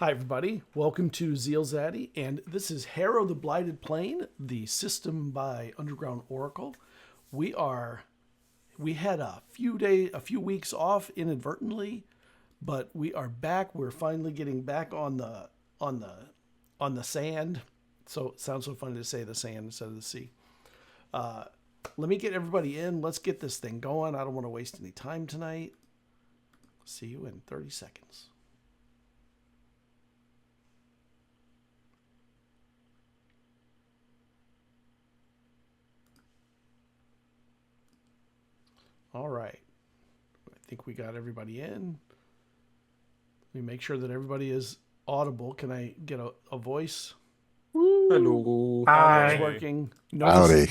Hi, everybody. Welcome to ZealZaddy, and this is Harrow the Blighted Plane, the system by Underground Oracle. We had a few weeks off inadvertently, but we are back. We're finally getting back on the sand. So it sounds so funny to say the sand instead of the sea. Let me get everybody in. Let's get this thing going. I don't want to waste any time tonight. See you in 30 seconds. All right. I think we got everybody in. Let me make sure that everybody is audible. Can I get a voice? Hello. Audio's Hi. working. Howdy.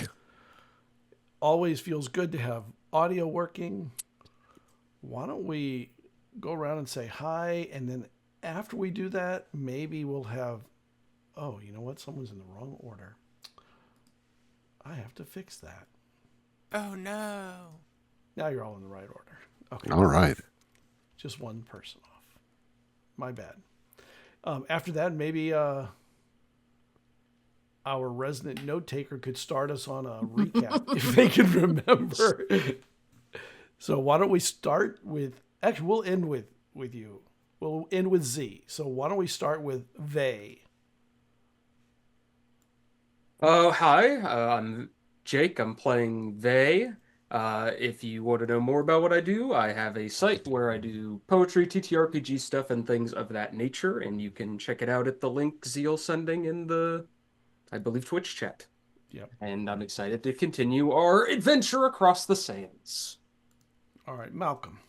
Always feels good to have audio working. Why don't we go around and say hi, and then after we do that, maybe we'll have... Oh, you know what? Someone's in the wrong order. I have to fix that. Oh no. Now you're all in the right order. Okay. All right. Just one person off. My bad. After that, maybe our resident note taker could start us on a recap if they can remember. So why don't we start with... Actually, we'll end with you. We'll end with Z. So why don't we start with they? Hi, I'm Jake. I'm playing They. If you want to know more about what I do, I have a site where I do poetry, TTRPG stuff, and things of that nature, and you can check it out at the link Zeal sending in the, I believe, Twitch chat. Yep. And I'm excited to continue our adventure across the sands. All right, Malcolm.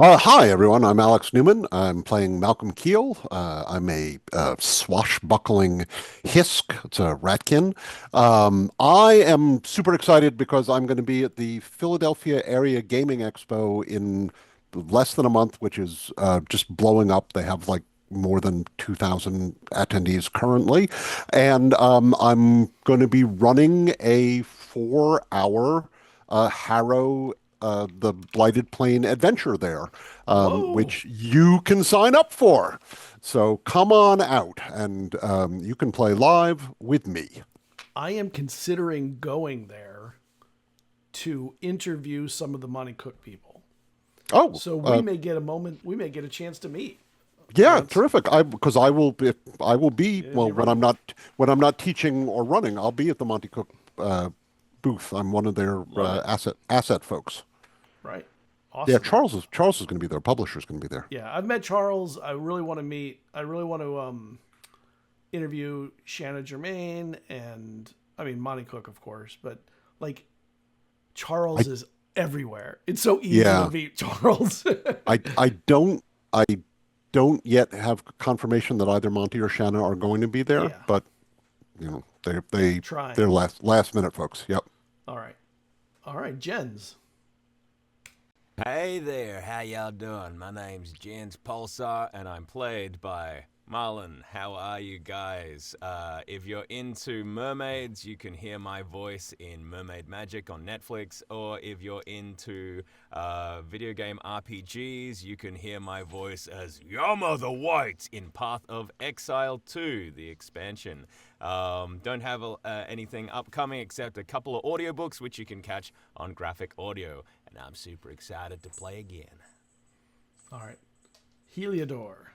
Hi, everyone. I'm Alex Newman. I'm playing Malcolm Keel. I'm a swashbuckling hisk. It's a ratkin. I am super excited because I'm going to be at the Philadelphia Area Gaming Expo in less than a month, which is just blowing up. They have like more than 2,000 attendees currently. And I'm going to be running a 4-hour Harrow the Blighted Plane adventure there, which you can sign up for. So come on out, and you can play live with me. I am considering going there to interview some of the Monty Cook people. Oh, So we may get a moment. We may get a chance to meet. yeah, terrific. Because I will be well you're when I'm not teaching or running. I'll be at the Monty Cook booth. I'm one of their asset folks. Right. Awesome. Yeah, Charles is going to be there. Publisher's going to be there. Yeah, I've met Charles. I really want to meet. I really want to interview Shanna Germain and Monty Cook, of course, but like Charles is everywhere. It's so easy to meet Charles. I don't yet have confirmation that either Monty or Shanna are going to be there, but you know they're last minute folks. Yep. All right, Jens. Hey there, how y'all doing? My name's Jens Pulsar, and I'm played by Marlon. How are you guys? If you're into mermaids, you can hear my voice in Mermaid Magic on Netflix, or if you're into video game RPGs, you can hear my voice as Yama the White in Path of Exile 2, the expansion. Don't have anything upcoming except a couple of audiobooks, which you can catch on Graphic Audio. And I'm super excited to play again. All right. Heliodor.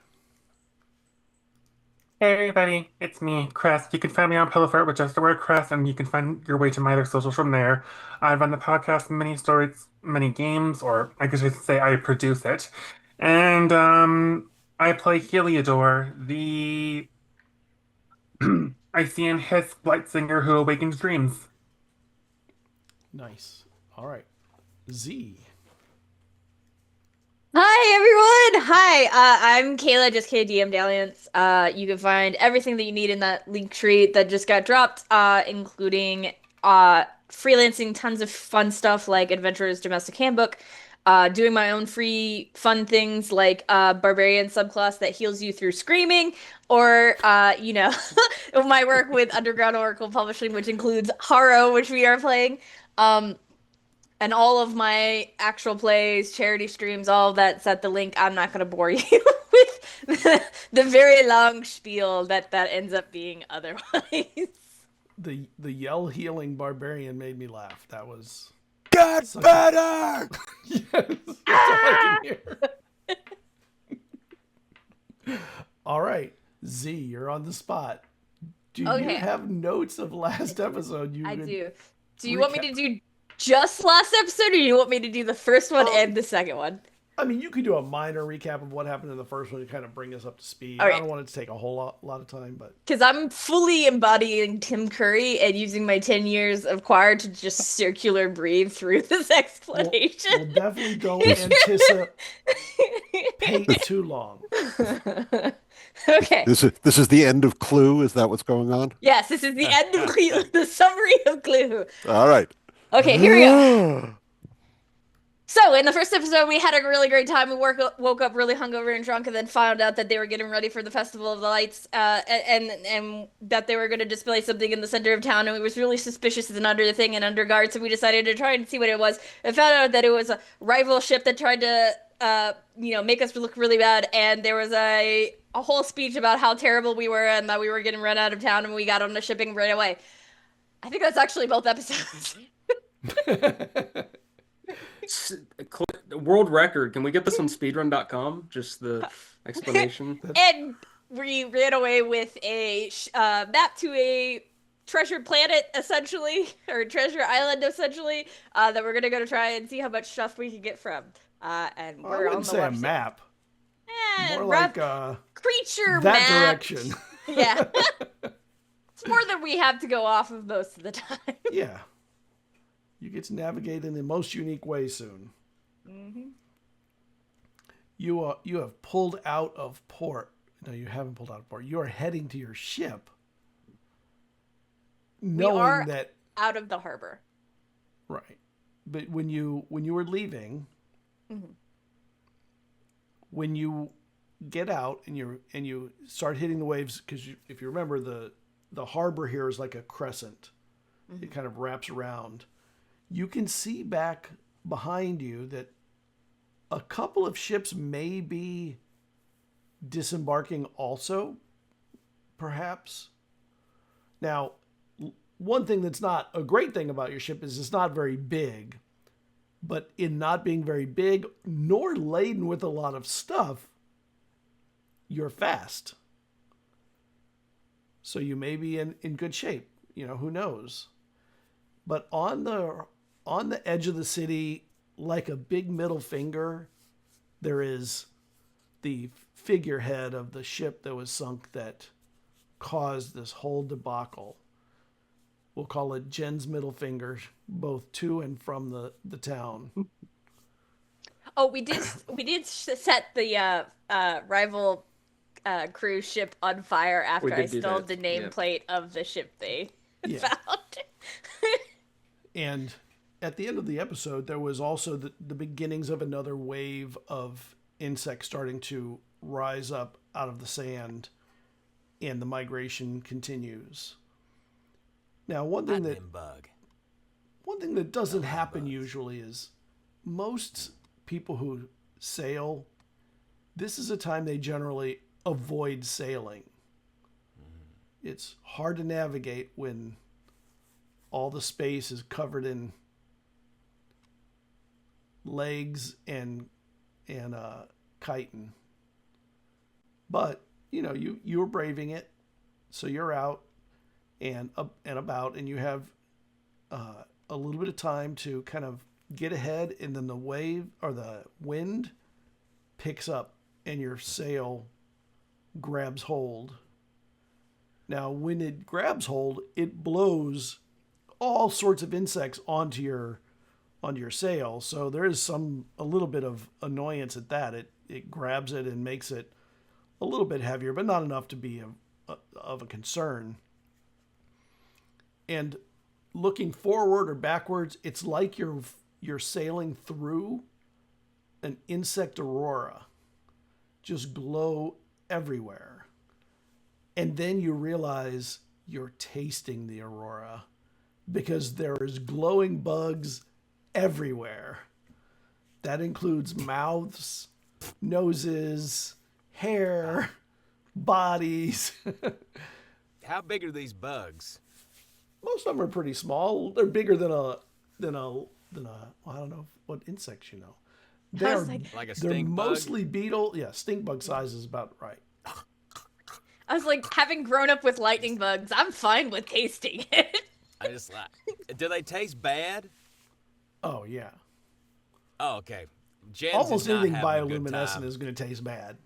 Hey everybody, it's me, Crest. You can find me on Pillowfort with just the word Crest, and you can find your way to my other socials from there. I run the podcast, many stories, many games, or I guess I should say I produce it. And I play Heliodor, the Icean Hiss blight singer who awakens dreams. Nice. All right. Z. Hi everyone! Hi, I'm Kayla, justkay DM Dalliance. You can find everything that you need in that link tree that just got dropped, including freelancing tons of fun stuff like Adventurer's Domestic Handbook, doing my own free fun things like Barbarian subclass that heals you through screaming, or my work with Underground Oracle Publishing, which includes Harrow, which we are playing. and all of my actual plays, charity streams, all of that's at the link. I'm not going to bore you with the very long spiel that ends up being otherwise. The yell healing barbarian made me laugh. That was Get better! yes, that's all I can hear. All right, Z, you're on the spot. Do you Okay. have notes of last episode? I do. Do you want me to do just last episode, or do you want me to do the first one and the second one? I mean, you could do a minor recap of what happened in the first one to kind of bring us up to speed. All right. I don't want it to take a whole lot of time, but Because I'm fully embodying Tim Curry and using my 10 years of choir to just circular breathe through this explanation. we'll definitely don't anticipate too long. Okay. This is the end of Clue. Is that what's going on? Yes, this is the end of Clue, the summary of Clue. All right. Okay, here we go. So, in the first episode, we had a really great time. We woke up really hungover and drunk, and then found out that they were getting ready for the Festival of the Lights, and that they were going to display something in the center of town, and we was really suspicious and under guard, so we decided to try and see what it was. And found out that it was a rival ship that tried to, make us look really bad, and there was a whole speech about how terrible we were and that we were getting run out of town, and we got on the shipping right away. I think that's actually both episodes. World record. Can we get this on speedrun.com? Just the explanation. And we ran away with a map to a treasure planet, essentially, or treasure island, essentially, that we're gonna go to try and see how much stuff we can get from. And I we're on wouldn't the say a website. map. More Rough like creature that map. direction. Yeah. It's more than we have to go off of most of the time. Yeah. You get to navigate in the most unique way soon. Mm-hmm. You have pulled out of port. No, you haven't pulled out of port. You are heading to your ship, knowing are that out of the harbor. right. But when you were leaving, Mm-hmm. when you get out and you start hitting the waves, because if you remember, the harbor here is like a crescent. Mm-hmm. It kind of wraps around. You can see back behind you that a couple of ships may be disembarking also, perhaps. Now, one thing that's not a great thing about your ship is it's not very big. But in not being very big, nor laden with a lot of stuff, you're fast. So you may be in good shape. Who knows? But on the edge of the city, like a big middle finger, there is the figurehead of the ship that was sunk that caused this whole debacle. We'll call it Jen's middle finger, both to and from the town. Oh, we did set the rival cruise ship on fire after I stole the nameplate of the ship they found. And at the end of the episode, there was also the beginnings of another wave of insects starting to rise up out of the sand, and the migration continues. Now, one thing that doesn't happen usually is most people who sail, this is a time they generally avoid sailing. It's hard to navigate when all the space is covered in legs and chitin. But you were braving it, so you're out and about, and you have a little bit of time to kind of get ahead, and then the wave or the wind picks up and your sail grabs hold. Now, when it grabs hold, it blows all sorts of insects onto your sail. So there is a little bit of annoyance at that. It grabs it and makes it a little bit heavier, but not enough to be of a concern. And looking forward or backwards, it's like you're sailing through an insect aurora, just glow everywhere. And then you realize you're tasting the aurora, because there is glowing bugs everywhere. That includes mouths, noses, hair, bodies. How big are these bugs? Most of them are pretty small. They're bigger than a well, I don't know what insects you know. I was They're Like a they're stink bug? mostly beetle. Yeah, stink bug size is about right. I was like, having grown up with lightning bugs, I'm fine with tasting it. I just like. Do they taste bad? Oh yeah. Oh, okay. Jens Almost is not anything having a good bioluminescent time. is going to taste bad.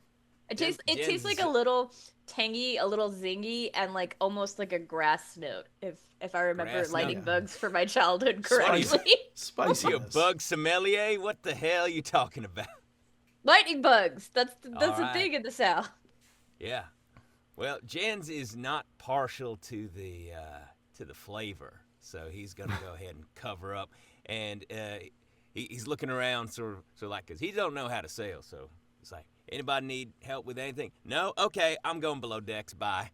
It tastes Jen's- like a little tangy, a little zingy, and like almost like a grass note. If I remember Grass lightning note. bugs from my childhood Spicy. correctly. Spiciness. You a bug sommelier? What the hell are you talking about? Lightning bugs. That's a Alright. thing in the South. Yeah. Well, Jens is not partial to the flavor, so he's gonna go ahead and cover up. And he's looking around, sort of like, cause he don't know how to sail, so he's like, anybody need help with anything? No? Okay, I'm going below decks. Bye.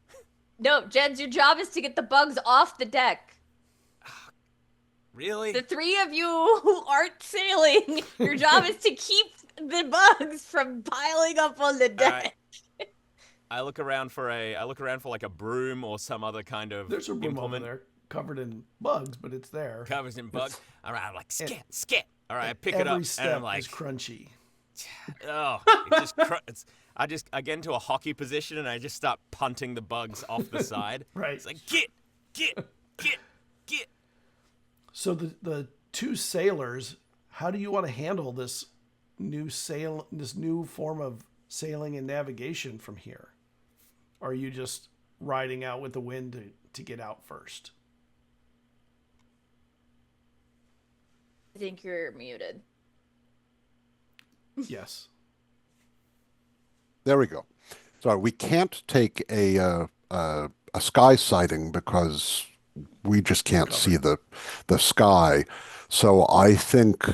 No, Jens, your job is to get the bugs off the deck. Really? The three of you who aren't sailing, your job is to keep the bugs from piling up on the deck. Alright. I look around for like a broom or some other kind of There's a broom over implement. there covered in bugs, but it's there. Covers in bugs. All right, I'm like, skit. All right, I pick Every it up step and I'm like, is crunchy. oh, it just I get into a hockey position and I just start punting the bugs off the side. Right. It's like, get. So the two sailors, how do you want to handle this new form of sailing and navigation from here? Or are you just riding out with the wind to get out first? I think you're muted. Yes. There we go. So we can't take a sky sighting because we just can't see the sky. So I think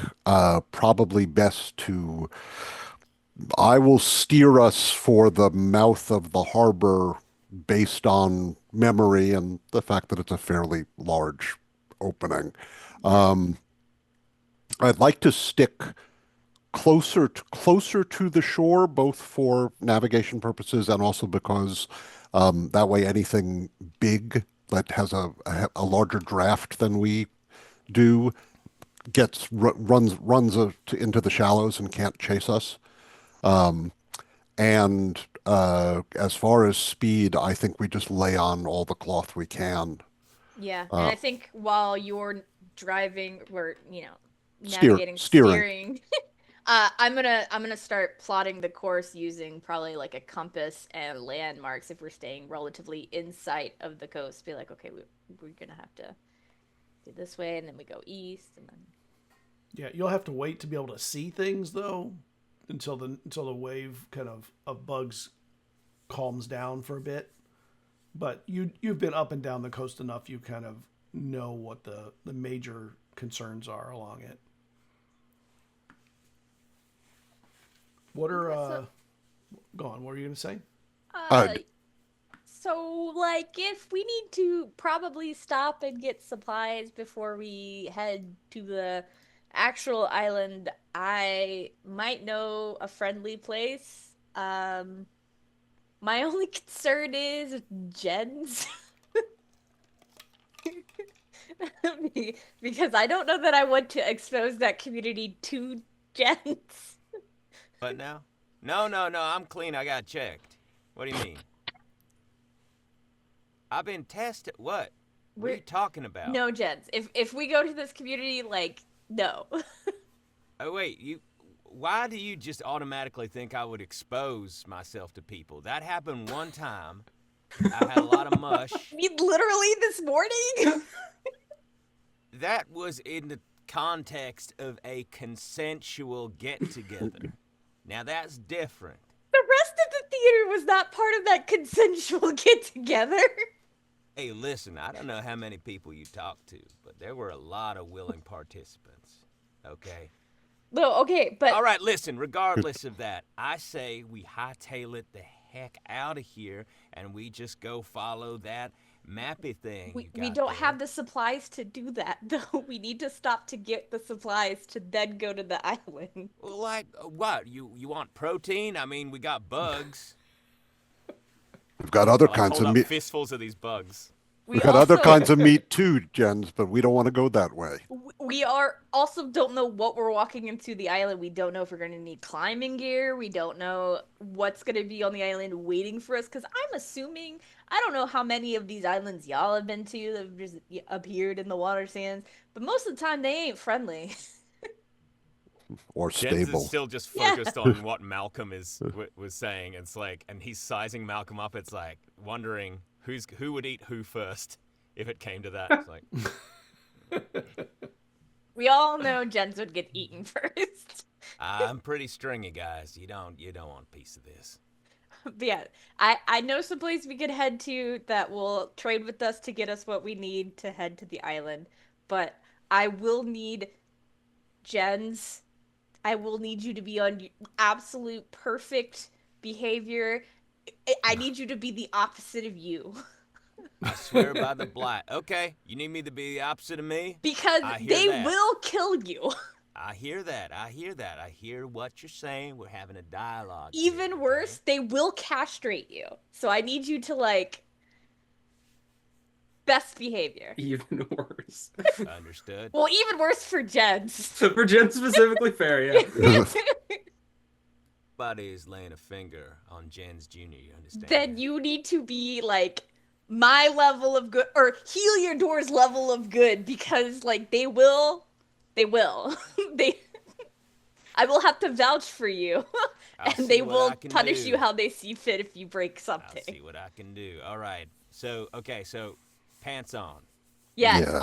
probably best to. I will steer us for the mouth of the harbor based on memory and the fact that it's a fairly large opening. I'd like to stick closer to the shore, both for navigation purposes and also because that way anything big that has a larger draft than we do runs into the shallows and can't chase us. And as far as speed, I think we just lay on all the cloth we can. Yeah, and I think while you're driving or Steering. steering, I'm gonna start plotting the course using probably like a compass and landmarks if we're staying relatively in sight of the coast. Be like, okay, we're gonna have to do this way, and then we go east, and then. Yeah, you'll have to wait to be able to see things though, until the wave kind of bugs calms down for a bit. But you've been up and down the coast enough, you kind of know what the major concerns are along it. What are go on, what were you gonna say? So like if we need to probably stop and get supplies before we head to the actual island, I might know a friendly place. My only concern is Jens. Because I don't know that I want to expose that community to Jens. But now? No, I'm clean. I got checked. What do you mean? I've been tested. What? What are you talking about? No, Jens. If we go to this community, like, no. Oh, wait. Why do you just automatically think I would expose myself to people? That happened one time. I had a lot of mush. Literally this morning? That was in the context of a consensual get-together. Now, that's different. The rest of the theater was not part of that consensual get-together. Hey, listen, I don't know how many people you talked to, but there were a lot of willing participants, okay? No, okay, but... All right, listen, regardless of that, I say we hightail it the heck out of here, and we just go follow that mappy thing. We don't have the supplies to do that, though. We need to stop to get the supplies to then go to the island. Like what? You want protein? I mean, we got bugs. We've got other Like, kinds hold of up meat. fistfuls of these bugs. We've got other kinds of meat too, Jens, but we don't want to go that way. We don't know what we're walking into the island. We don't know if we're going to need climbing gear. We don't know what's going to be on the island waiting for us. Because I'm assuming, I don't know how many of these islands y'all have been to that have just appeared in the water sands, but most of the time they ain't friendly. Or Jens stable. is still just focused on what Malcolm was saying. It's like, and he's sizing Malcolm up. It's like wondering who would eat who first if it came to that. It's like We all know Jens would get eaten first. I'm pretty stringy, guys. You don't want a piece of this. But yeah, I know some place we could head to that will trade with us to get us what we need to head to the island. But I will need Jens. I will need you to be on absolute perfect behavior. I need you to be the opposite of you. I swear by the blight. Okay, you need me to be the opposite of me? Because they will kill you. I hear that. I hear what you're saying. We're having a dialogue. Even worse, they will castrate you. So I need you to, best behavior. Even worse. Understood. Well, even worse for Jens. So for Jen specifically, fair, yeah. Somebody's laying a finger on Jens Jr., you understand? Then you need to be, my level of good, or Heliodor's level of good, because, they will. I will have to vouch for you, and they will punish you how they see fit if you break something. I'll see what I can do. All right. So pants on. Yes, Yes.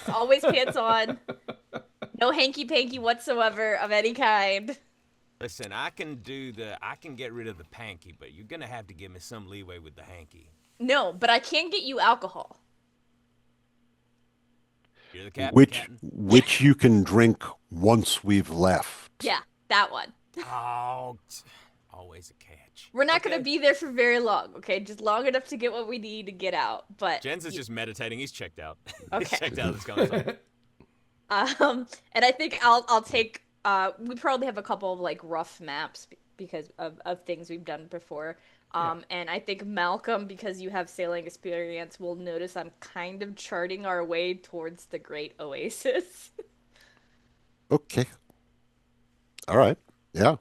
always pants on. No hanky-panky whatsoever of any kind. Listen, I can get rid of the panky, but you're gonna have to give me some leeway with the hanky. No, but I can get you alcohol. You're the captain. Which you can drink once we've left. Yeah, that one. Oh, always a catch. We're not going to be there for very long, okay? Just long enough to get what we need to get out. But Jens is just meditating. He's checked out. Okay. He's checked out. What's going on? And I think I'll take. We probably have a couple of rough maps because of things we've done before. And I think Malcolm, because you have sailing experience, will notice I'm kind of charting our way towards the Great Oasis. Okay. All right. Yeah.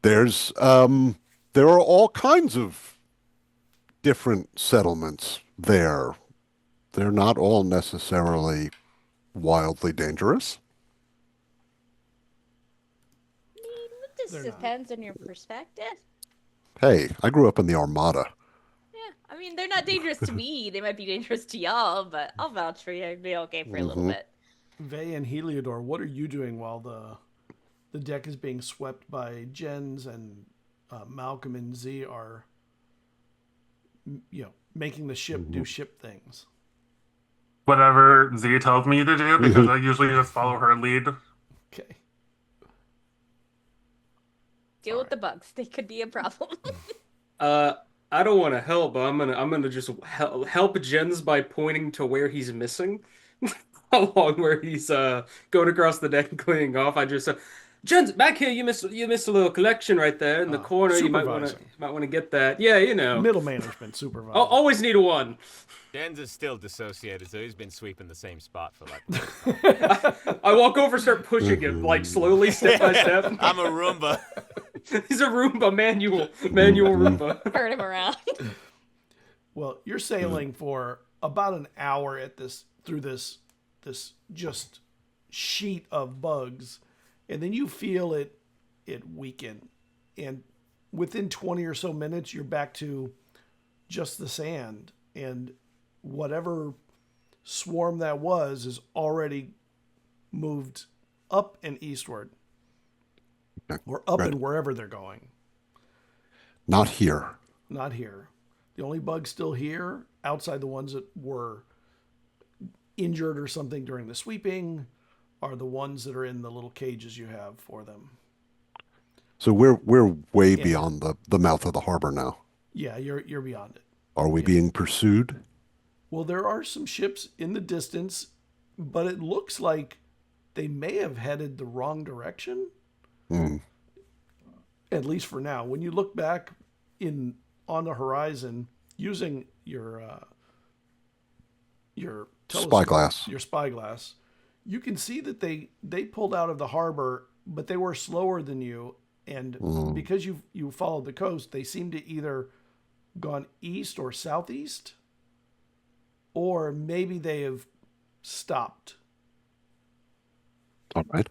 There are all kinds of different settlements there. They're not all necessarily wildly dangerous. This depends on your perspective. Hey, I grew up in the Armada. Yeah, I mean, they're not dangerous to me. They might be dangerous to y'all, but I'll vouch for you. I'd be okay for a little bit. Vey and Heliodor, what are you doing while the deck is being swept by Jens and Malcolm and Z are, making the ship do ship things? Whatever Z tells me to do, because I usually just follow her lead. Okay. Deal with the bugs. They could be a problem. I don't want to help, but I'm gonna just help Jens by pointing to where he's missing, along where he's going across the deck and cleaning off. I just Jens, back here, you missed a little collection right there in the corner. You might want to get that. Yeah, Middle management supervisor. Always need a one. Jens is still dissociated, so he's been sweeping the same spot for I walk over, start pushing him slowly, step by step. I'm a Roomba. He's a Roomba, manual Roomba. Turn him around. Well, you're sailing for about an hour through this just sheet of bugs, and then you feel it weaken, and within 20 or so minutes, you're back to just the sand, and whatever swarm that was is already moved up and eastward. Or up and wherever they're going. Not here. Not here. The only bugs still here, outside the ones that were injured or something during the sweeping, are the ones that are in the little cages you have for them. So we're way beyond the mouth of the harbor now. Yeah, you're beyond it. Are we being pursued? Well, there are some ships in the distance, but it looks like they may have headed the wrong direction. Hmm. At least for now. When you look back on the horizon using your telescope, your spyglass, you can see that they pulled out of the harbor, but they were slower than you, and because you followed the coast, they seem to either gone east or southeast, or maybe they have stopped. All right.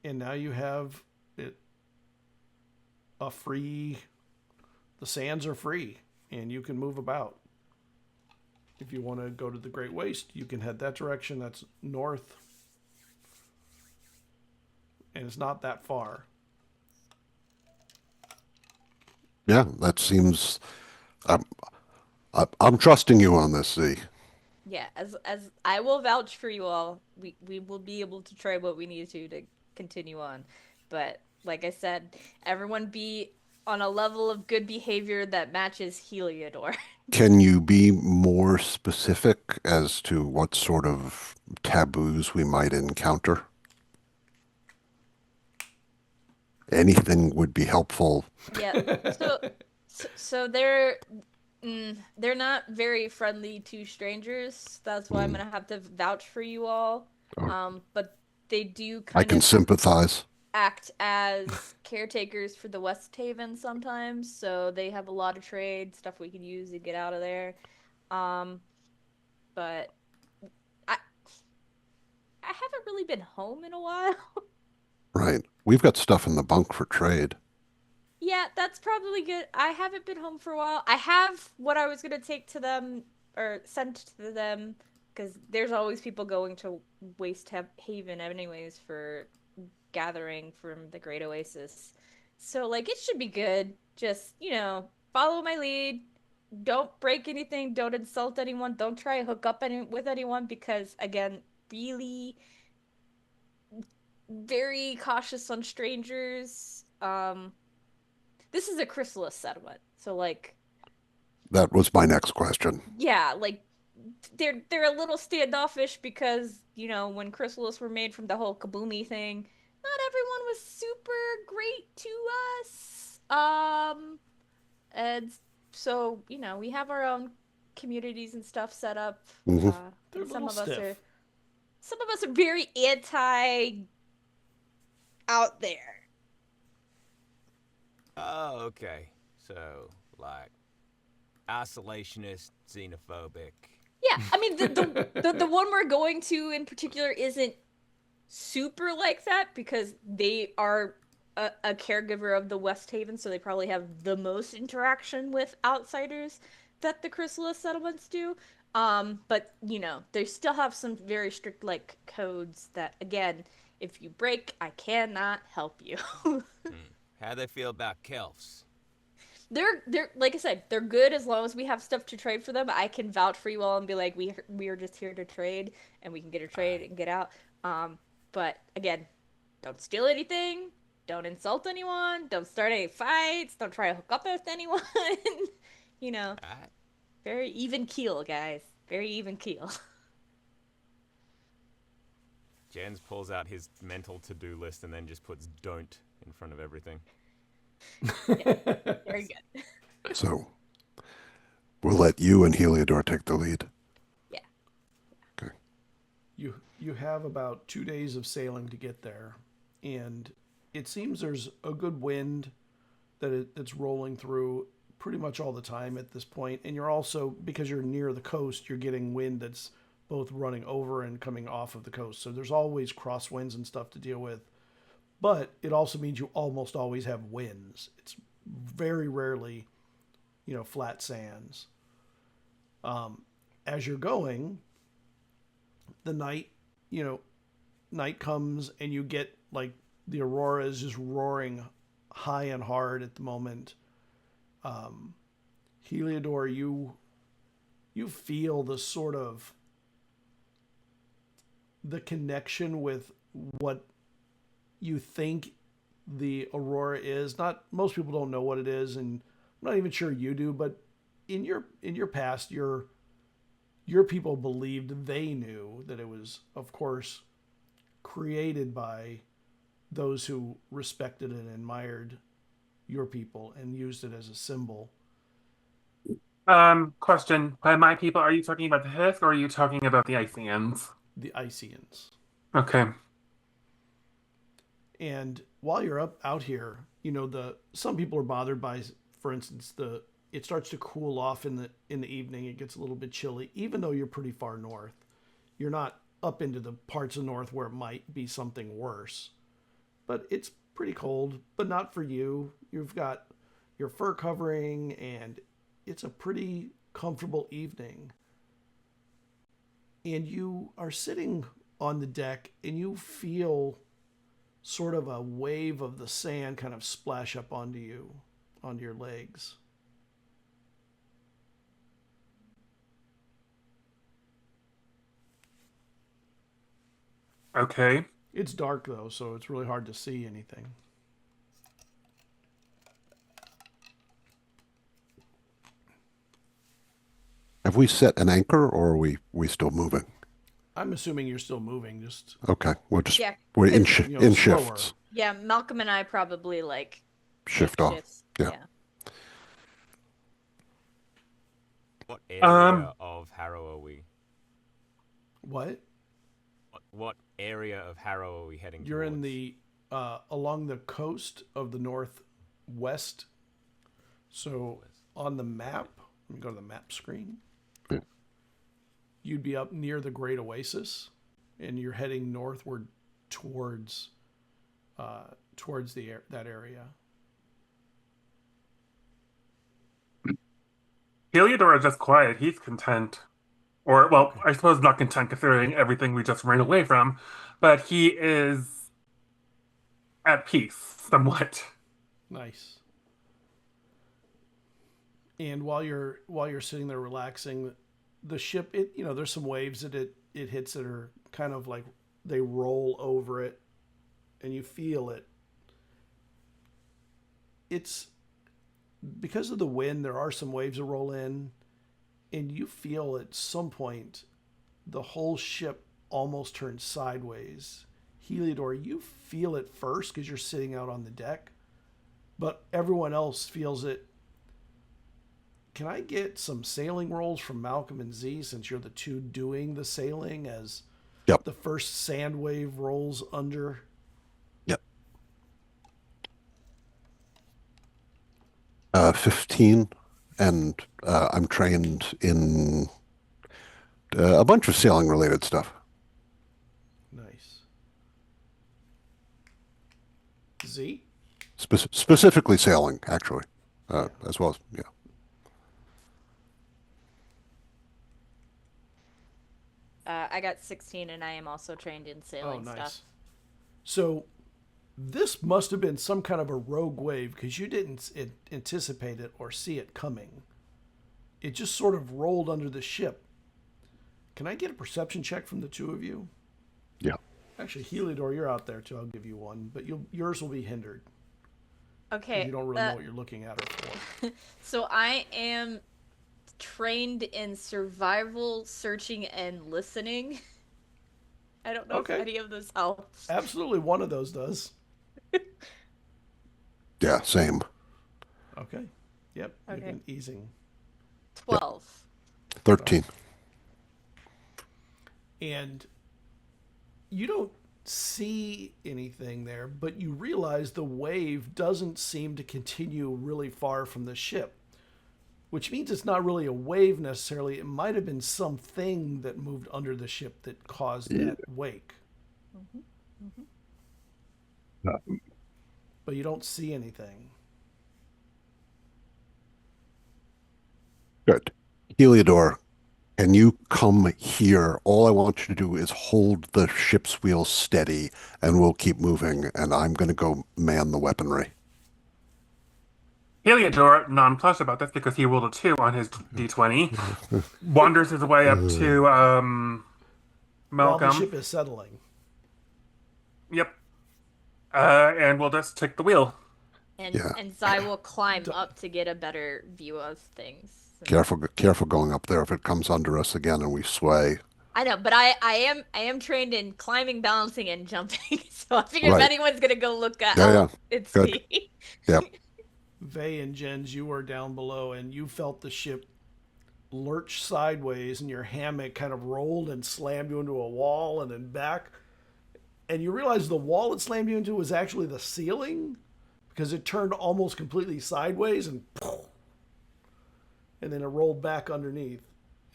And now you have it the sands are free, and you can move about. If you want to go to the Great Waste, you can head that direction. That's north. And it's not that far. Yeah, that seems. I'm trusting you on this, Z. Yeah, as I will vouch for you all. We will be able to try what we need to continue on. But like I said, everyone be on a level of good behavior that matches Heliodor. Can you be more specific as to what sort of taboos we might encounter? Anything would be helpful. Yeah. So they're not very friendly to strangers. That's why I'm gonna have to vouch for you all. But they do I kind can of sympathize. act as caretakers for the West Haven sometimes, so they have a lot of trade stuff we can use to get out of there. But I haven't really been home in a while. Right. We've got stuff in the bunk for trade. Yeah, that's probably good. I haven't been home for a while. I have what I was gonna take to them or send to them because there's always people going to Waste Haven anyways for gathering from the Great Oasis. So like it should be good. Just, follow my lead. Don't break anything, don't insult anyone, don't try to hook up with anyone because again, really very cautious on strangers. This is a chrysalis settlement. So like That was my next question. yeah, like they're a little standoffish because, when chrysalis were made from the whole Kaboomy thing, not everyone was super great to us. And so, we have our own communities and stuff set up. Mhm. They're a Some little of us stiff. are very anti out there. Oh, okay. So, like, isolationist, xenophobic. Yeah, I mean the one we're going to in particular isn't super like that because they are a caregiver of the West Haven, so they probably have the most interaction with outsiders that the Chrysalis settlements do. But they still have some very strict like codes that again, if you break, I cannot help you. How they feel about Kelfs? They're like I said, they're good as long as we have stuff to trade for them. I can vouch for you all and be like, we are just here to trade, and we can get a trade and get out. But again, don't steal anything, don't insult anyone, don't start any fights, don't try to hook up with anyone. Alright. Very even keel, guys. Very even keel. Jens pulls out his mental to-do list and then just puts "don't" in front of everything. Yeah, very good. So we'll let you and Heliodor take the lead. Yeah. Okay. You have about 2 days of sailing to get there, and it seems there's a good wind that's rolling through pretty much all the time at this point. And you're also, because you're near the coast, you're getting wind that's both running over and coming off of the coast. So there's always crosswinds and stuff to deal with. But it also means you almost always have winds. It's very rarely, flat sands. As you're going, the night comes and you get like the aurora is just roaring high and hard at the moment. Heliodor, you feel the sort of the connection with what you think the aurora is. Not most people don't know what it is, and not even sure you do, but in your past, your people believed they knew that it was, of course, created by those who respected and admired your people and used it as a symbol. Question. By my people, are you talking about the Hisk or are you talking about the Icians? The Icians. Okay. And while you're out here, some people are bothered by, for instance, it starts to cool off in the evening. It gets a little bit chilly, even though you're pretty far north. You're not up into the parts of north where it might be something worse. But it's pretty cold, but not for you. You've got your fur covering, and it's a pretty comfortable evening. And you are sitting on the deck, and you feel sort of a wave of the sand kind of splash up onto your legs. Okay. It's dark, though, so it's really hard to see anything. Have we set an anchor, or are we still moving? I'm assuming you're still moving. Okay, Yeah. we're in slower. shifts. Yeah, Malcolm and I probably Shift off. shifts. Yeah. What area of Harrow are we? What? What area of Harrow are we heading You're towards? in the along the coast of the northwest. So on the map, let me go to the map screen. Yeah. You'd be up near the Great Oasis, and you're heading northward towards that area. Heliodor is just quiet. He's content. Or, well, I suppose not content considering everything we just ran away from, but he is at peace, somewhat. Nice. And while you're sitting there relaxing, the ship, there's some waves that it hits that are kind of like they roll over it, and you feel it. It's because of the wind, there are some waves that roll in, and you feel at some point the whole ship almost turns sideways. Heliodor, you feel it first because you're sitting out on the deck, but everyone else feels it. Can I get some sailing rolls from Malcolm and Z, since you're the two doing the sailing, as Yep. the first sand wave rolls under? Yep. 15, and I'm trained in a bunch of sailing related stuff. Nice. Z? Specifically sailing, actually, as well as, yeah. I got 16, and I am also trained in sailing stuff. So this must have been some kind of a rogue wave, because you didn't anticipate it or see it coming. It just sort of rolled under the ship. Can I get a perception check from the two of you? Yeah. Actually, Heliodor, you're out there too. I'll give you one, but yours will be hindered. Okay. You don't really know what you're looking at her for. So I am trained in survival, searching, and listening. I don't know if any of those helps. Absolutely, one of those does. Yeah, same. Okay. Yep. Okay. You've been easing. 12. 13. And you don't see anything there, but you realize the wave doesn't seem to continue really far from the ship, which means it's not really a wave necessarily. It might have been something that moved under the ship that caused that wake. Mm-hmm. Mm-hmm. But you don't see anything. Good. Heliodor, can you come here? All I want you to do is hold the ship's wheel steady, and we'll keep moving, and I'm going to go man the weaponry. Heliodor, nonplussed about this because he rolled a 2 on his d20, wanders his way up to While Malcolm. the ship is settling. Yep. And we'll just take the wheel. And Yeah. Zai will climb up to get a better view of things. Careful going up there if it comes under us again and we sway. I know, but I am trained in climbing, balancing, and jumping. So I figured if Right. anyone's gonna go look at, Yeah. it's Good. me. Yep. Vay and Jens, you were down below and you felt the ship lurch sideways and your hammock kind of rolled and slammed you into a wall and then back. And you realized the wall it slammed you into was actually the ceiling because it turned almost completely sideways and then it rolled back underneath.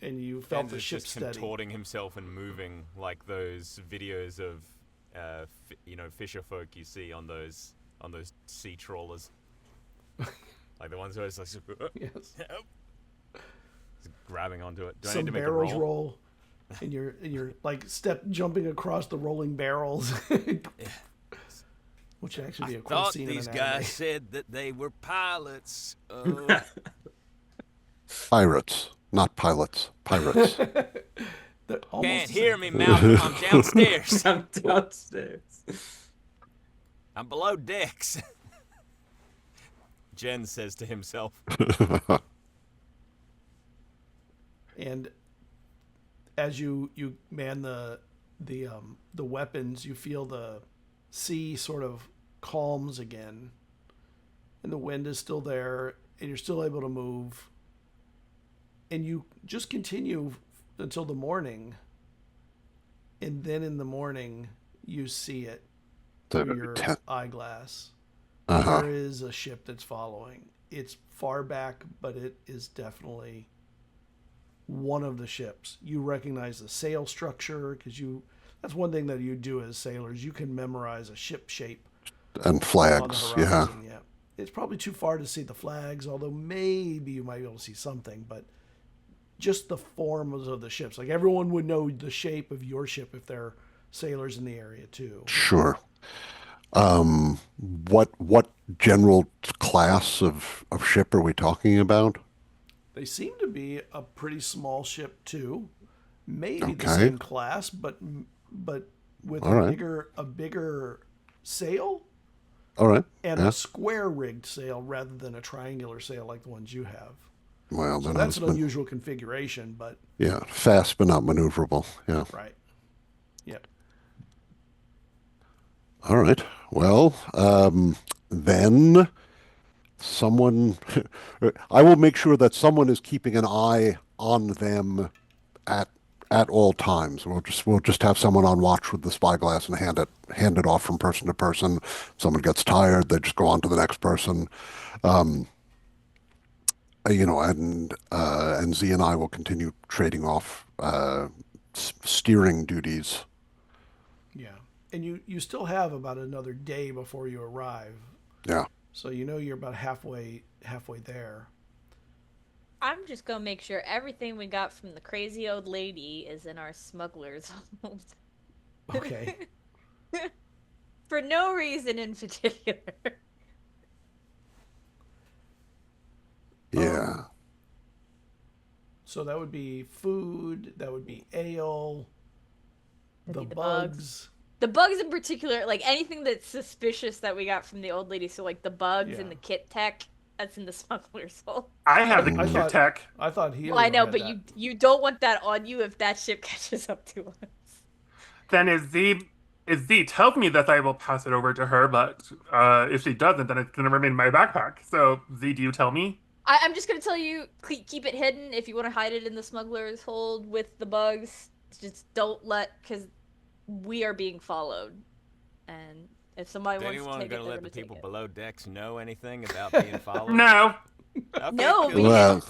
And you felt the ship just steady. contorting himself and moving like those videos of, fisher folk you see on those sea trawlers, like the ones where it's like Yes. grabbing onto it. Do I Some need to make a barrels roll? roll, and you're like jumping across the rolling barrels, which would actually be a cool Thought scene these in an anime. guys said that they were pilots. Oh. Pirates, not pilots. Pirates. Almost Can't the hear same me, thing. Malcolm. I'm downstairs. I'm downstairs. I'm below decks. Jen says to himself. And as you man the weapons, you feel the sea sort of calms again, and the wind is still there, and you're still able to move. And you just continue until the morning, and then in the morning you see it through your eyeglass. There is a ship that's following. It's far back, but it is definitely one of the ships. You recognize the sail structure because that's one thing that you do as sailors. You can memorize a ship shape And flags, on the horizon. Yeah. It's probably too far to see the flags, although maybe you might be able to see something, but just the forms of the ships. Like everyone would know the shape of your ship if they're sailors in the area too. Sure. What general class of ship are we talking about? They seem to be a pretty small ship too. Maybe the Okay. same class, but with All right. a bigger sail All right. and Yeah. a square rigged sail rather than a triangular sail like the ones you have. Well, So then that's it's an unusual configuration, but fast but not maneuverable. Yeah. right. Yep. All right. Well, then someone, I will make sure that someone is keeping an eye on them at all times. We'll just have someone on watch with the spyglass and hand it off from person to person. Someone gets tired, they just go on to the next person. And Z and I will continue trading off steering duties. Yeah. And you still have about another day before you arrive. Yeah. So you're about halfway there. I'm just gonna make sure everything we got from the crazy old lady is in our smuggler's hold. Okay. For no reason in particular. Yeah. So that would be food, that would be ale, That'd the be the bugs. The bugs in particular, like anything that's suspicious that we got from the old lady, so like the bugs Yeah. and the kit tech, that's in the smuggler's hold. I have the I kit thought- tech. I thought he. Well, I know, had but that. you don't want that on you if that ship catches up to us. Then if Z tells me that, I will pass it over to her, but if she doesn't, then it's going to remain in my backpack. So, Z, do you tell me? I'm just gonna tell you, keep it hidden. If you want to hide it in the smuggler's hold with the bugs, just don't because we are being followed. And if somebody Is wants to anyone take gonna it, they're let the gonna take people it. below decks know anything about being followed? No. Okay, No, cool. Well,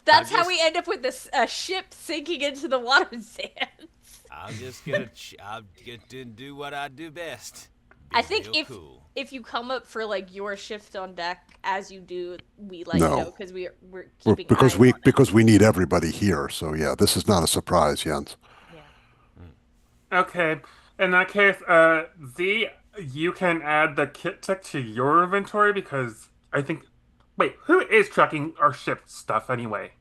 That's I how just- we end up with this ship sinking into the water sands. I'm just gonna I'll get to do what I do best. Be I think real cool. if you come up for like your shift on deck as you do, we let No. you know because we're keeping because eyes we on it. because we need everybody here. So yeah, this is not a surprise, Jens. Yeah. Okay. In that case, Z, you can add the kit tech to your inventory because I think. Wait, who is tracking our ship stuff anyway?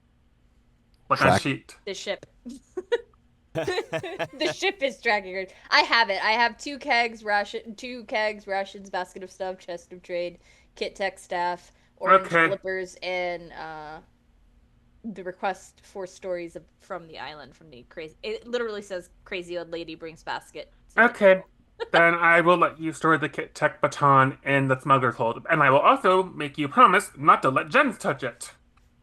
Like on Track- sheet. The ship. The ship is tracking her. I have it. I have 2 kegs, rations, basket of stuff, chest of trade, kit tech staff, orange Okay. flippers, and the request for stories from the island from the crazy. It literally says crazy old lady brings basket. Okay. Then I will let you store the kit tech baton in the smuggler's hold, and I will also make you promise not to let Jens touch it.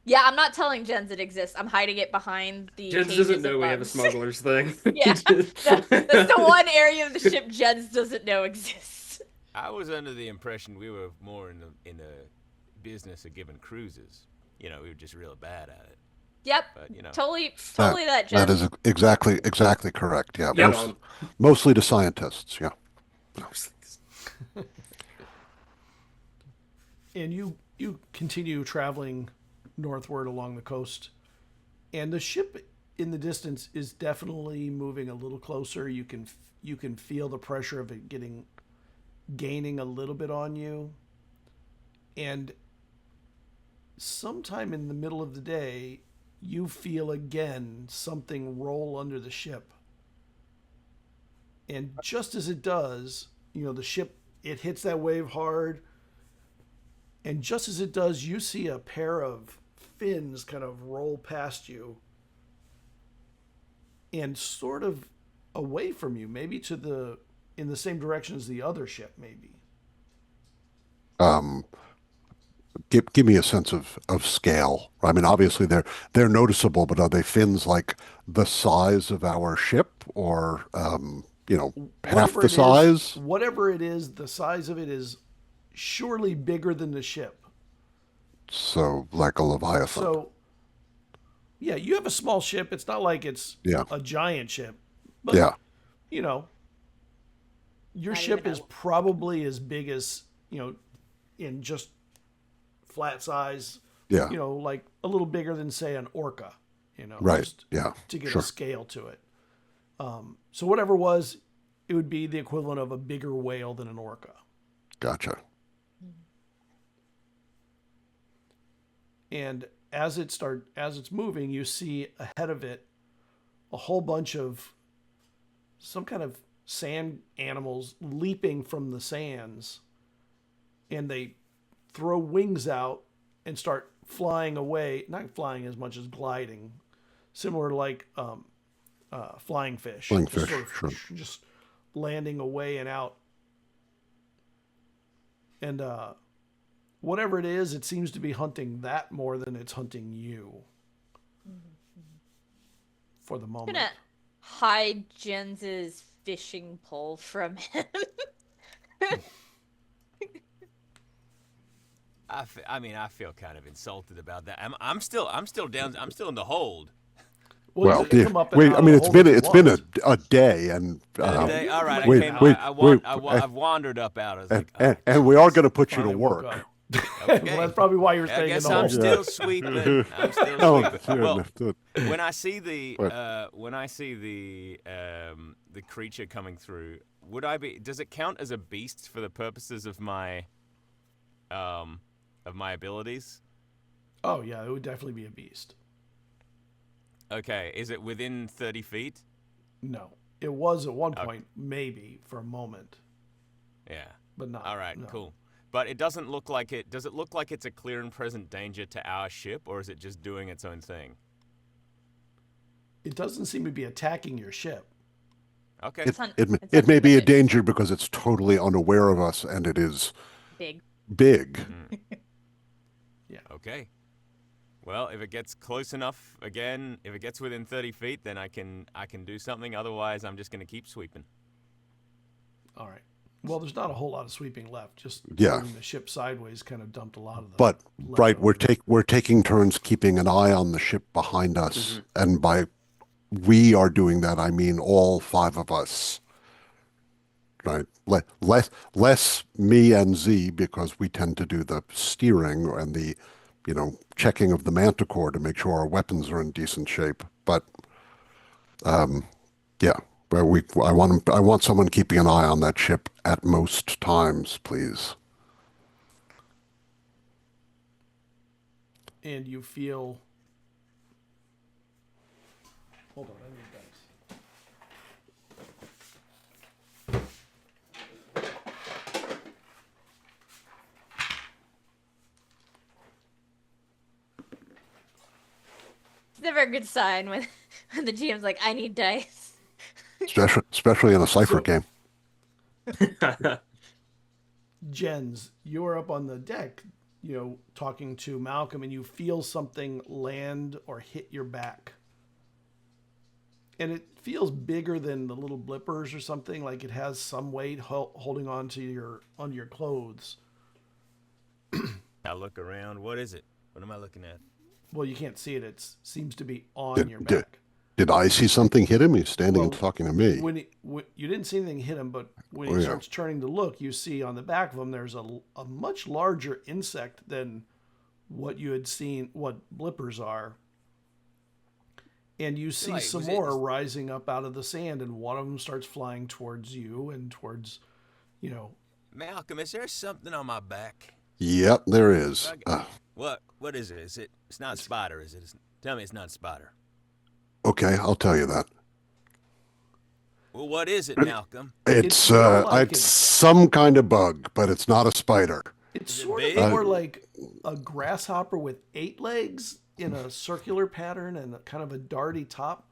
Yeah, I'm not telling Jens it exists. I'm hiding it behind the Jens cages doesn't know of we have a bugs. smuggler's thing. Yeah, that's the one area of the ship Jens doesn't know exists. I was under the impression we were more in the business of giving cruises. You know, we were just real bad at it. Yep, But, you know. totally that, That Jens. is exactly correct. Yeah, Yep. mostly to scientists. Yeah. And you continue traveling northward along the coast, and the ship in the distance is definitely moving a little closer. You can feel the pressure of it gaining a little bit on you, and sometime in the middle of the day, you feel again something roll under the ship. And just as it does, the ship, it hits that wave hard. And just as it does, you see a pair of fins kind of roll past you and sort of away from you, maybe in the same direction as the other ship, maybe. Give me a sense of scale. I mean, obviously they're noticeable, but are they fins like the size of our ship, or half the size? Whatever it is, the size of it is surely bigger than the ship. So like a Leviathan. So, yeah, you have a small ship. It's not like it's Yeah. a giant ship. But, Yeah. your Not ship even is probably as big as, in just flat size, Yeah. like a little bigger than, say, an orca, Right. just Yeah. to get Sure. a scale to it. So whatever it was, it would be the equivalent of a bigger whale than an orca. Gotcha. And as it's moving, you see ahead of it a whole bunch of some kind of sand animals leaping from the sands, and they throw wings out and start flying away, not flying as much as gliding, similar to like flying fish. Flying Just fish, sure. just landing away and out. And whatever it is, it seems to be hunting that more than it's hunting you. For the I'm moment. gonna hide Jens's fishing pole from him. I feel kind of insulted about that. I'm still down. I'm still in the hold. Well, you can come up and wait. out I mean, of the it's hole been if you it's been want. a day, and All right, wait, I've wandered up out. I was like, and we are going to put you to Fine, we'll work. go. okay. Well, that's probably why you're I staying in guess the I'm hole. still sweeping. I'm still Oh, sweeping. sure, Well, understood. when I see the What? the creature coming through, would I be? Does it count as a beast for the purposes of my abilities? Oh yeah, it would definitely be a beast. Okay, is it within 30 feet? No, it was at one point, maybe for a moment, Yeah. but not. All right, no. cool. But it doesn't look like it. Does it look like it's a clear and present danger to our ship, or is it just doing its own thing? It doesn't seem to be attacking your ship. Okay. It's It may be a hunting danger because it's totally unaware of us, and it is big. big. Okay. Well, if it gets close enough, again, if it gets within 30 feet, then I can do something. Otherwise, I'm just going to keep sweeping. All right. Well, there's not a whole lot of sweeping left. Just Yeah. moving the ship sideways kind of dumped a lot of the. But right, leftovers. we're taking turns keeping an eye on the ship behind us, and by we are doing that, I mean all 5 of us. Right, less me and Z, because we tend to do the steering and the, checking of the manticore to make sure our weapons are in decent shape. But yeah, but I want someone keeping an eye on that ship at most times, please. And you feel. Hold on, I need dice. never a good sign when the GM's like, I need dice. Especially in a Cypher So- game. Jens, you're up on the deck, talking to Malcolm, and you feel something land or hit your back. And it feels bigger than the little blippers or something, like it has some weight holding onto your clothes. I look around. What is it? What am I looking at? Well, you can't see it. It seems to be on your Did, back. did I see something hit him? He's standing and Well, talking to me. When you didn't see anything hit him, but when he Oh, yeah. starts turning to look, you see on the back of him there's a much larger insect than what you had seen, what blippers are. And you see Like, some was it- more rising up out of the sand, and one of them starts flying towards you and towards, Malcolm, is there something on my back? Yep, there is. What? What is it? It's not a spider, is it? Tell me it's not a spider. Okay, I'll tell you that. Well, what is it, Malcolm? It's more like it's some kind of bug, but it's not a spider. it's Is it sort big? of more like a grasshopper with 8 legs in a circular pattern and kind of a darty top.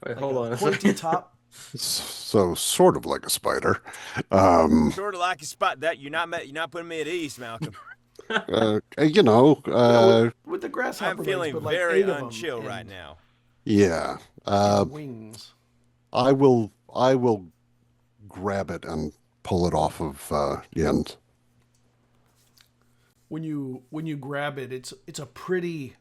Wait, Like hold a on a pointy second. top. So sort of like a spider. Sort of like a spot that you're not putting me at ease, Malcolm. With the grasshopper I'm legs, feeling but like very 8 of them unchill and- right now. Yeah. and wings. I will grab it and pull it off of Jens. When you grab it, it's a pretty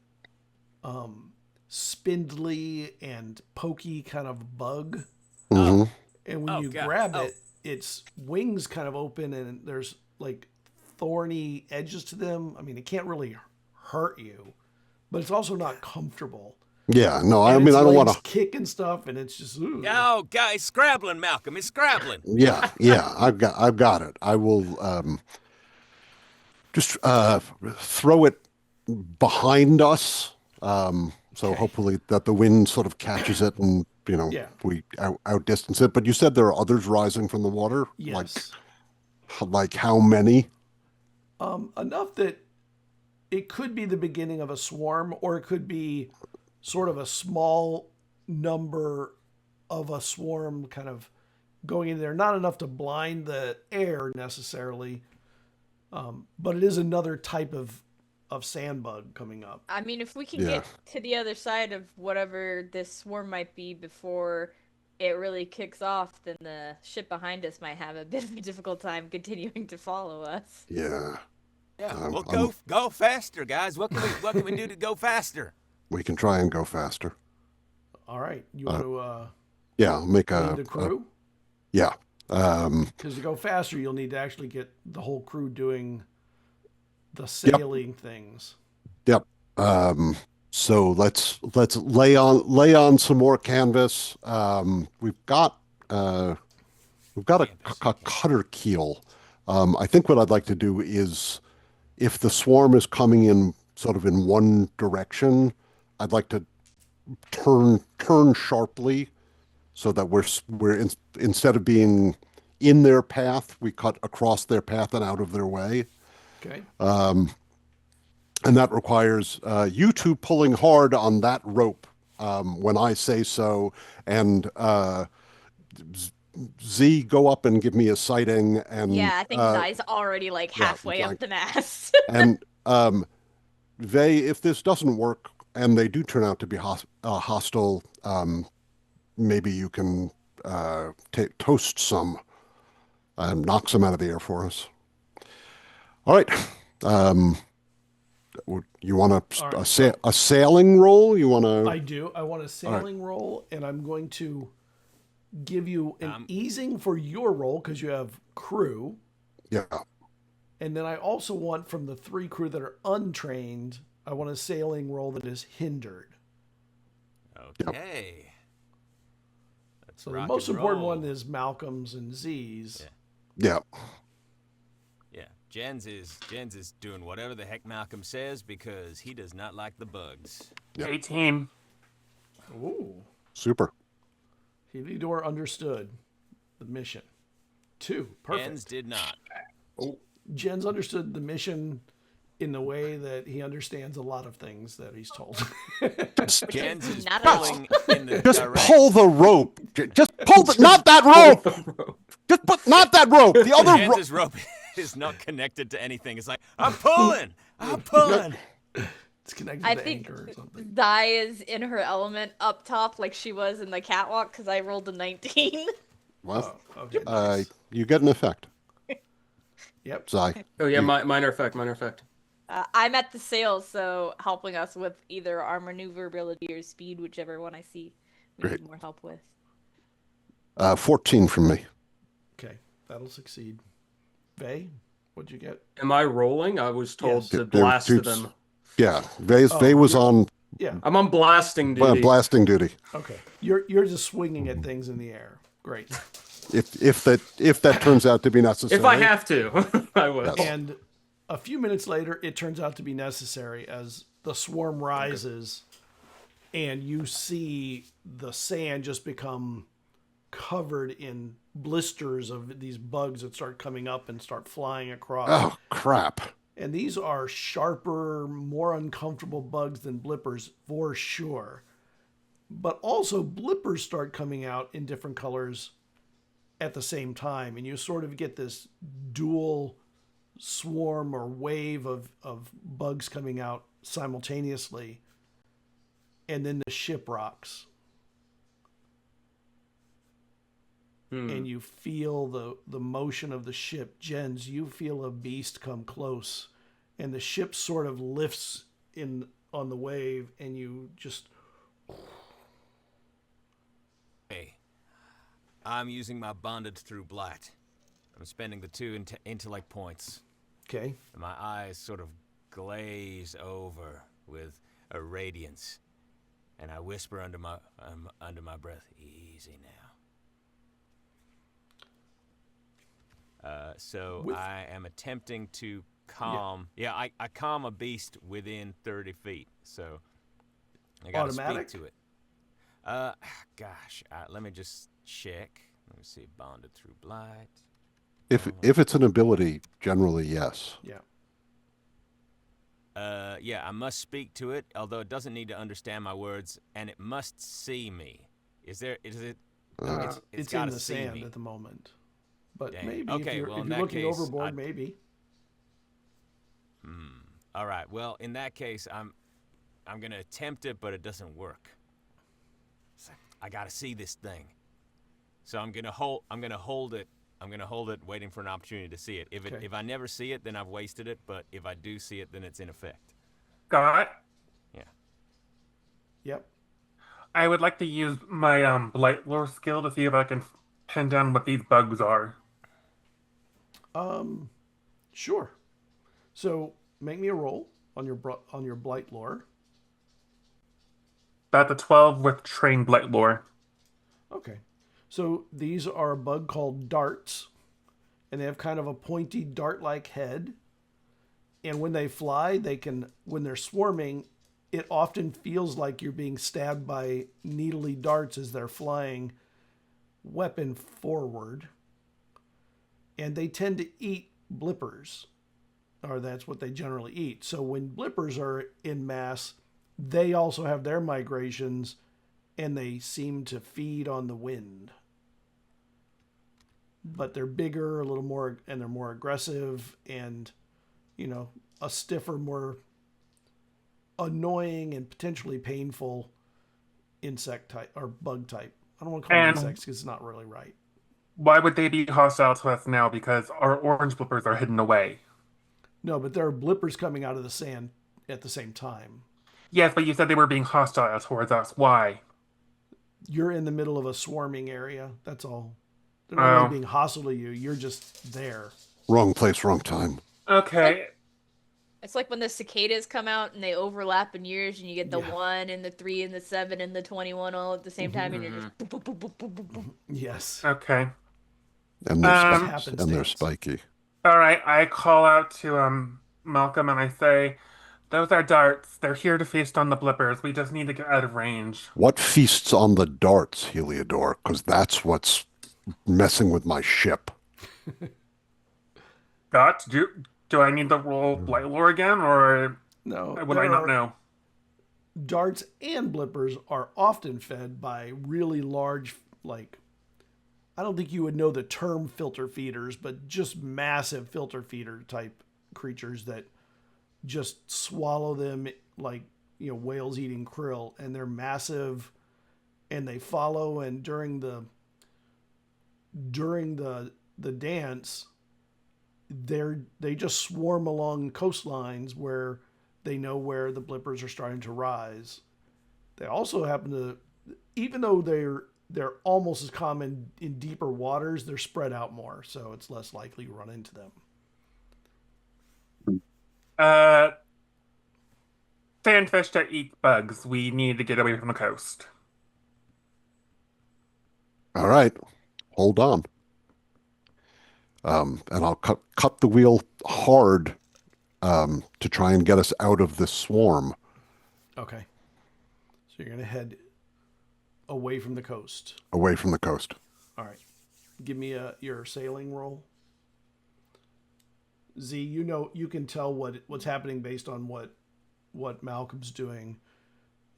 spindly and pokey kind of bug. hmm And when Oh, you God. grab Oh. it, its wings kind of open and there's like thorny edges to them. I mean, it can't really hurt you, but it's also not comfortable. Yeah, no, I And mean, its I don't legs want to. kick and stuff, and it's just ooh. Oh, guys, it's scrabbling, Malcolm. It's scrabbling. Yeah, I've got it. I will just throw it behind us, so Okay. hopefully that the wind sort of catches it and Yeah. we outdistance it. But you said there are others rising from the water. Yes. Like how many? Enough that it could be the beginning of a swarm, or it could be sort of a small number of a swarm kind of going in there. Not enough to blind the air necessarily, but it is another type of sand bug coming up. I mean, if we can Yeah. get to the other side of whatever this swarm might be before it really kicks off, then the ship behind us might have a bit of a difficult time continuing to follow us. Yeah, Yeah, well, go faster, guys. What can we do to go faster? we can try and go faster. All right, you want to Yeah, I'll make lead the crew? yeah. Because to go faster, you'll need to actually get the whole crew doing the sailing things. Yep. So let's lay on some more canvas. We've got a cutter keel. I think what I'd like to do is, if the swarm is coming in sort of in one direction, I'd like to turn sharply, so that instead of being in their path, we cut across their path and out of their way. Okay. And that requires you two pulling hard on that rope when I say so. And Z, go up and give me a sighting. And Yeah, I think Zai's already like yeah, halfway like- up the mast. and they, if this doesn't work and they do turn out to be hostile, maybe you can toast some and knock some out of the air for us. All right. You want All right, a sailing roll? You want I to? do. I want a sailing roll, and I'm going to give you an easing for your roll because you have crew. Yeah. And then I also want, from the 3 crew that are untrained, I want a sailing roll that is hindered. Okay. Let's So the rock most and important roll. one is Malcolm's and Z's. Yeah. Yeah. Yeah, Jens is doing whatever the heck Malcolm says because he does not like the bugs. 18. Ooh. Super. Heliodor understood the mission. 2. Perfect. Jens did not. Jens understood the mission in the way that he understands a lot of things that he's told. Jens is Not at all. pulling in the Just direction. pull the rope. Just pull the, not that rope. Just put, not that rope. The other rope. Jens's rope is not connected to anything. It's like, I'm pulling. I'm pulling. It's connected I to think anchor or something. Zai is in her element up top like she was in the catwalk because I rolled a 19. Well, Okay, nice. you get an effect. Yep. Zai. Oh yeah, minor effect, minor effect. I'm at the sails, so helping us with either our maneuverability or speed, whichever one I see we Great. need more help with. 14 from me. Okay, that'll succeed. Vay, what'd you get? Am I rolling? I was told Yes. to There- blast there's- them. Yeah, Vay was you're- on Yeah. I'm on blasting duty. blasting duty. Okay. You're just swinging at things in the air. Great. If that turns out to be necessary. If I have to, I will. Yes. And a few minutes later, it turns out to be necessary as the swarm rises, and you see the sand just become covered in blisters of these bugs that start coming up and start flying across. Oh crap! And these are sharper, more uncomfortable bugs than blippers for sure. But also blippers start coming out in different colors at the same time. And you sort of get this dual swarm or wave of bugs coming out simultaneously. And then the ship rocks. And you feel the motion of the ship. Jens, you feel a beast come close, and the ship sort of lifts on the wave, and you just... Hey, I'm using my bonded through blight. I'm spending the 2 intellect points. Okay. And my eyes sort of glaze over with a radiance, and I whisper under my breath, "Easy now." So I am attempting to calm. Yeah, I calm a beast within 30 feet. So I gotta Automatic? speak to it. Gosh, let me just check. Let me see, bonded through blight. If it's an ability, generally yes. Yeah. Yeah, I must speak to it, although it doesn't need to understand my words, and it must see me. Is it? It's It's in gotta the see sand me. at the moment. But Dang. maybe Okay, if you're, well, if in you're that looking case, overboard, maybe. All right. Well, in that case, I'm gonna attempt it, but it doesn't work. I gotta see this thing. So I'm gonna hold it. I'm gonna hold it, waiting for an opportunity to see it. If I never see it, then I've wasted it. But if I do see it, then it's in effect. Got it. Yeah. Yep. I would like to use my blight lore skill to see if I can pin down what these bugs are. Sure. So make me a roll on your blight lore. That's a 12 with trained blight lore. Okay. So these are a bug called darts, and they have kind of a pointy dart-like head. And when they fly, when they're swarming, it often feels like you're being stabbed by needly darts as they're flying weapon forward. And they tend to eat blippers, or that's what they generally eat. So when blippers are in mass, they also have their migrations, and they seem to feed on the wind. But they're bigger, a little more, and they're more aggressive, and, a stiffer, more annoying and potentially painful insect type or bug type. I don't want to call them And- insects because it's not really right. Why would they be hostile to us now? Because our orange blippers are hidden away. No, but there are blippers coming out of the sand at the same time. Yes, but you said they were being hostile towards us. Why? You're in the middle of a swarming area. That's all. They're not really Oh. being hostile to you. You're just there. Wrong place, wrong time. Okay. It's like when the cicadas come out and they overlap in years, and you get the Yeah. 1 and the 3 and the 7 and the 21 all at the same time, and you're just boop, boop, boop, boop, boop, boop, boop. Yes. Okay. And they're, Um, and they're spiky. All right. I call out to Malcolm and I say, "Those are darts. They're here to feast on the blippers. We just need to get out of range." What feasts on the darts, Heliodor? Because that's what's messing with my ship. Got? Do I need to roll blight lore again, or No. would I not know? darts and blippers are often fed by really large, like, I don't think you would know the term filter feeders, but just massive filter feeder type creatures that just swallow them like, whales eating krill, and they're massive and they follow. And during the dance, they just swarm along coastlines where they know where the blippers are starting to rise. They also happen to, even though they're almost as common in deeper waters, they're spread out more, so it's less likely you run into them. Sandfish that eat bugs. We need to get away from the coast. All right, hold on. And I'll cut the wheel hard to try and get us out of this swarm. Okay. So you're going to head away from the coast. Away from the coast. All right. Give me your sailing roll. Z, you can tell what's happening based on what Malcolm's doing.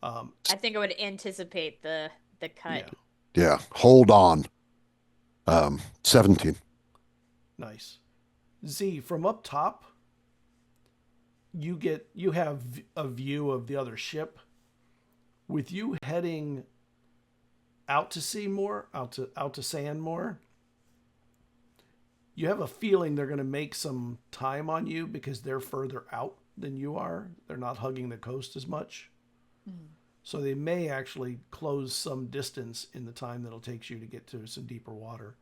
I think I would anticipate the cut. Yeah. Hold on. 17. Nice. Z, from up top, you have a view of the other ship. With you heading out to sea more, out to sand more, you have a feeling they're going to make some time on you because they're further out than you are. They're not hugging the coast as much. Mm. So they may actually close some distance in the time that'll take you to get to some deeper water.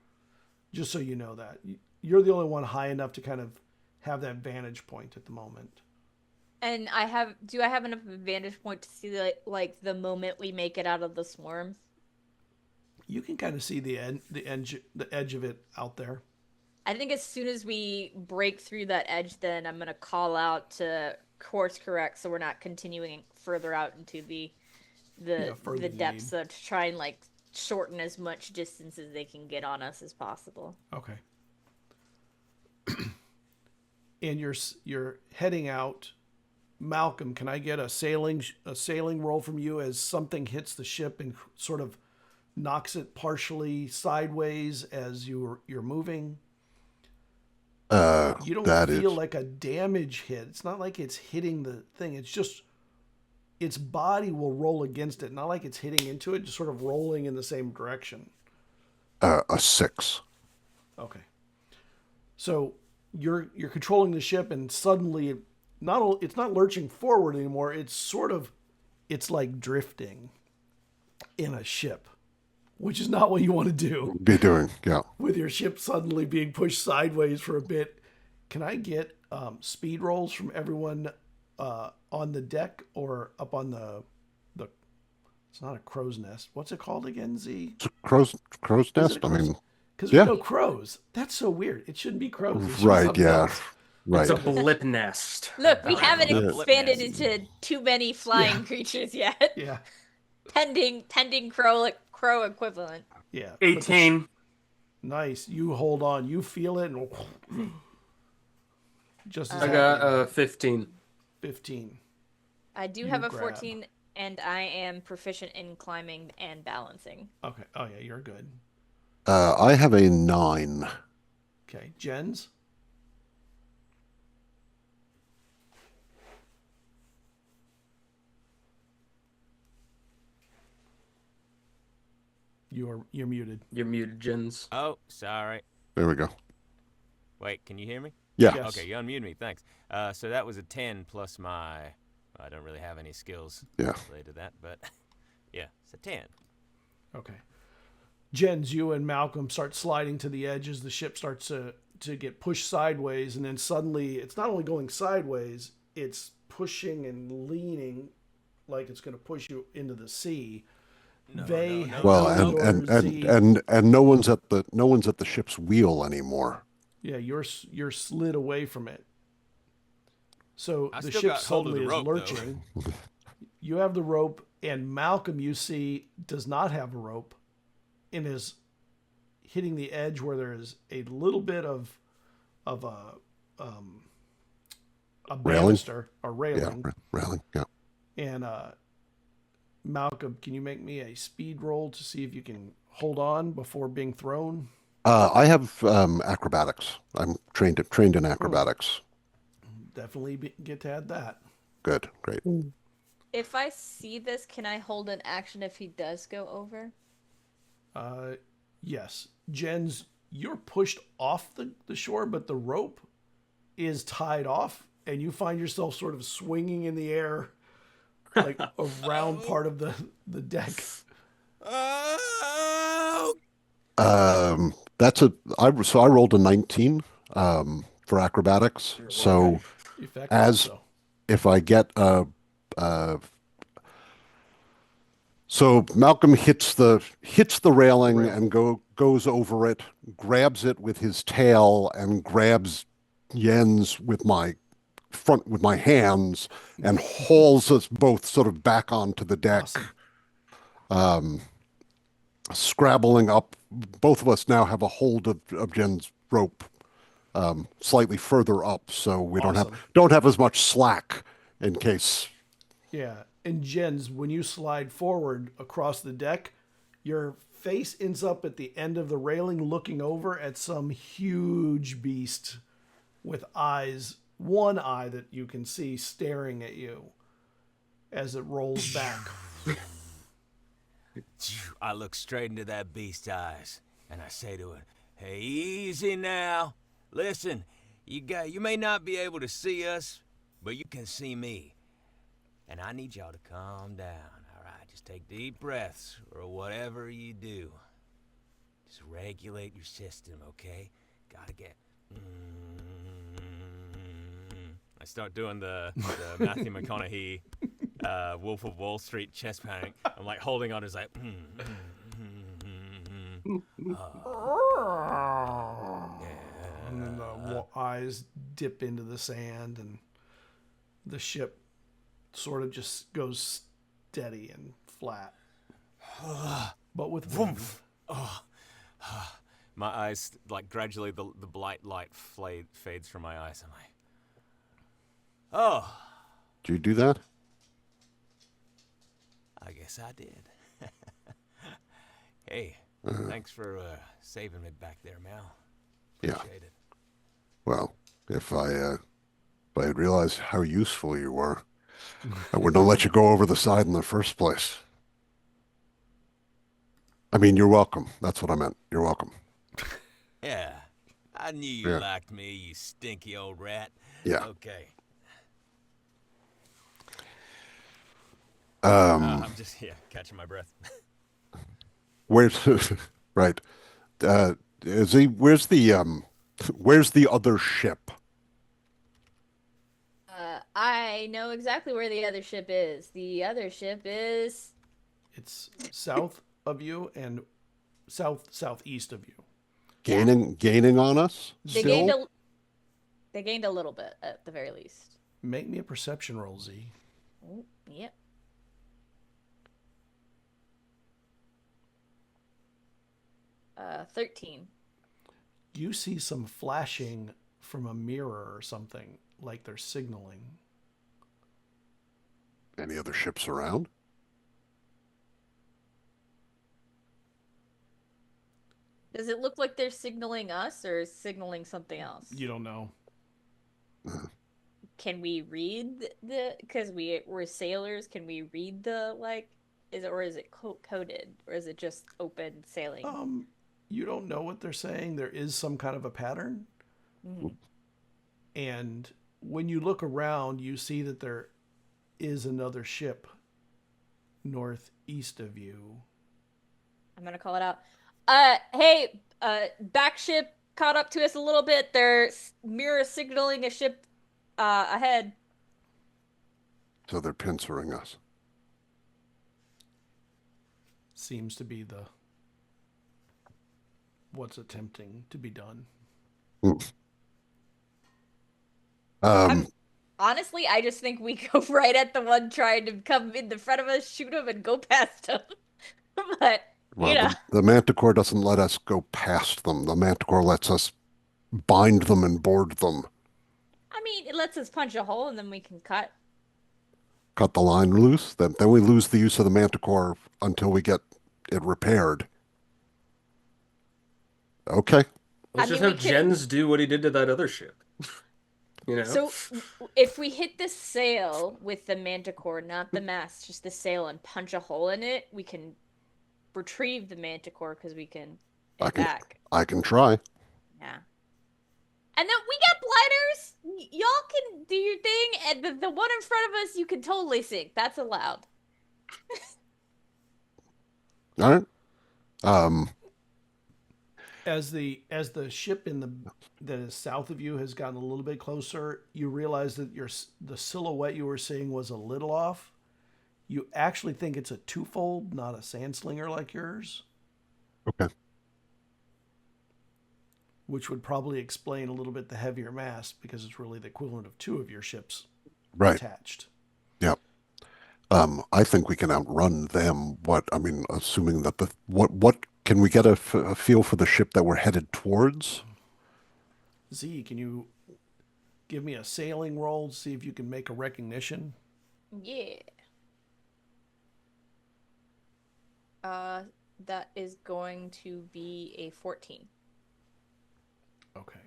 Just so you know that. You're the only one high enough to kind of have that vantage point at the moment. And do I have enough vantage point to see the moment we make it out of the swarm? You can kind of see the edge of it out there. I think as soon as we break through that edge, then I'm going to call out to course correct so we're not continuing further out into the depths, to try and shorten as much distance as they can get on us as possible. Okay. And you're heading out. Malcolm, can I get a sailing roll from you as something hits the ship and sort of knocks it partially sideways as you're moving? You don't feel like a damage hit. It's not like it's hitting the thing. It's just its body will roll against it. Not like it's hitting into it, just sort of rolling in the same direction. A 6. Okay. So you're controlling the ship, and suddenly it's not lurching forward anymore. It's like drifting in a ship, which is not what you want to do. Be doing, yeah. With your ship suddenly being pushed sideways for a bit. Can I get speed rolls from everyone on the deck or up on the it's not a crow's nest. What's it called again, Z? It's a crow's nest? I mean, because we know crows. That's so weird. It shouldn't be crows. Right, yeah. Else. Right. It's a blip nest. Look, we haven't expanded into too many flying creatures yet. Yeah. Pending crow equivalent. Yeah. 18. Nice. You hold on. You feel it. And just as I got 15. 15. I do have a 14, and I am proficient in climbing and balancing. Okay. Oh, yeah, you're good. I have a 9. Okay. Jens? You're muted. You're muted, Jens. Oh, sorry. There we go. Wait, can you hear me? Yeah. Yes. Okay, you unmuted me. Thanks. So that was a 10 plus my... I don't really have any skills related to that, but yeah, it's a 10. Okay. Jens, you and Malcolm start sliding to the edge as the ship starts to get pushed sideways, and then suddenly it's not only going sideways, it's pushing and leaning like it's going to push you into the sea. No. Well, and no one's at the ship's wheel anymore. Yeah, you're slid away from it. So the still ship got hold of suddenly the is rope, lurching. You have the rope, and Malcolm, you see, does not have a rope and is hitting the edge where there is a little bit of a Railing? banister or railing. Yeah, railing, yeah. And Malcolm, can you make me a speed roll to see if you can hold on before being thrown? I have acrobatics. I'm trained in acrobatics. Definitely get to add that. Good, great. If I see this, can I hold an action if he does go over? Yes. Jens, you're pushed off the shore, but the rope is tied off, and you find yourself sort of swinging in the air, like around part of the deck. Oh! So I rolled a 19 for acrobatics. So Effective, if I get so Malcolm hits the railing and goes over it, grabs it with his tail and grabs Jens with my hands and hauls us both sort of back onto the deck. Awesome. Scrabbling up. Both of us now have a hold of Jen's rope slightly further up, so we Awesome. don't have as much slack in case. Yeah. And Jens, when you slide forward across the deck, your face ends up at the end of the railing looking over at some huge beast with eyes, one eye that you can see staring at you as it rolls back. I look straight into that beast's eyes, and I say to it, "Hey, easy now. Listen, you may not be able to see us, but you can see me. And I need y'all to calm down, all right? Just take deep breaths, or whatever you do. Just regulate your system, okay? Gotta get... I start doing the Matthew McConaughey Wolf of Wall Street chest panic. I'm like holding on, is like... And then the eyes dip into the sand, and the ship sort of just goes steady and flat. But with wind. My eyes, like, gradually the blight light fades from my eyes. I'm like, oh. Do you do that? I guess I did. Hey, thanks for saving me back there, Mal. Appreciate it. Well, if I had realized how useful you were, I wouldn't have let you go over the side in the first place. I mean, you're welcome. That's what I meant. You're welcome. Yeah, I knew you liked me, you stinky old rat. Yeah. Okay. I'm just catching my breath. Where's right? Where's the other ship? I know exactly where the other ship is. The other ship is... It's south of you and southeast of you. Gaining on us? They gained a little bit at the very least. Make me a perception roll, Z. Oh, yep. Uh, 13. You see some flashing from a mirror or something, like they're signaling. Any other ships around? Does it look like they're signaling us or signaling something else? You don't know. Can we read because we're sailors, can we read the, like, is it coded, or is it just open sailing? You don't know what they're saying. There is some kind of a pattern. Mm-hmm. And when you look around, you see that there is another ship northeast of you. I'm gonna call it out. Hey, back ship caught up to us a little bit. They're mirror signaling a ship ahead. So they're pincering us. Seems to be what's attempting to be done. Honestly, I just think we go right at the one trying to come in the front of us, shoot him, and go past him. But, well, the Manticore doesn't let us go past them. The Manticore lets us bind them and board them. I mean, it lets us punch a hole and then we can cut. cut the line loose, then we lose the use of the manticore until we get it repaired. Okay. Let's just have Jens do what he did to that other ship. You know? So if we hit the sail with the manticore, not the mast, just the sail, and punch a hole in it, we can retrieve the manticore because we can get back. I can try. Yeah. And then we got blighters. Y'all can do your thing, and the one in front of us, you can totally sink. That's allowed. All right. As the ship that is south of you has gotten a little bit closer, you realize that the silhouette you were seeing was a little off. You actually think it's a twofold, not a sandslinger like yours. Okay. Which would probably explain a little bit the heavier mast, because it's really the equivalent of two of your ships attached. Yep. I think we can outrun them. Assuming that what can we get a feel for the ship that we're headed towards? Z, can you give me a sailing roll to see if you can make a recognition? Yeah. That is going to be a 14. Okay.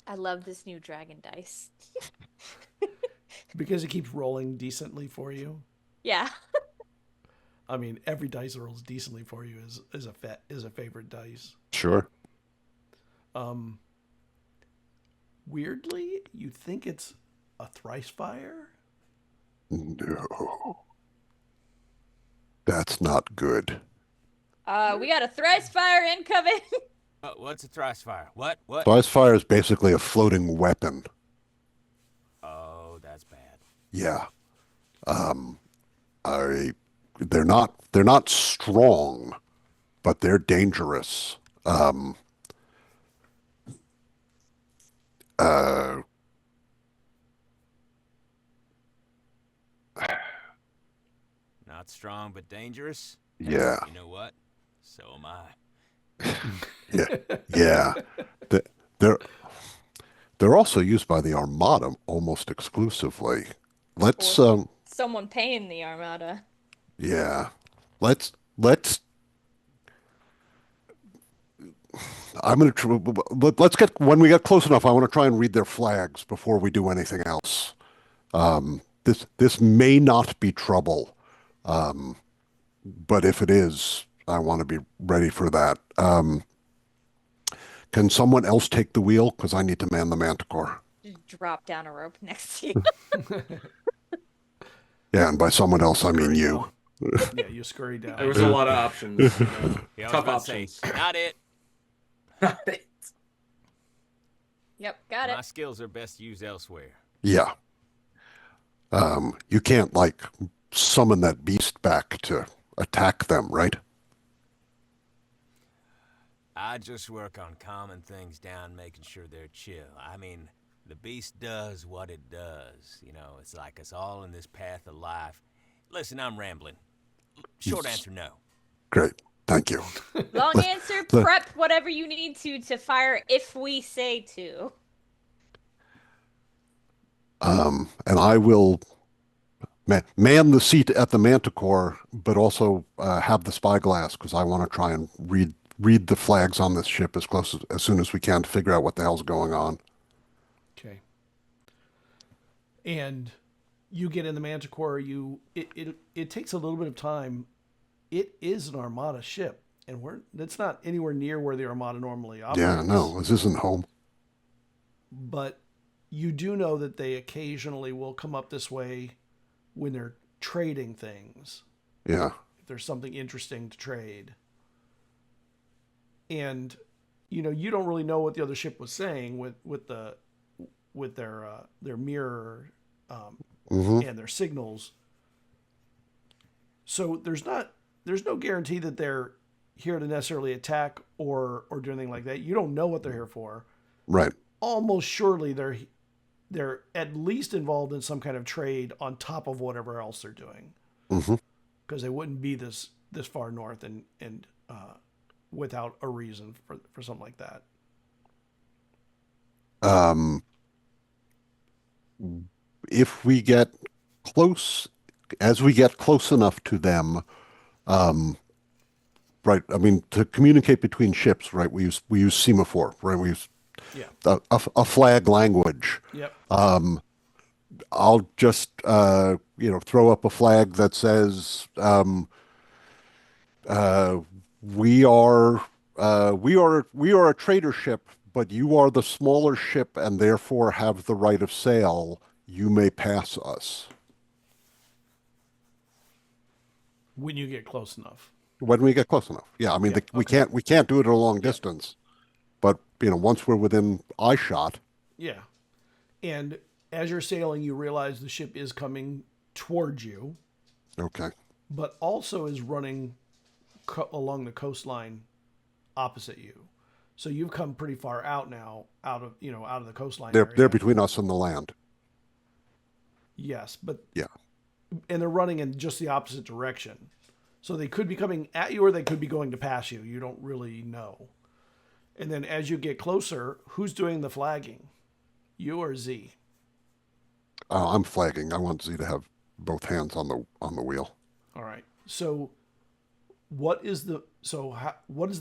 I love this new dragon dice. Because it keeps rolling decently for you? Yeah. I mean, every dice that rolls decently for you is a favorite dice. Sure. Weirdly, you think it's a thrice fire? No. That's not good. We got a thrice fire incoming. What's a thrice fire? What? Thrice fire is basically a floating weapon. Oh, that's bad. Yeah. They're not strong, but they're dangerous. Not strong, but dangerous? Yeah. You know what? So am I. Yeah. They're also used by the Armada almost exclusively. Let's Someone paying the Armada. Yeah. Let's get when we get close enough, I want to try and read their flags before we do anything else. This may not be trouble. But if it is, I want to be ready for that. Can someone else take the wheel? Because I need to man the manticore. Just drop down a rope next to you. Yeah, and by someone else, I mean you. Yeah, you scurry down. There was a lot of options. Tough options. Not it. Yep, got it. My skills are best used elsewhere. Yeah. You can't, summon that beast back to attack them, right? I just work on calming things down, making sure they're chill. I mean, the beast does what it does. You know, it's like us all in this path of life. Listen, I'm rambling. Short answer, no. Great. Thank you. Long answer, prep whatever you need to fire if we say to. And I will man the seat at the manticore, but also have the spyglass, because I want to try and read the flags on this ship as soon as we can to figure out what the hell's going on. Okay. And you get in the manticore. It takes a little bit of time. It is an Armada ship, and it's not anywhere near where the Armada normally operates. Yeah, no, this isn't home. But you do know that they occasionally will come up this way when they're trading things. Yeah. If there's something interesting to trade. And, you don't really know what the other ship was saying with their mirror and their signals. So there's no guarantee that they're here to necessarily attack or do anything like that. You don't know what they're here for. Right. Almost surely they're at least involved in some kind of trade on top of whatever else they're doing. Because they wouldn't be this far north and without a reason for something like that. If we get close as we get close enough to them, right? I mean, to communicate between ships, right? We use semaphore, right? We use Yeah. a flag language. Yep. I'll just throw up a flag that says we are a trader ship, but you are the smaller ship and therefore have the right of sail. You may pass us When you get close enough. when we get close enough. Yeah, I mean, Yeah, we can't do it at a long distance, but once we're within eye shot. Yeah. And as you're sailing, you realize the ship is coming towards you, Okay. but also is running along the coastline opposite you. So you've come pretty far out now, out of the coastline area. They're between us and the land. Yes, but Yeah. and they're running in just the opposite direction. So they could be coming at you or they could be going to pass you. You don't really know. And then as you get closer, who's doing the flagging? You or Z? I'm flagging. I want Z to have both hands on the wheel. All right. So what is the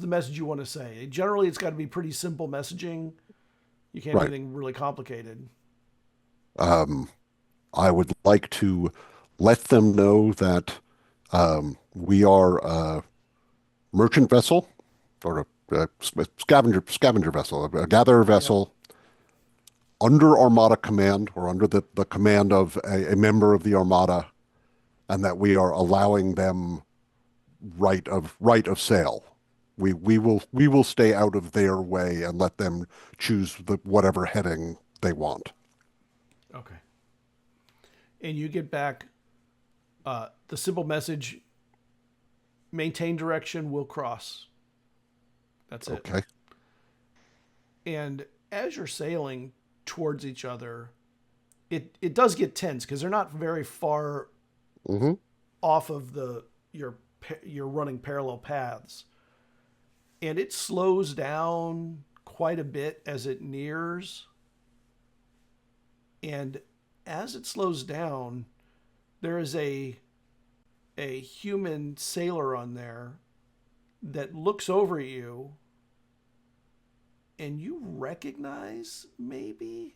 message you want to say? Generally, it's got to be pretty simple messaging. You can't Right. do anything really complicated. I would like to let them know that we are a merchant vessel or a scavenger vessel, a gatherer vessel under Armada command or under the command of a member of the Armada, and that we are allowing them right of sail. We will stay out of their way and let them choose whatever heading they want. Okay. And you get back the simple message: maintain direction, we'll cross. That's it. Okay. And as you're sailing towards each other, it does get tense because they're not very far off of you're running parallel paths. And it slows down quite a bit as it nears. And as it slows down, there is a human sailor on there that looks over at you, and you recognize, maybe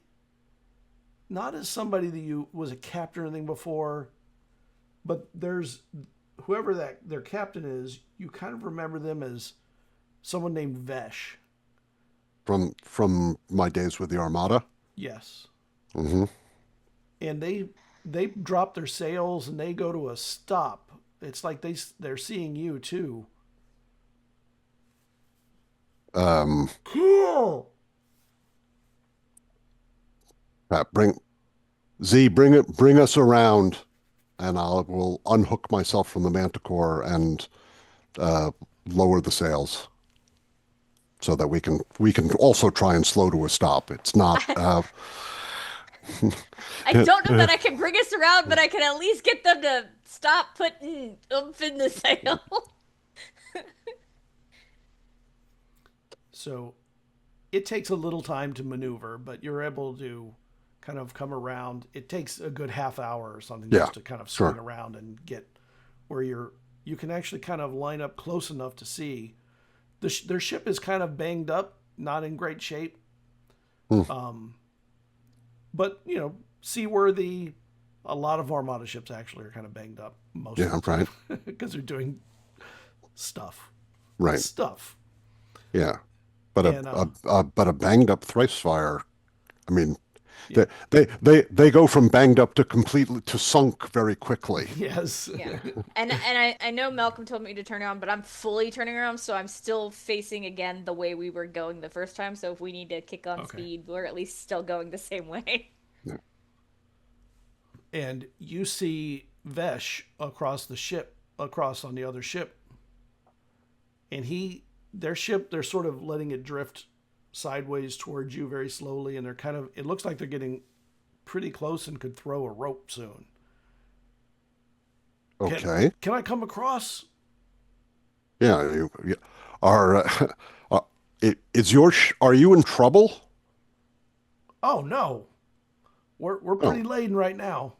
not as somebody that you was a captain or anything before, but there's whoever their captain is, you kind of remember them as someone named Vesh. From my days with the Armada. Yes. Mm-hmm. And they drop their sails and they go to a stop. It's like they're seeing you too. Cool. Bring us around, and will unhook myself from the manticore and lower the sails so that we can also try and slow to a stop. It's not. I don't know that I can bring us around, but I can at least get them to stop putting oomph in the sail. So it takes a little time to maneuver, but you're able to kind of come around. It takes a good half hour or something just to kind of swing around and get where you can actually kind of line up close enough to see. Their ship is kind of banged up, not in great shape. But, seaworthy. A lot of Armada ships actually are kind of banged up. Most of them. Right. Because they're doing stuff. Right. Stuff. Yeah. But a banged up thrice fire. I mean, they go from banged up to completely to sunk very quickly. Yes. Yeah. And I know Malcolm told me to turn around, but I'm fully turning around, so I'm still facing again the way we were going the first time. So if we need to kick on speed, we're at least still going the same way. Yeah. And you see Vesh across on the other ship. And their ship, they're sort of letting it drift sideways towards you very slowly, and it looks like they're getting pretty close and could throw a rope soon. Okay. Can I come across? Yeah. Are you in trouble? Oh no, we're pretty laden right now.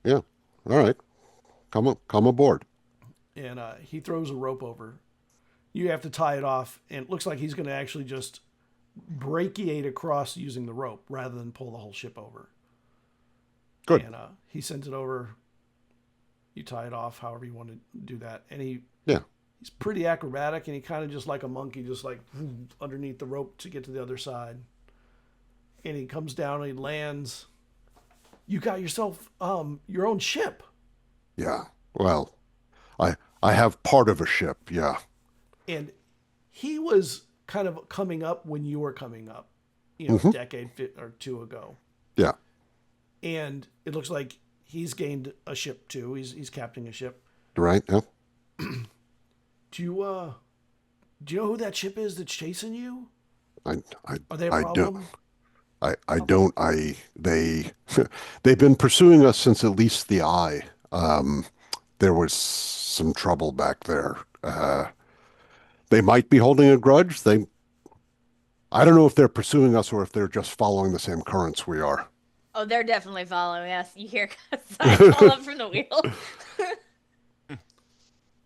Yeah. All right. come aboard. And he throws a rope over. You have to tie it off, and it looks like he's going to actually just brachiate across using the rope rather than pull the whole ship over. Good. And he sends it over. You tie it off, however you want to do that. And he's pretty acrobatic, and he kind of just like a monkey, just like underneath the rope to get to the other side. And he comes down and he lands. You got yourself your own ship. Yeah. Well, I have part of a ship. Yeah. And he was kind of coming up when you were coming up, a decade or two ago. Yeah. And it looks like he's gained a ship too. He's captaining a ship. Right. Yeah. Do you know who that ship is that's chasing you? Are they a I problem? don't. They've been pursuing us since at least the Eye. There was some trouble back there. They might be holding a grudge. I don't know if they're pursuing us or if they're just following the same currents we are. Oh, they're definitely following us. You hear I fall up from the wheel.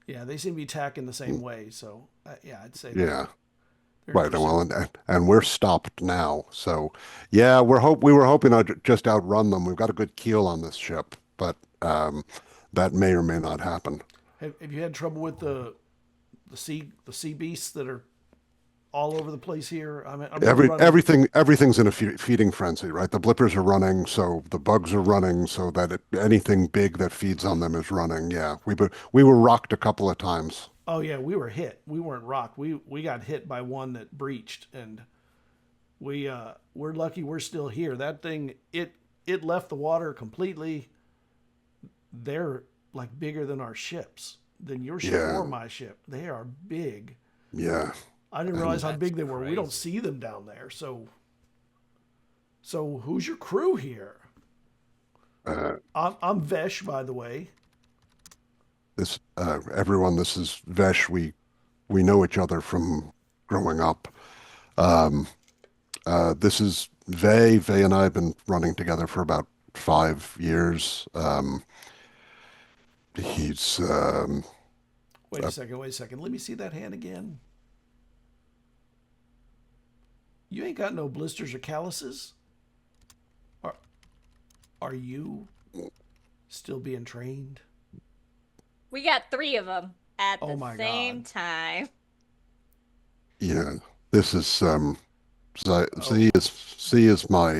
Yeah, they seem to be tacking the same way. So yeah, I'd say. Yeah. They're Right. pursuing- Well, and we're stopped now. So yeah, we were hoping to just outrun them. We've got a good keel on this ship, but that may or may not happen. Have you had trouble with the sea beasts that are all over the place here? I'm running- Everything's in a feeding frenzy, right? The blippers are running, so the bugs are running, so that anything big that feeds on them is running. Yeah, we were rocked a couple of times. Oh yeah, we were hit. We weren't rocked. We got hit by one that breached, and we're lucky we're still here. That thing it left the water completely. They're like bigger than our ships, than your ship or my ship. They are big. Yeah. I didn't realize how big they were. crazy. We don't see them down there. So who's your crew here? I'm Vesh, by the way. Everyone, this is Vesh. We know each other from growing up. This is Vay. Vay and I have been running together for about 5 years. He's Wait a second. Let me see that hand again. You ain't got no blisters or calluses? Are you still being trained? We got 3 of them at Oh the my same God. time. yeah. This is C is my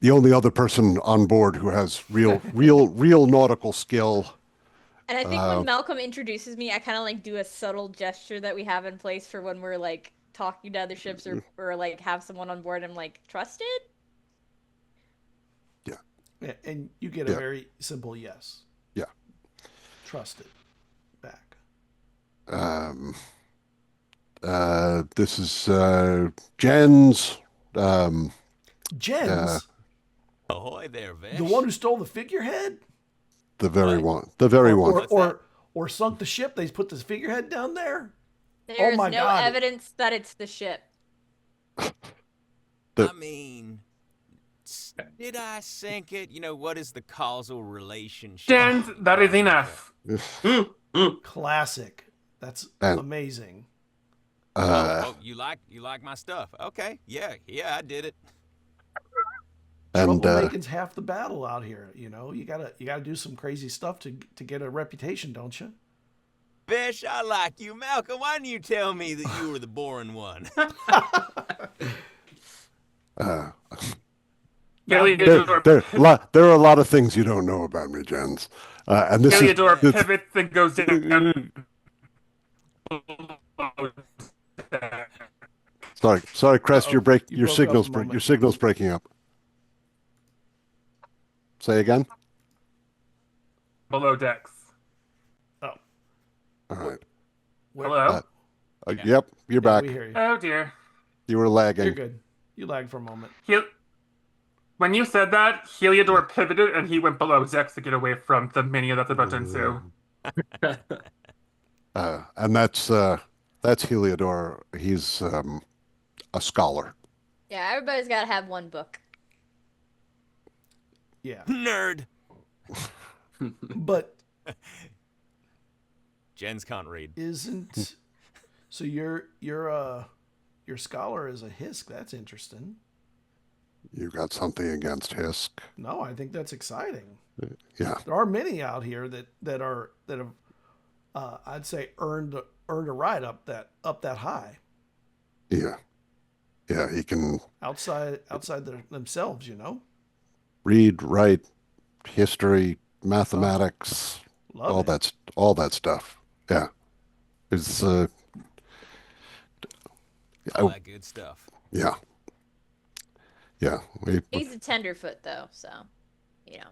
the only other person on board who has real nautical skill. And I think when Malcolm introduces me, I kind of like do a subtle gesture that we have in place for when we're like talking to other ships or like have someone on board. I'm like, trusted? Yeah, and you get a very simple yes. Yeah. Trusted. Back. This is Jen's. Jens, Ahoy there, Vesh. the one who stole the figurehead? The very one. The very one. What's that? Or sunk the ship. They put the figurehead down there. There's my no God. evidence that it's the ship. I mean, did I sink it? You know, what is the causal relationship? Jens, that is enough. Classic. That's And- amazing. Oh, you like my stuff? Okay, yeah, I did it. And Troublemaking's half the battle out here. You know, you gotta do some crazy stuff to get a reputation, don't you? Vesh, I like you. Malcolm, why didn't you tell me that you were the boring one? Heliodor there are a lot of things you don't know about me, Jens. And this Heliodor is pivots and goes down. sorry, Crest. Uh-oh, your you broke up a your signal's breaking up. Say again. Below decks. Oh, All right. Hello? Yep, you're back. we hear you. Oh dear. You were lagging. You're good. You lagged for a moment. When you said that, Heliodor pivoted and he went below decks to get away from the mania that's about to ensue. And that's Heliodor. He's a scholar. Yeah, everybody's got to have one book. Yeah. Nerd. But Jens can't read. isn't so your scholar is a Hisk. That's interesting. You got something against Hisk? No, I think that's exciting. Yeah. There are many out here that have I'd say earned a ride up that high. Yeah. Yeah, he can Outside themselves, you know. read, write, history, mathematics, Love all it. that stuff. Yeah. It's All that good stuff. yeah. Yeah. He's a tenderfoot though, so you know.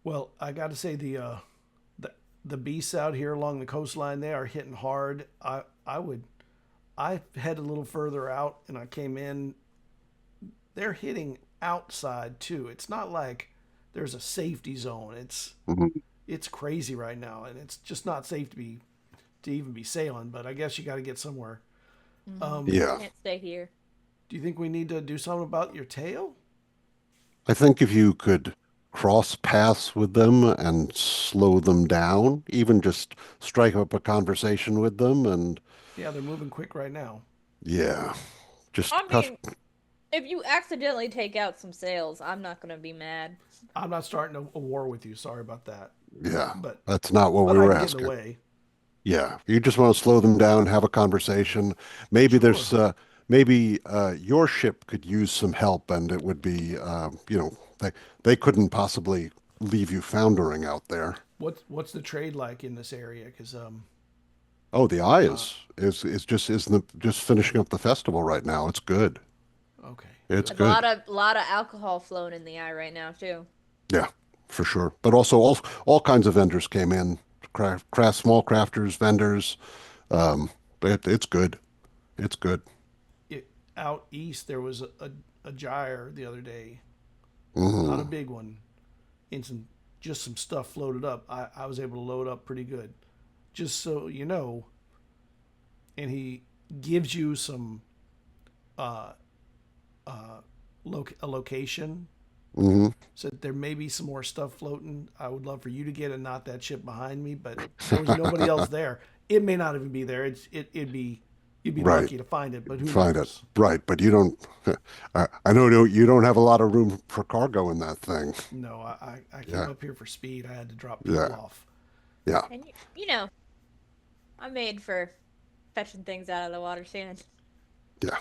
Well, I got to say the beasts out here along the coastline, they are hitting hard. I head a little further out and I came in. They're hitting outside too. It's not like there's a safety zone. Mhm. It's crazy right now, and it's just not safe to even be sailing. But I guess you got to get somewhere. Yeah. Can't stay here. Do you think we need to do something about your tail? I think if you could cross paths with them and slow them down, even just strike up a conversation with them, and Yeah, they're moving quick right now. yeah, just I cut. mean, if you accidentally take out some sails, I'm not gonna be mad. I'm not starting a war with you. Sorry about that. Yeah, But that's not what but we I were can get in the asking. way. Yeah, you just want to slow them down, have a conversation. Maybe there's maybe your ship could use some help, and it would be they couldn't possibly leave you foundering out there. What's the trade like in this area? Because Oh, the eye is just finishing up the festival right now. It's good. okay, It's There's good. a lot of alcohol flowing in the eye right now too. Yeah, for sure. But also all kinds of vendors came in, small crafters, vendors. It's good. It's good. Out east there was a gyre the other day, Mhm. not a big one, and some stuff floated up. I was able to load up pretty good, just so you know. And he gives you some a location. Mhm. So there may be some more stuff floating. I would love for you to get it, not that ship behind me, but there was nobody else there. It may not even be there. It'd be you'd be Right. lucky to find it, but who Find knows? it. Right, but you don't. I know you don't have a lot of room for cargo in that thing. No, I came Yeah. up here for speed. I had to drop people Yeah. off. Yeah. And you know, I'm made for fetching things out of the water sand. Yeah.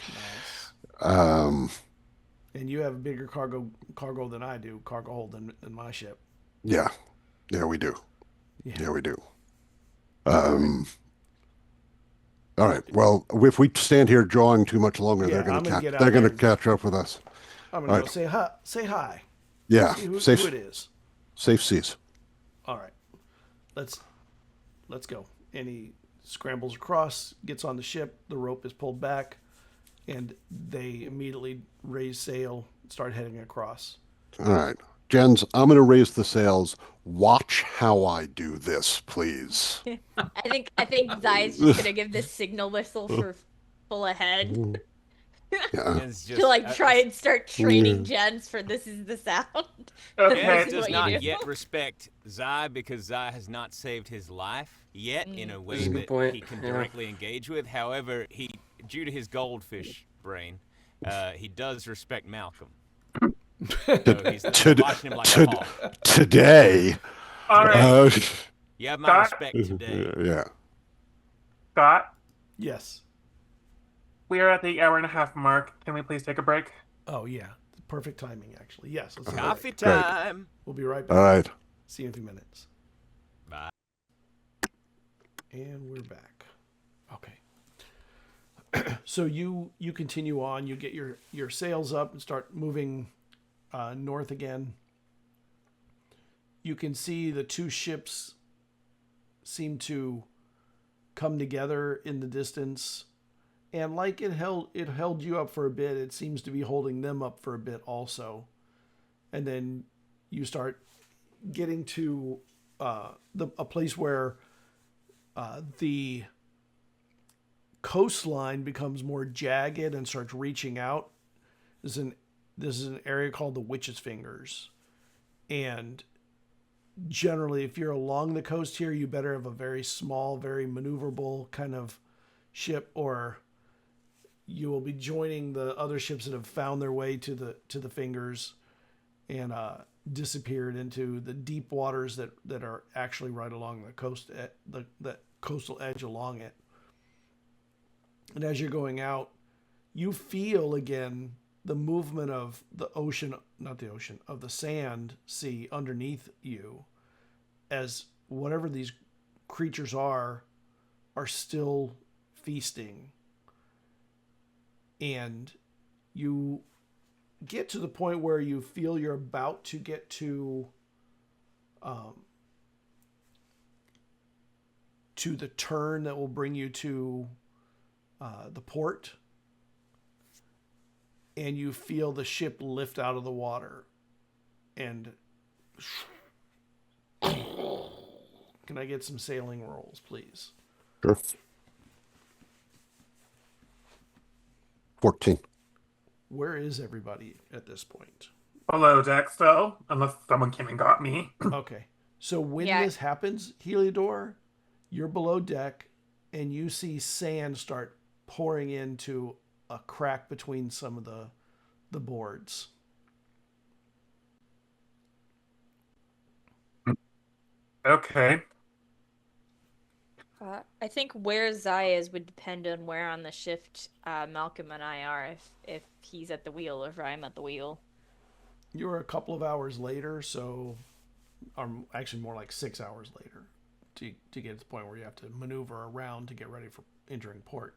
Nice. Um. And you have a bigger cargo than I do, cargo hold than my ship. Yeah. Yeah, we do. Yeah. Yeah, we do. All right. Well, if we stand here drawing too much longer, Yeah, they're going I'm to gonna get out they're going to there. catch up with us. I'm gonna All go right. say hi. Say hi. Yeah. See who Safe it is. safe seas. All right. Let's go. And he scrambles across, gets on the ship. The rope is pulled back, and they immediately raise sail, and start heading across. All right. Jens, I'm going to raise the sails. Watch how I do this, please. I think Zai's just gonna give this signal whistle for full ahead Yeah. Jens to like try and start training Jens for this is the sound. Okay. This Jens is does what you not do. yet respect Zai because Zai has not saved his life yet in a way That's a good that point. he can Yeah. directly engage with. However, due to his goldfish brain, he does respect Malcolm. So he's watching him like a hawk. Today. All right. You have my Scott? respect today. Yeah. Scott, Yes. we are at the hour-and-a-half mark. Can we please take a break? Oh yeah. Perfect timing, actually. Yes. Let's do it. Coffee time. We'll be right All back. right. See you in a few minutes. Bye. And we're back. Okay. So you continue on. You get your sails up and start moving north again. You can see the two ships seem to come together in the distance, and like it held you up for a bit, it seems to be holding them up for a bit also. And then you start getting to a place where the coastline becomes more jagged and starts reaching out. This is an area called the Witch's Fingers. And generally, if you're along the coast here, you better have a very small, very maneuverable kind of ship, or you will be joining the other ships that have found their way to the fingers and disappeared into the deep waters that are actually right along the coast, the coastal edge along it. And as you're going out, you feel again the movement of the ocean, not the ocean, of the sand sea underneath you, as whatever these creatures are still feasting. And you get to the point where you feel you're about to get to the turn that will bring you to the port, and you feel the ship lift out of the water. And can I get some sailing rolls, please? Sure. 14. Where is everybody at this point? Below deck still, unless someone came and got me. Okay. So when Yeah. this happens, Heliodor, you're below deck and you see sand start pouring into a crack between some of the boards. Okay. I think where Zai is would depend on where on the shift Malcolm and I are, if he's at the wheel or if I'm at the wheel. You're a couple of hours later, so actually more like 6 hours later to get to the point where you have to maneuver around to get ready for entering port.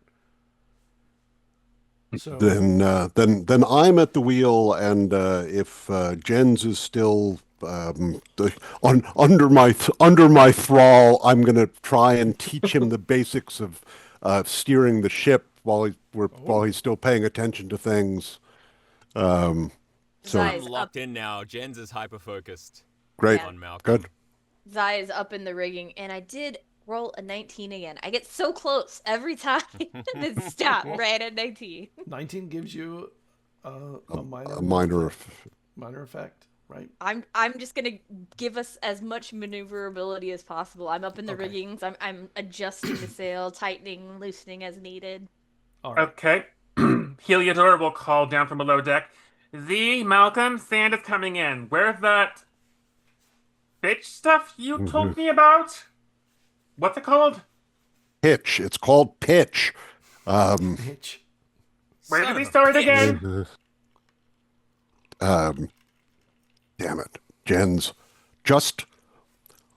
So Then I'm at the wheel, and if Jens is still under my thrall, I'm gonna try and teach him the basics of steering the ship while he's still paying attention to things. So Zai's I'm locked in now. Jens is hyper focused great, Yeah. on Malcolm. good. Zai is up in the rigging, and I did roll a 19 again. I get so close every time, and then stop right at 19. 19 gives you a minor minor effect, right? I'm just gonna give us as much maneuverability as possible. I'm up in the Okay. riggings. I'm adjusting the sail, tightening, loosening as needed. All right. Okay. Heliodor will call down from below deck. Z, Malcolm, sand is coming in. Where's that bitch stuff you told me about? What's it called? Pitch. It's called pitch. Bitch. Where Son did we of a start bitch. again? Damn it, Jens. Just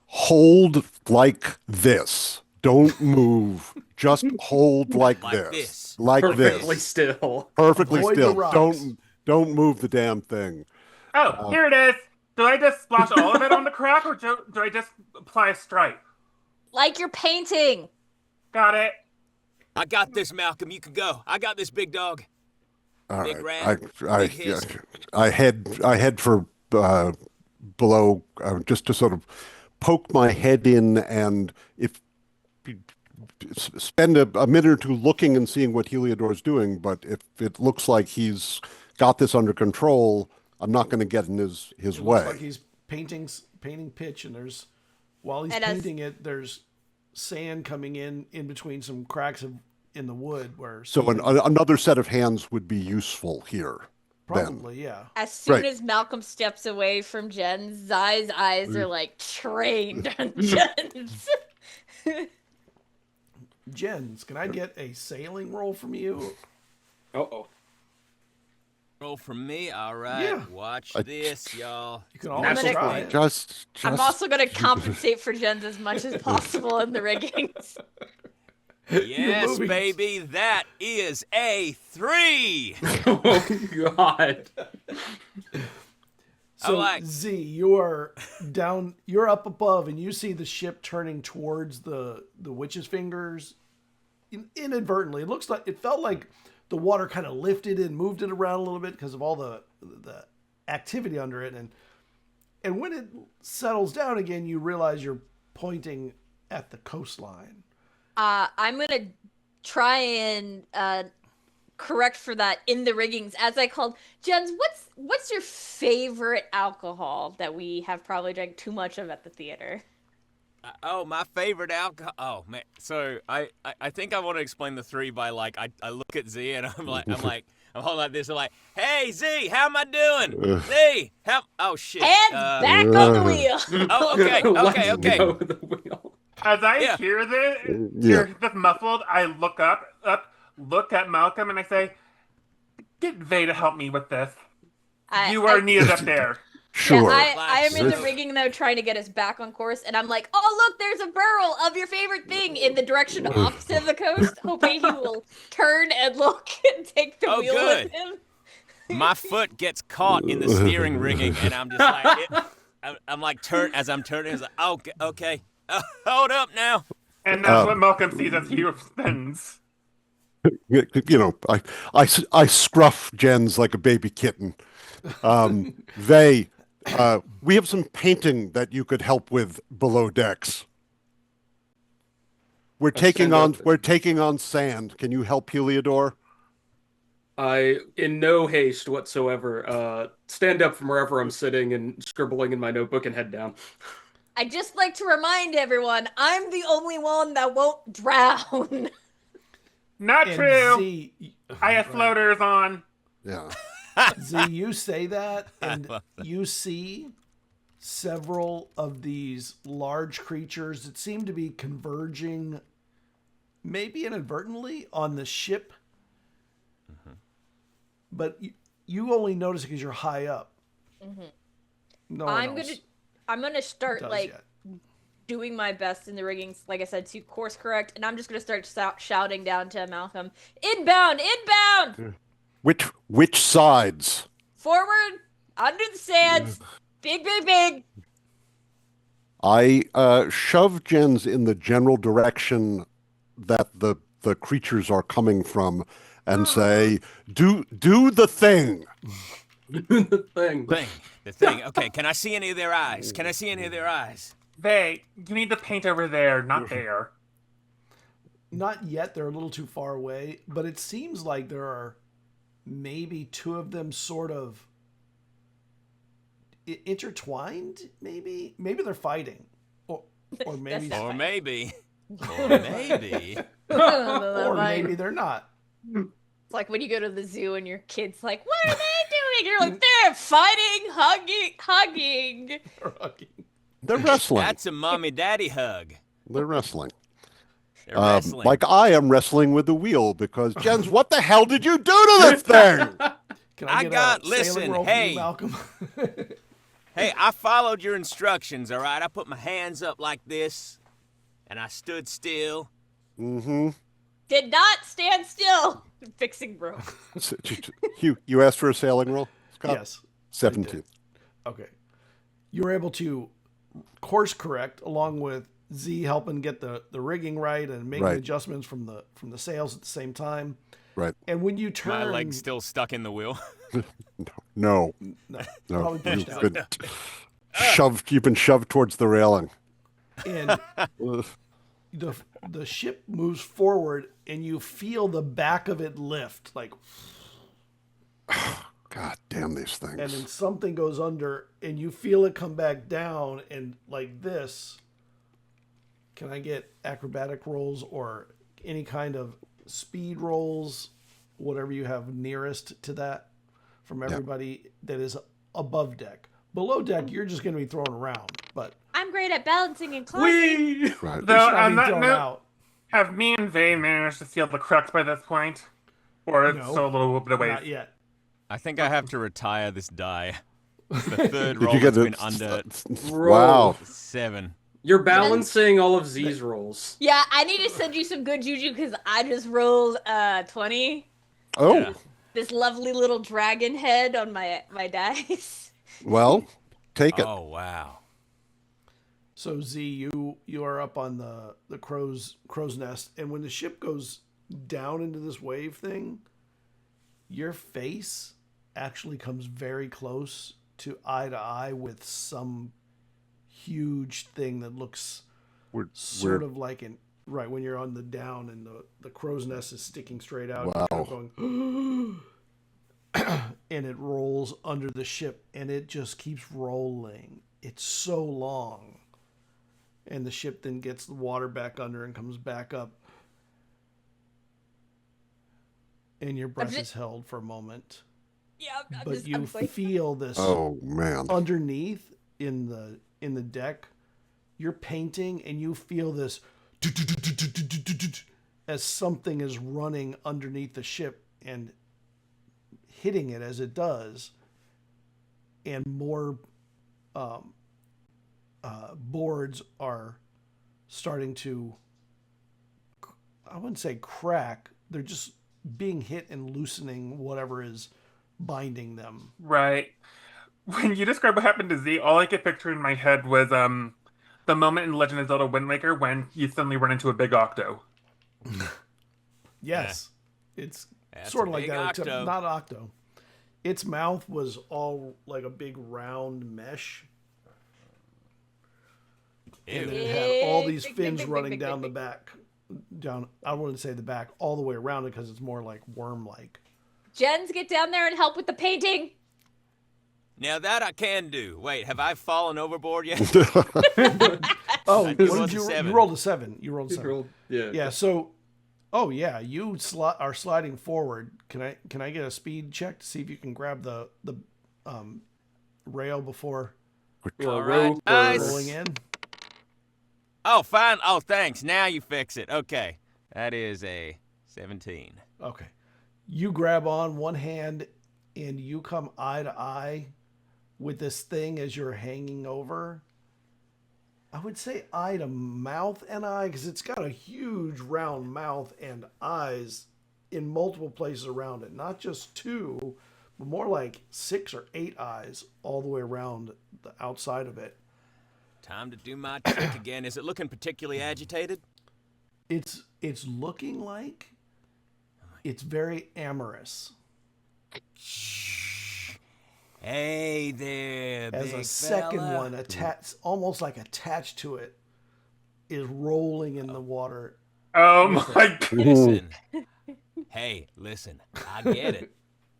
hold like this. Don't move. Just hold like this. Like Perfectly this. still. Perfectly Avoid the still. rocks. Don't move the damn thing. Oh, here it is. Do I just splash all of it on the crack, or do I just apply a stripe? Like you're painting. Got it. I got this, Malcolm. You can go. I got this, big dog. All Big right. rat, big hiss. I head for below just to sort of poke my head in, and if spend a minute or two looking and seeing what Heliodor's doing. But if it looks like he's got this under control, I'm not going to get in his It way. looks like he's painting pitch, and while he's And as- painting it, there's sand coming in between some cracks in the wood where So another set of hands would be useful here. probably, yeah. As soon Right. as Malcolm steps away from Jen, Zai's eyes are like trained on Jen's. Jens, can I get a sailing roll from you? Uh-oh. Roll from me. All right. Yeah. Watch I- this, y'all. You can always Natural try 20. it. Just I'm also going to compensate for Jen's as much as possible in the riggings. Yes, moving. baby. That is a 3. Oh, God. So like- Z, you're up above, and you see the ship turning towards the witch's fingers. Inadvertently, it felt like the water kind of lifted and moved it around a little bit because of all the activity under it, and when it settles down again, you realize you're pointing at the coastline. I'm going to try and correct for that in the riggings as I called, Jens, what's your favorite alcohol that we have probably drank too much of at the theater? Oh, my favorite alcohol. Oh man, so I think I want to explain the three by like I look at Z and I'm holding like this. I'm like, hey Z, how am I doing? Z, how? Oh shit. Hands back on the wheel. Oh, okay. Let's go with the wheel. As I hear this, you're just muffled. I look up, look at Malcolm, and I say, "Get Vay to help me with this. You are needed up there." Sure. Yeah, I am in the rigging though, trying to get us back on course, and I'm like, oh look, there's a barrel of your favorite thing in the direction opposite of the coast, hoping he will turn and look and take the wheel with him. My foot gets caught in the steering rigging, and I'm just like, I'm like as I'm turning, it's like, oh, okay, hold up now. And that's what Malcolm sees as he spins. You know, I scruff Jens like a baby kitten. We have some painting that you could help with below decks. We're taking on sand. Can you help Heliodor? I, in no haste whatsoever, stand up from wherever I'm sitting and scribbling in my notebook and head down. I'd just like to remind everyone, I'm the only one that won't drown. Not true. Z, I have floaters on. Yeah. Z, you say that, and you see several of these large creatures that seem to be converging, maybe inadvertently, on the ship. Mm-hmm. But you only notice it because you're high up. Mm-hmm. No, I'm gonna start doing my best in the riggings, like I said, to course correct, and I'm just gonna start shouting down to Malcolm, inbound. Which sides? Forward, under the sands, big. I shove Jens in the general direction that the creatures are coming from, and say, "Do the thing." The thing. Okay, can I see any of their eyes? Vay, you need the paint over there, not there. Not yet. They're a little too far away, but it seems like there are maybe two of them sort of intertwined. Maybe they're fighting, or maybe or maybe they're not. It's like when you go to the zoo and your kid's like, "What are they doing?" You're like, "They're fighting, hugging." They're wrestling. That's a mommy-daddy hug. They're wrestling. They're wrestling. Like I am wrestling with the wheel because Jens, what the hell did you do to this thing? Can I get listen, hey, Malcolm. Hey, I followed your instructions, all right? I put my hands up like this, and I stood still. Mm-hmm. Did not stand still. Fixing rope. You asked for a sailing roll, Scott? Yes. 17. Okay. You were able to course correct along with Z helping get the rigging right and making adjustments from the sails at the same time. Right. And when you turn, my leg's still stuck in the wheel. No. Probably pushed out. You've been shoved towards the railing. And the ship moves forward, and you feel the back of it lift, like. God damn these things. And then something goes under, and you feel it come back down, and like this. Can I get acrobatic rolls or any kind of speed rolls, whatever you have nearest to that, from everybody that is above deck? Below deck, you're just going to be thrown around, but I'm great at balancing and climbing. Right. Though on that note, have me and Vay managed to steal the crux by this point? Or it's still a little bit away? Not yet. I think I have to retire this die. It's the third roll that's been under Wow. 7. You're balancing all of Z's rolls. Yeah, I need to send you some good juju because I just rolled 20. Oh. Yeah. This lovely little dragon head on my dice. Well, take it. Oh, wow. So Z, you are up on the crow's nest, and when the ship goes down into this wave thing, your face actually comes very close to eye with some huge thing that looks sort of like an right when you're on the down and the crow's nest is sticking straight out. Wow. You're kind of going, and it rolls under the ship, and it just keeps rolling. It's so long. And the ship then gets the water back under and comes back up. And your breath is held for a moment. Yeah, But you feel this Oh man. underneath in the deck. You're painting and you feel this as something is running underneath the ship and hitting it as it does, and more boards are starting to, I wouldn't say crack, they're just being hit and loosening whatever is binding them. Right. When you describe what happened to Z, all I could picture in my head was the moment in Legend of Zelda Wind Waker when you suddenly run into a big octo. Yes, it's That's sort a of like big that, except octo. not octo. Its mouth was all like a big round mesh, and then it had all these fins running down the back. Down, I wouldn't say the back, all the way around it because it's more like worm-like. Jens, get down there and help with the painting. Now that I can do. Wait, have I fallen overboard yet? Oh, I what just did rolled a you? 7. You rolled a 7. You rolled a 7. Yeah. Yeah. So, oh yeah, you are sliding forward. Can I get a speed check to see if you can grab the rail before All right, nice. rolling in? Oh, fine. Oh, thanks. Now you fix it. Okay. That is a 17. Okay. You grab on one hand and you come eye to eye with this thing as you're hanging over. I would say eye to mouth and eye because it's got a huge round mouth and eyes in multiple places around it. Not just 2, but more like 6 or 8 eyes all the way around the outside of it. Time to do my trick again. Is it looking particularly agitated? It's looking like it's very amorous. Hey there, As big a second fella. one almost like attached to it, is rolling in the water. Oh my god. Listen. Hey, listen. I get it.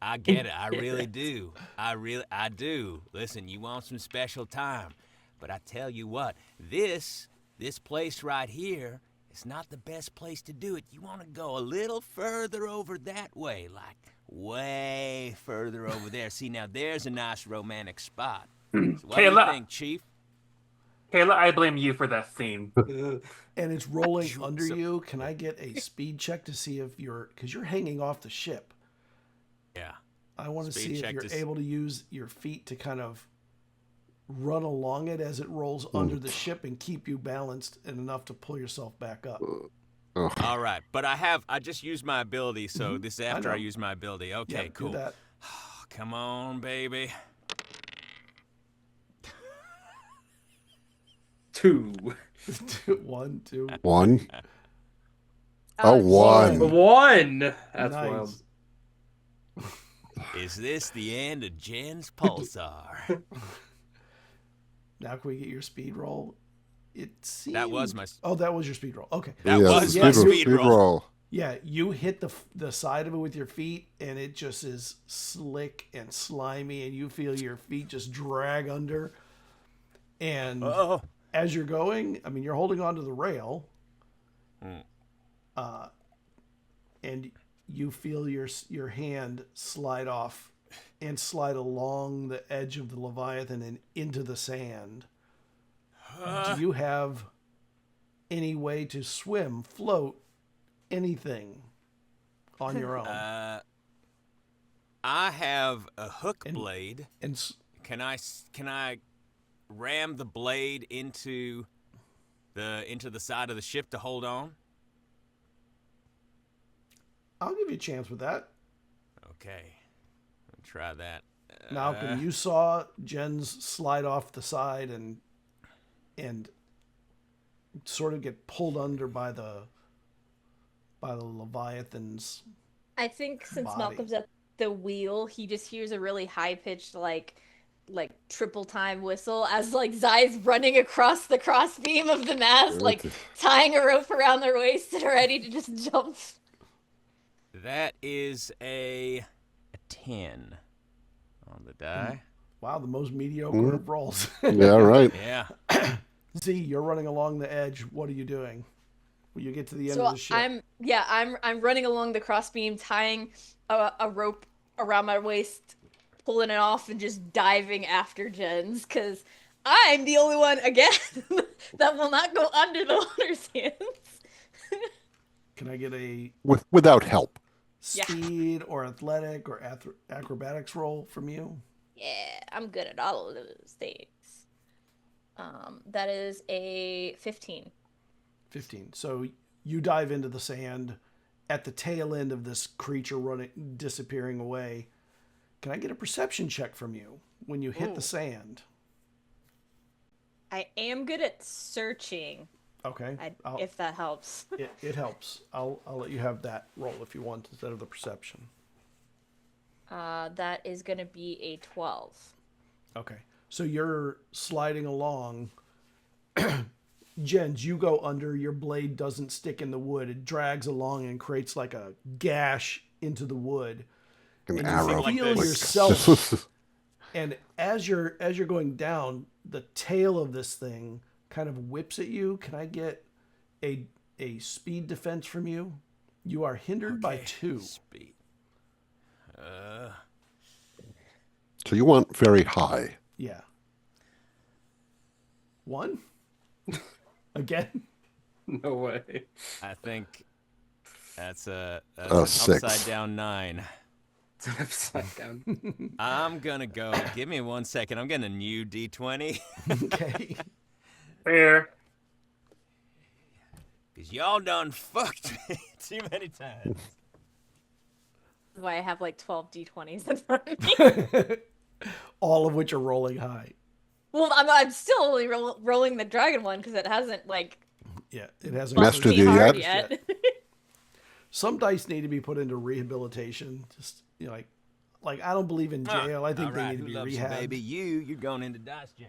I get it. I really do. I do. Listen, you want some special time. But I tell you what, this place right here is not the best place to do it. You want to go a little further over that way, like way further over there. See, now there's a nice romantic spot. So what do you Kayla. think, Chief? Kayla, I blame you for that scene. And it's rolling under you. Can I get a speed check to see if because you're hanging off the ship. Yeah. I want to Speed see if check you're to able to use your feet to kind of run along it as it rolls under the ship and keep you balanced and enough to pull yourself back up. All right, but I just used my ability, so this is after I know. use my ability. Okay, Yeah, cool. do that. Come on, baby. 2. 1, 2. 1. Oh, 1. 1. That's Nice. wild. Is this the end of Jen's Pulsar? Now can we get your speed roll? It seemed... That was my... Oh, that was your speed roll. Okay. That was yeah, my speed speed roll. Yeah, you hit the side of it with your feet, and it just is slick and slimy, and you feel your feet just drag under. And Uh-oh. as you're going, I mean, you're holding onto the rail, and you feel your hand slide off and slide along the edge of the Leviathan and into the sand. Do you have any way to swim, float, anything on your own? I have a hook blade. And Can I ram the blade into the side of the ship to hold on? I'll give you a chance with that. Okay. I'll try that. Malcolm, you saw Jens slide off the side and sort of get pulled under by the Leviathan's. I think since body. Malcolm's at the wheel, he just hears a really high pitched like like triple time whistle as like Zai's running across the crossbeam of the mast, like tying a rope around their waist and ready to just jump. That is a 10 on the die. Wow, the most mediocre of rolls. Yeah, right. Yeah. Z, you're running along the edge. What are you doing? When you get to the end of the ship. I'm running along the crossbeam, tying a rope around my waist, pulling it off, and just diving after Jens, because I'm the only one, again, that will not go under the water's hands. Can I get a Without help. speed or athletic or acrobatics roll from you? Yeah, I'm good at all of those things. That is a 15. 15. So you dive into the sand at the tail end of this creature disappearing away. Can I get a perception check from you when you hit the sand? I am good at searching. Okay. If that helps. It helps. I'll let you have that roll if you want instead of the perception. That is going to be a 12. Okay. So you're sliding along. Jens, you go under. Your blade doesn't stick in the wood. It drags along and creates like a gash into the wood. An And arrow. you feel Like this. yourself. And as you're going down, the tail of this thing kind of whips at you. Can I get a speed defense from you? You are hindered by 2. Speed. So you want very high. Yeah. 1? Again? No way. I think that's an 6. upside down 9. It's an upside down. I'm gonna go. Give me 1 second. I'm getting a new D20. Okay. Fair. Cause y'all done fucked me too many times. That's why I have like 12 d20s in front of me. All of which are rolling high. Well, I'm still only rolling the dragon one because it hasn't like Yeah, it hasn't Mastered bumped me you hard yet? yet. Some dice need to be put into rehabilitation. Just like I don't believe in jail. I think All they right, need to who be loves you, rehabbed. baby? You're going into dice jail.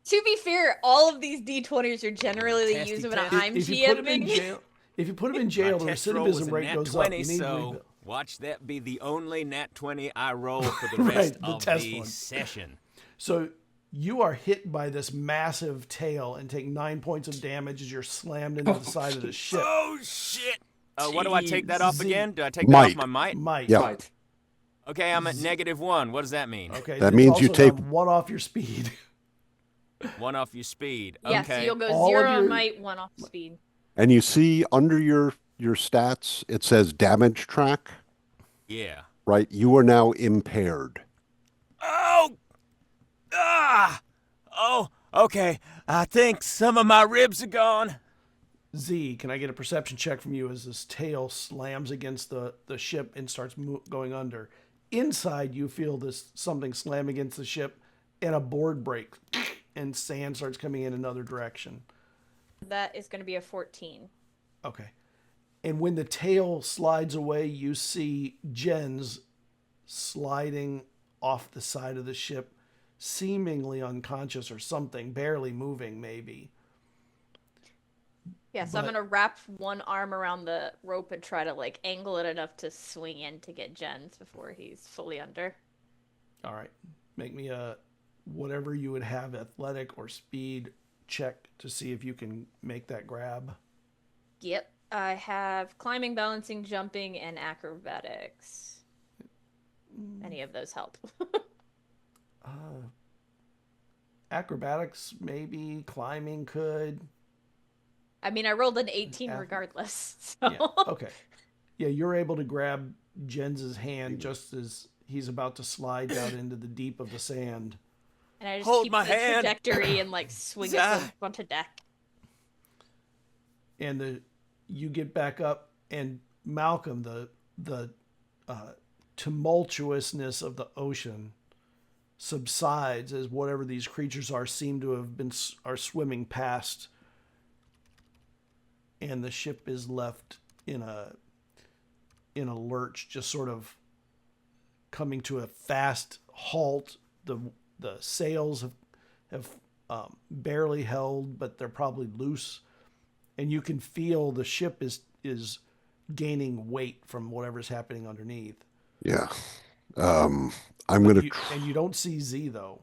To be fair, all of these d20s are generally Testy used when test. I'm If you put them in GMing. jail, the My test roll was recidivism a rate nat goes 20, up. You need so watch that be the only nat 20 I roll for the Right, rest the of test the one. session. So you are hit by this massive tail and take 9 points of damage as you're slammed into the side of the ship. Oh shit! What do I take that off Z. again? Do I take that Might. off my might? Might. Yeah. Right. Okay, I'm at -1. What does that mean? Okay. That it's means you also take- down 1 off your speed. 1 off your speed. Yeah, Okay. so you'll go All of 0 on your- might, 1 off speed. And you see under your stats, it says damage track, Yeah. right? You are now impaired. Oh! Ah! Oh, okay. I think some of my ribs are gone. Z, can I get a perception check from you as this tail slams against the ship and starts going under? Inside, you feel this something slam against the ship, and a board breaks, and sand starts coming in another direction. That is going to be a 14. Okay. And when the tail slides away, you see Jens sliding off the side of the ship, seemingly unconscious or something, barely moving maybe. Yeah, so I'm But- going to wrap one arm around the rope and try to like angle it enough to swing in to get Jens before he's fully under. All right. Make me a whatever you would have, athletic or speed check to see if you can make that grab. Yep. I have climbing, balancing, jumping, and acrobatics. Any of those help. Acrobatics, maybe. Climbing could. I mean, I rolled an 18 regardless. So. Yeah. Okay. Yeah, you're able to grab Jens's hand just as he's about to slide down into the deep of the sand. And I just Hold keep my the hand. trajectory and like swing it Zah. onto deck. And you get back up, and Malcolm, the tumultuousness of the ocean subsides as whatever these creatures seem to have are swimming past, and the ship is left in a lurch, just sort of coming to a fast halt. The sails have barely held, but they're probably loose, and you can feel the ship is gaining weight from whatever's happening underneath. Yeah. I'm going to... And you don't see Z, though.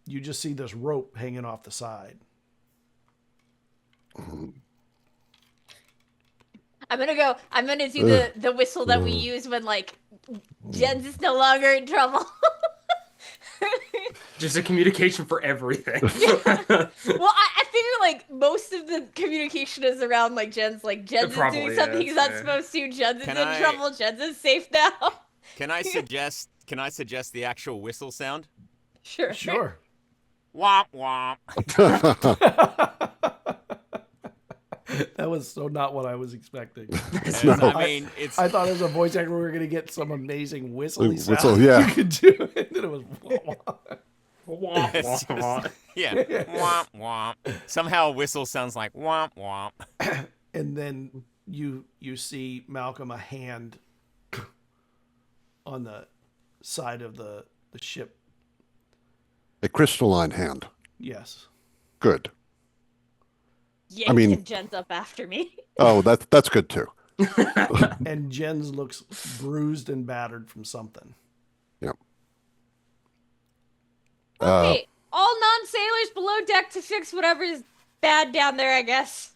You just see this rope hanging off the side. I'm gonna do the whistle that we use when, like, Jens is no longer in trouble. Just a communication for everything. Well, I figure, like, most of the communication is around, like, Jens is doing something he's not supposed to, Jens is in trouble, Jens is safe now. Can I suggest the actual whistle sound? Sure. Womp womp. That was so not what I was expecting. No. I mean, it's. I thought as a voice actor we were going to get some amazing whistling sound. Whistle, yeah. You could do it. And then it was... It's just- yeah. Womp womp. Somehow a whistle sounds like womp womp. And then you see Malcolm, a hand on the side of the ship. A crystalline hand. Yes. Good. Yeah, I mean- Jens up after me. Oh, that's good too. And Jens looks bruised and battered from something. Yep. Okay, all non-sailors below deck to fix whatever's bad down there, I guess.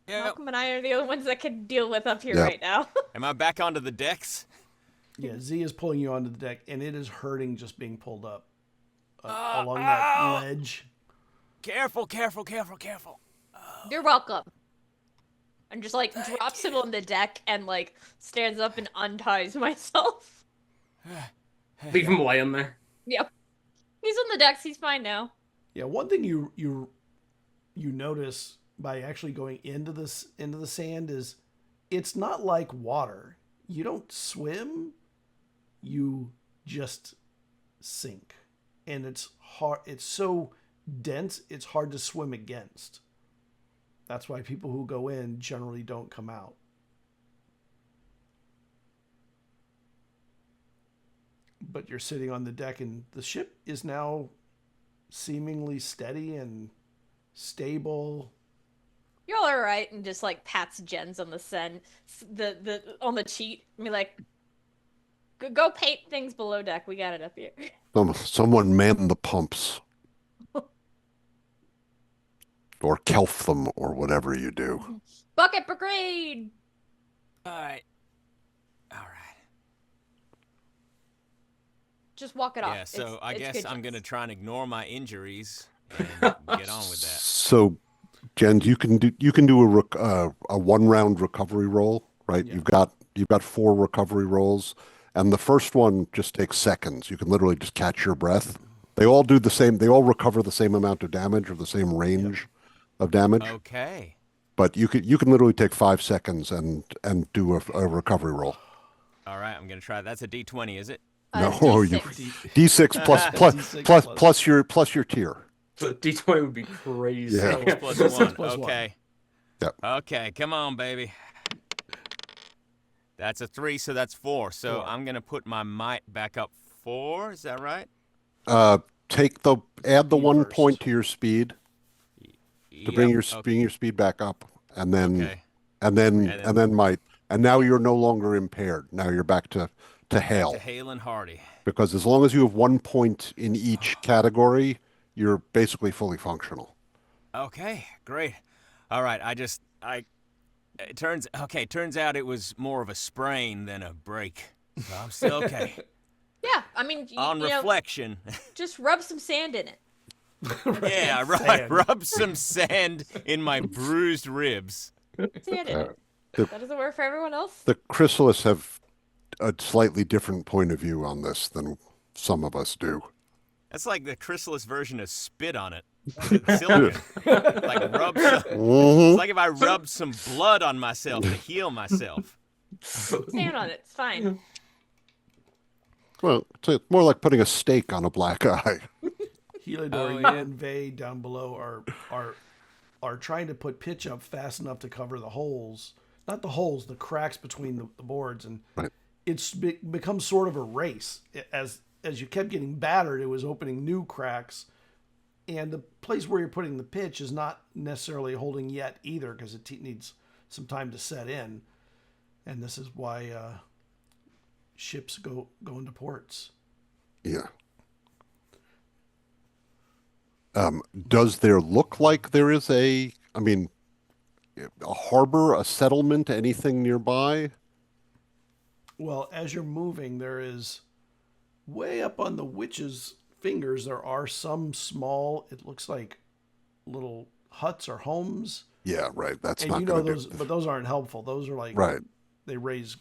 Yeah. Malcolm and I are the only ones that can deal with up here Yeah. right now. Am I back onto the decks? Yeah, Z is pulling you onto the deck, and it is hurting just being pulled up along that ledge. Careful. You're welcome. And just, like, drops him on the deck and, like, stands up and unties myself. Leave him laying there. Yep. He's on the decks. He's fine now. Yeah, one thing you notice by actually going into the sand is it's not like water. You don't swim, you just sink. And it's hard. It's so dense, it's hard to swim against. That's why people who go in generally don't come out. But you're sitting on the deck, and the ship is now seemingly steady and stable. You're all right, and just, like, pats Jens on on the cheek, and be like, go paint things below deck. We got it up here. Someone man the pumps. Or kelf them, or whatever you do. Bucket brigade. All right. Just walk it off. Yeah. So I it's guess good, I'm Jens. gonna try and ignore my injuries and get on with that. So, Jen, you can do a 1-round recovery roll, right? Yeah. You've got 4 recovery rolls, and the first one just takes seconds. You can literally just catch your breath. They all do the same. They all recover the same amount of damage or the same range of damage. Okay. But you can literally take 5 seconds and do a recovery roll. All right. I'm gonna try. That's a D20, is it? No, D6. D6 plus your tier. D20 would be crazy. Yeah. Plus Plus one. one. Okay. Yep. Okay. Come on, baby. That's a 3, so that's 4. So 4. I'm gonna put my might back up 4. Is that right? Add the You 1 first. point to your speed to bring your speed back up, and then Okay. and then might, and now you're no longer impaired. Now you're back to hail, To Hale and Hardy. because as long as you have 1 point in each category, you're basically fully functional. Okay, great. All right, it turns out it was more of a sprain than a break. So I'm still okay. Yeah, I mean, On you know, reflection, just rub some sand in it. yeah, Sand. rub some sand in my bruised ribs. Sand in it. That doesn't work for everyone else. The Chrysalists have a slightly different point of view on this than some of us do. That's like the chrysalis version of spit on it. Silicon. Like rub some, Mhm. it's like if I rubbed some blood on myself to heal myself. Sand on it. It's fine. Well, it's more like putting a steak on a black eye. Heliodor yeah. and Vey down below are trying to put pitch up fast enough to cover the holes. not the holes, the cracks between the boards, and Right. it's become sort of a race. As you kept getting battered, it was opening new cracks, and the place where you're putting the pitch is not necessarily holding yet either, because it needs some time to set in, and this is why ships go into ports. Yeah. Does there look like there is a harbor, a settlement, anything nearby? Well, as you're moving, there is way up on the witch's fingers, there are some small, it looks like little huts or homes. Yeah, right. That's And not you know going to those, do. but those aren't helpful. Those are like, Right. they raise,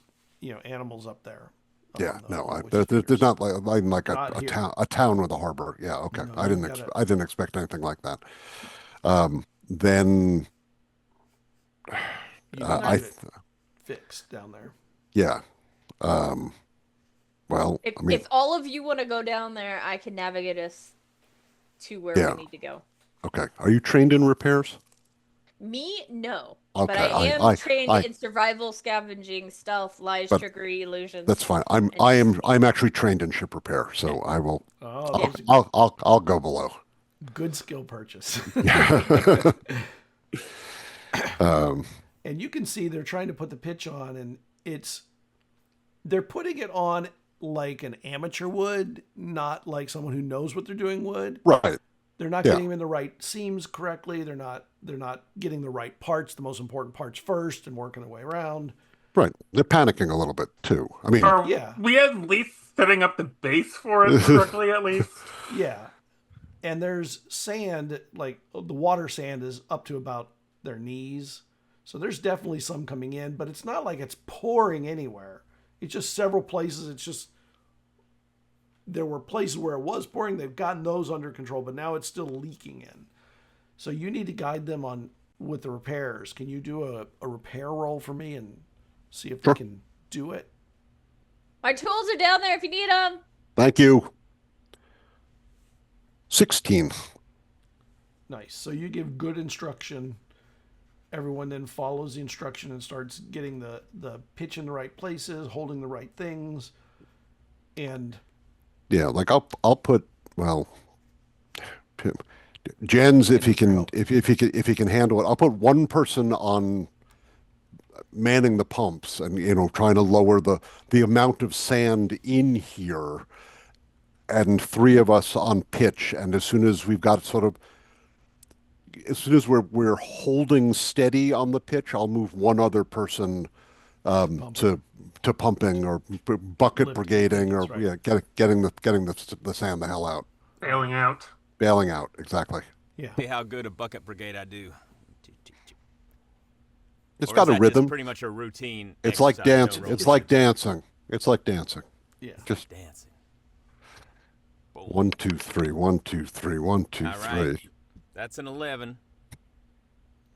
animals up there. Yeah, no, on the there's witch's not fingers. like Not a here. town with a harbor. Yeah, okay. No, I you didn't gotta- I didn't expect anything like that. Then You I can get it fixed down there. yeah. Well, If, I mean, if all of you want to go down there, I can navigate us to where Yeah. we need to go. okay. Are you trained in repairs? Me, no. Okay, But I am I- trained I- in survival, scavenging, stealth, lies, But trickery, illusions. That's fine. I'm actually trained in ship repair, so I will. Oh, Yeah. those are I'll go below. good skill purchase. Um, And you can see they're trying to put the pitch on, and they're putting it on like an amateur would, not like someone who knows what they're doing would. right. They're not Yeah. getting them in the right seams correctly. They're not getting the right parts, the most important parts first, and working their way around. Right. They're panicking a little bit too. I mean, Are Yeah. we at least setting up the base for it correctly, at least? Yeah. And there's sand, like the water sand is up to about their knees. So there's definitely some coming in, but it's not like it's pouring anywhere. It's just several places. It's just, there were places where it was pouring. They've gotten those under control, but now it's still leaking in. So you need to guide them with the repairs. Can you do a repair roll for me and see if Sure. we can do it? My tools are down there if you need them. thank you. 16. Nice. So you give good instruction. Everyone then follows the instruction and starts getting the pitch in the right places, holding the right things. And Yeah, like I'll put, well, Jens, if he can handle it, I'll put one person on manning the pumps and trying to lower the amount of sand in here, and three of us on pitch. And as soon as we've got as soon as we're holding steady on the pitch, I'll move one other person to pumping or bucket Lifting, brigading, or that's right. getting the sand the hell out, Bailing out. bailing out. Exactly. yeah, See how good a bucket brigade I do. It's Or got is a that rhythm. just pretty much a routine. It's like exercise, no dancing. real It's like dancing. It's like dancing. yeah. Just dancing. 1, 2, 3, 1, 2, 3, 1, 2, All 3. right. That's an 11.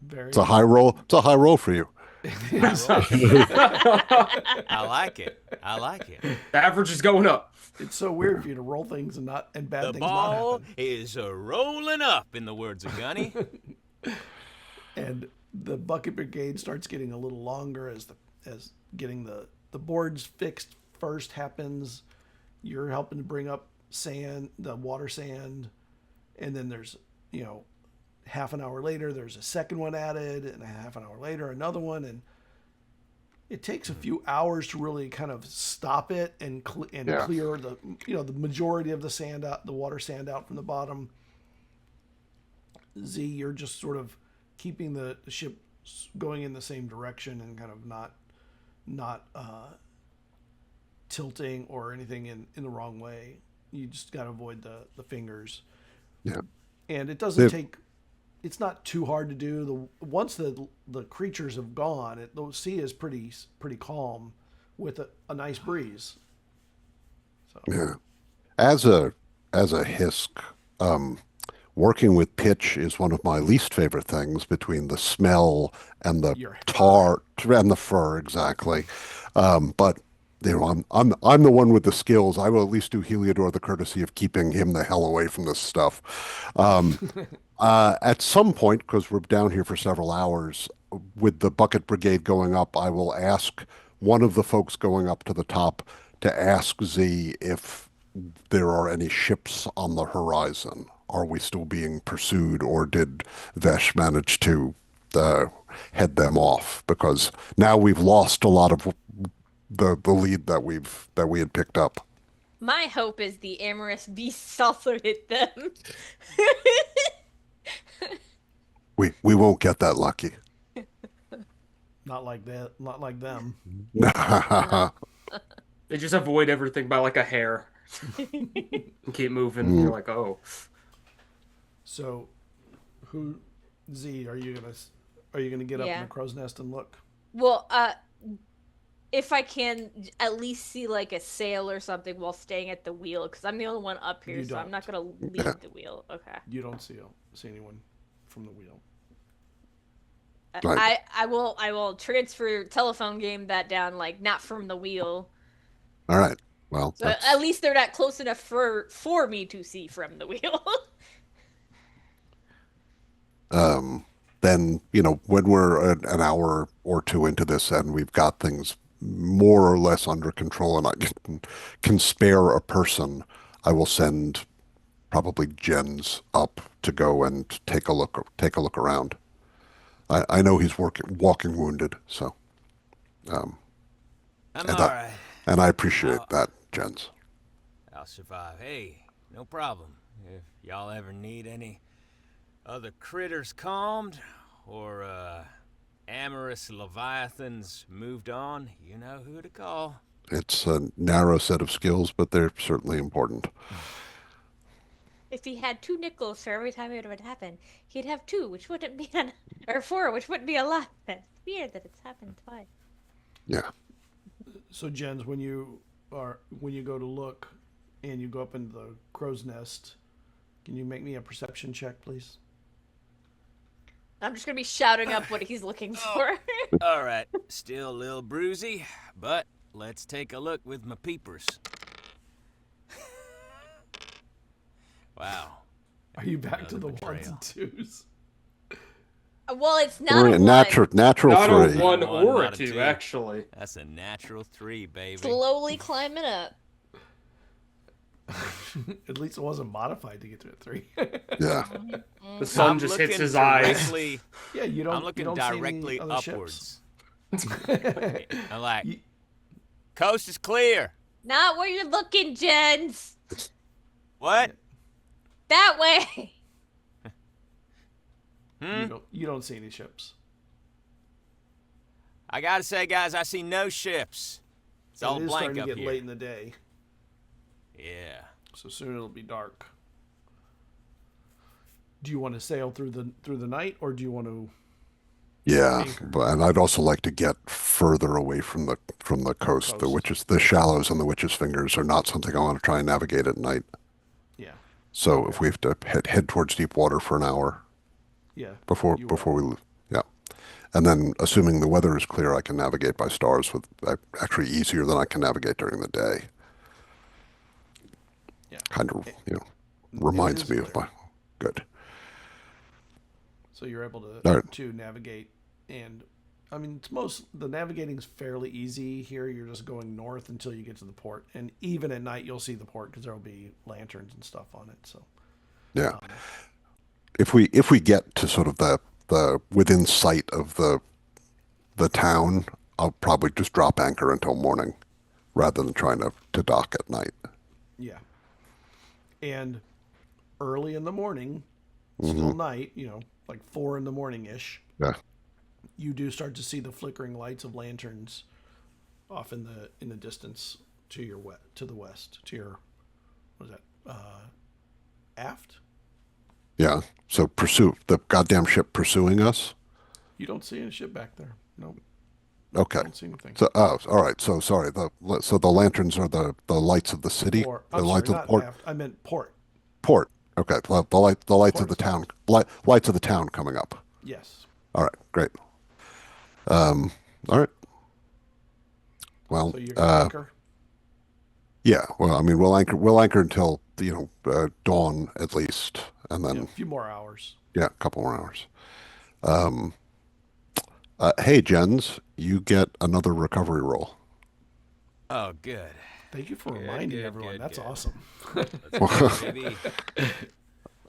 Very. It's a high roll. It's a high roll for you. I like it. I like it. The average is going up. It's so weird for you to roll things and bad The things not ball happen. is rolling up, in the words of Gunny. And the bucket brigade starts getting a little longer as getting the boards fixed first happens. You're helping to bring up sand, the water sand, and then there's half an hour later there's a second one added, and a half an hour later another one, and it takes a few hours to really kind of stop it and Yeah. clear the majority of the sand out, the water sand out from the bottom. Z, you're just sort of keeping the ship going in the same direction and kind of not tilting or anything in the wrong way. You just got to avoid the fingers. Yeah. And it doesn't The- take. It's not too hard to do. Once the creatures have gone, the sea is pretty calm with a nice breeze. So Yeah. As a Hisk, working with pitch is one of my least favorite things, between the smell and the Your tar and the fur, exactly. But I'm the one with the skills. I will at least do Heliodor the courtesy of keeping him the hell away from this stuff. At some point, because we're down here for several hours, with the bucket brigade going up, I will ask one of the folks going up to the top to ask Z if there are any ships on the horizon. Are we still being pursued, or did Vesh manage to head them off? Because now we've lost a lot of the lead that we had picked up. My hope is the amorous beasts also hit them. We won't get that lucky. Not like that. Not like them. They just avoid everything by like a hair. And keep moving. You're like, oh. So, Z, are you gonna get up in the crow's nest and look? Well, if I can at least see like a sail or something while staying at the wheel, because I'm the only one up here, so I'm not gonna leave the wheel. Okay. You don't see anyone from the wheel. Right. I will transfer telephone game that down, like not from the wheel. All right. Well, So at least they're not close enough for me to see from the wheel. then, when we're an hour or two into this and we've got things more or less under control and I can spare a person, I will send probably Jens up to go and take a look around. I know he's walking wounded, so I'm all right. And I appreciate that, Jens. I'll survive. Hey, no problem. If y'all ever need any other critters calmed, or amorous leviathans moved on, you know who to call. It's a narrow set of skills, but they're certainly important. If he had 2 nickels for every time it would happen, he'd have 2, which wouldn't be or 4, which wouldn't be a lot. It's weird that it's happened twice. Yeah. So, Jens, when you go to look and you go up into the crow's nest, can you make me a perception check, please? I'm just gonna be shouting up what he's looking for. All right, still a little bruisey, but let's take a look with my peepers. Wow. Are you back to the Another ones and twos? Well, it's not a 1. Natural Not three. a 1 or a not a 2, two. actually. That's a natural 3, baby. Slowly climbing up. At least it wasn't modified to get to a 3. Yeah. The sun I'm just hits looking his eyes. directly- Yeah, you don't. I'm looking you don't see directly any other upwards. ships. I'm like, You- coast is clear. Not where you're looking, Jens. What? That way. You don't see any ships. I gotta say, guys, I see no ships. It's all It is blank starting up to get here. late in the day, Yeah. so soon it'll be dark. Do you want to sail through the night, or do you want to? Yeah, Anchor. and I'd also like to get further away from the coast. The shallows and the Witch's Fingers are not something I want to try and navigate at night. Yeah. So if we have to head towards deep water for an hour Yeah. before we leave, yeah, and then assuming the weather is clear, I can navigate by stars with actually easier than I can navigate during the day. Yeah. Kind of, reminds is me of clear. my good. So you're able to All right. to navigate, and I mean the navigating's fairly easy here. You're just going north until you get to the port, and even at night you'll see the port because there will be lanterns and stuff on it. So Yeah. If we get to sort of the within sight of the town, I'll probably just drop anchor until morning rather than trying to dock at night. yeah, and early in the morning, still night, like 4 in the morning ish. Yeah. You do start to see the flickering lights of lanterns off in the distance to the west, to your, what is that, aft? Yeah. So pursue the goddamn ship pursuing us. You don't see any ship back there. No, Okay. don't see anything. So all right. So sorry. So the lanterns are the lights of the city. Or, The I'm lights sorry, of the not port. aft. I meant port. Port. Okay. The lights of the Port. town. Lights of the town coming up. Yes. All right. Great. All right. Well. So you're gonna anchor. Yeah, well, I mean, we'll anchor until dawn at least, and then A few more hours. a couple more hours. Hey, Jens, you get another recovery roll. Oh, good. Thank you for Good, reminding good, everyone. good, That's good. awesome. Let's go, baby.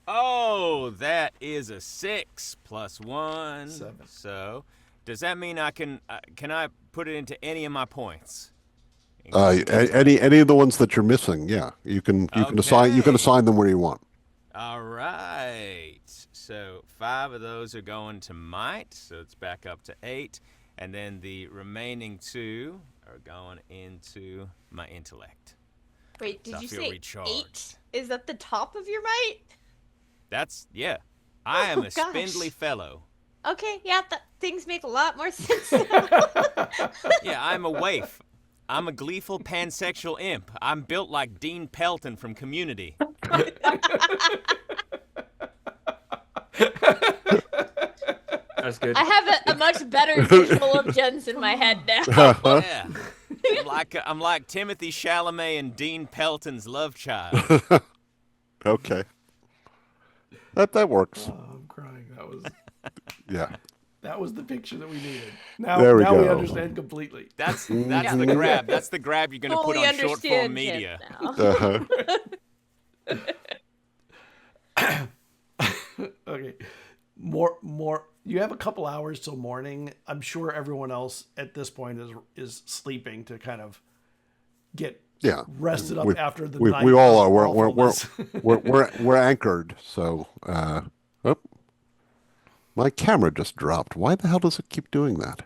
Oh, that is a 6 plus 1. 7. So, does that mean I can I put it into any of my points? Any of the ones that you're missing, yeah, you can Okay. assign them where you want. All right. So 5 of those are going to might, so it's back up to 8, and then the remaining 2 are going into my intellect. Wait, So did I you feel say recharged. 8? Is that the top of your might? Yeah. I am Oh, a gosh. spindly fellow. Okay, yeah, things make a lot more sense now. Yeah, I'm a waif. I'm a gleeful pansexual imp. I'm built like Dean Pelton from Community. That's good. I have a much better visual of Jens in my head now. Yeah. I'm like Timothy Chalamet and Dean Pelton's love child. Okay, that works. Oh, I'm crying. Yeah. That was the picture that we needed. Now, There we now we go. understand completely. That's the grab. That's the grab you're gonna put Fully on short form understand media. Jens now. Okay. More. You have a couple hours till morning. I'm sure everyone else at this point is sleeping to kind of get rested up after the night. We all of are. awfulness. We're anchored. So, oh, my camera just dropped. Why the hell does it keep doing that?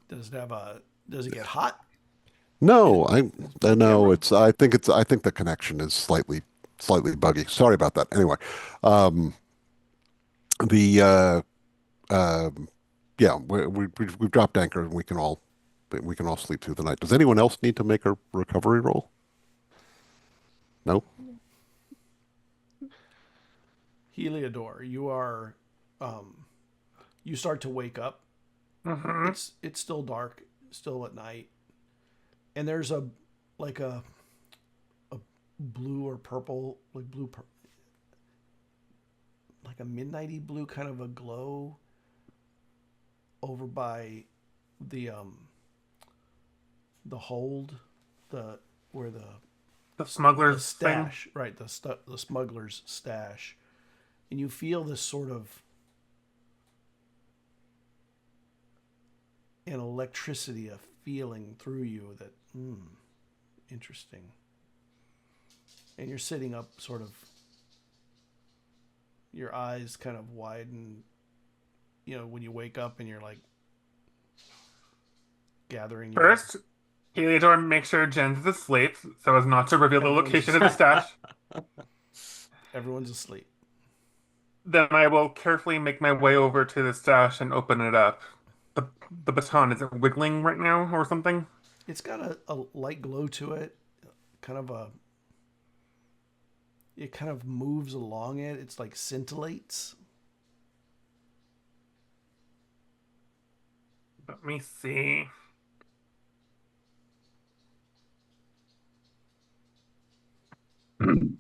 Does it get hot? No, no. I think the connection is slightly buggy. Sorry about that. Anyway, the yeah, we've dropped anchor and we can all sleep through the night. Does anyone else need to make a recovery roll? No. Heliodor, you are, you start to wake up. Mm-hmm. It's still dark, still at night, and there's a blue or purple, like like a midnighty blue kind of a glow over by the hold, where The smuggler's stash, right? The smuggler's stash, and you feel this sort of an electricity, a feeling through you that interesting. And you're sitting up, sort of. Your eyes kind of widen. You know, when you wake up and you're like gathering. First, Heliodor makes sure Jens is asleep so as not to reveal the location of the stash. Everyone's asleep. Then I will carefully make my way over to the stash and open it up. The baton, is it wiggling right now or something? It's got a light glow to it. It kind of moves along it. It's like scintillates. Let me see. In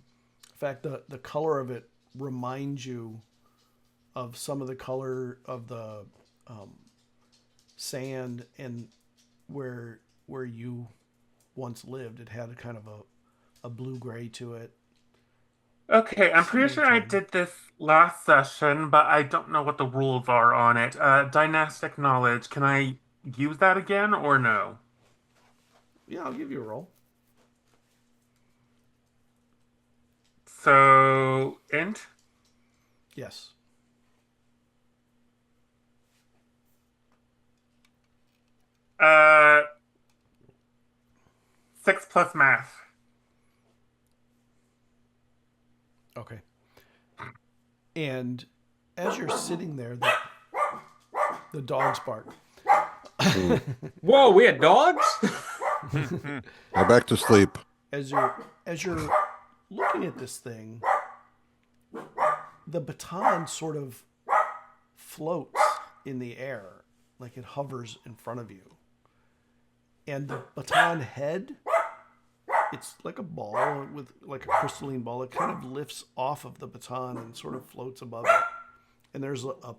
fact, the color of it reminds you of some of the color of the sand and where you once lived. It had a kind of a blue-gray to it. Okay, I'm pretty sure I did this last session, but I don't know what the rules are on it. Dynastic knowledge, can I use that again or no? Yeah, I'll give you a roll. So, int? Yes. Uh, 6 plus math. Okay. And as you're sitting there, the dogs bark. Whoa, we had dogs? Go back to sleep. As you're looking at this thing, the baton sort of floats in the air, like it hovers in front of you. And the baton head, it's like a ball with like a crystalline ball. It kind of lifts off of the baton and sort of floats above it. And there's a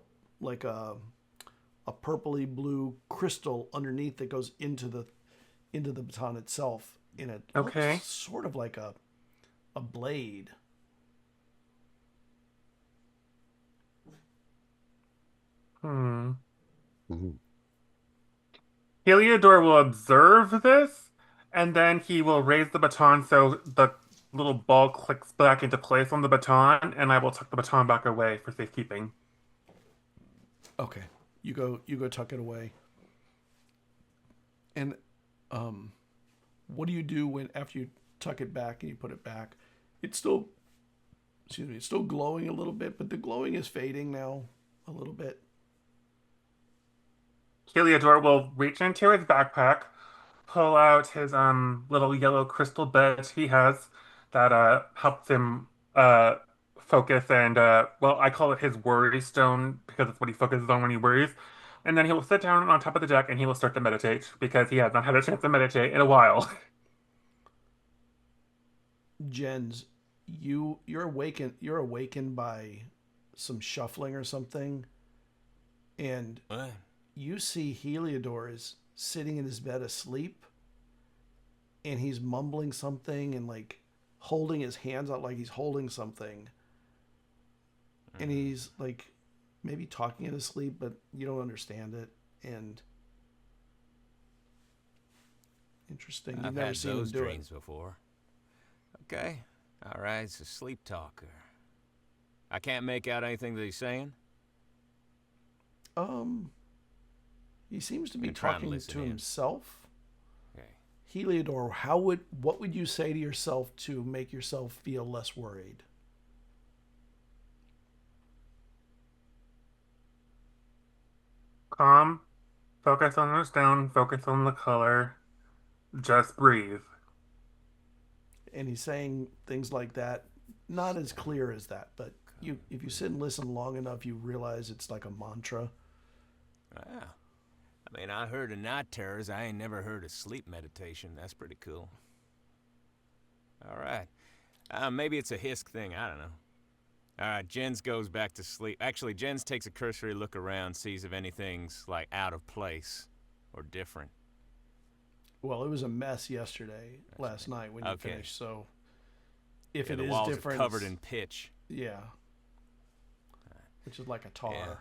a purpley blue crystal underneath that goes into the baton itself, and it Okay. looks sort of like a blade. Hmm. Mhm. Heliodor will observe this, and then he will raise the baton so the little ball clicks back into place on the baton, and I will tuck the baton back away for safekeeping. Okay, you go tuck it away. And what do you do when after you tuck it back and you put it back? It's still, excuse me, it's still glowing a little bit, but the glowing is fading now a little bit. Heliodor will reach into his backpack, pull out his little yellow crystal bed he has that helps him focus and well, I call it his worry stone because it's what he focuses on when he worries. And then he will sit down on top of the deck and he will start to meditate because he has not had a chance to meditate in a while. Jens, you're awakened by some shuffling or something, and What? you see Heliodor is sitting in his bed asleep, and he's mumbling something and like holding his hands out like he's holding something, and he's like maybe talking in his sleep, but you don't understand it. And interesting, you've I've never had seen him those do it. dreams before. Okay. All right, it's a sleep talker. I can't make out anything that he's saying. He seems to be I'm trying to talking listen to in. himself. Okay. Heliodor, what would you say to yourself to make yourself feel less worried? Calm, focus on the stone, focus on the color, just breathe. And he's saying things like that, not as clear as that, but if you sit and listen long enough, you realize it's like a mantra. Wow. I mean, I heard of night terrors. I ain't never heard of sleep meditation. That's pretty cool. All right. Maybe it's a Hisk thing. I don't know. All right, Jens goes back to sleep. Actually, Jens takes a cursory look around, sees if anything's, like, out of place or different. Well, it was a mess last night when you Okay. finished, so if Yeah, it the is walls different, are covered in pitch. yeah, which is like a tar. Yeah.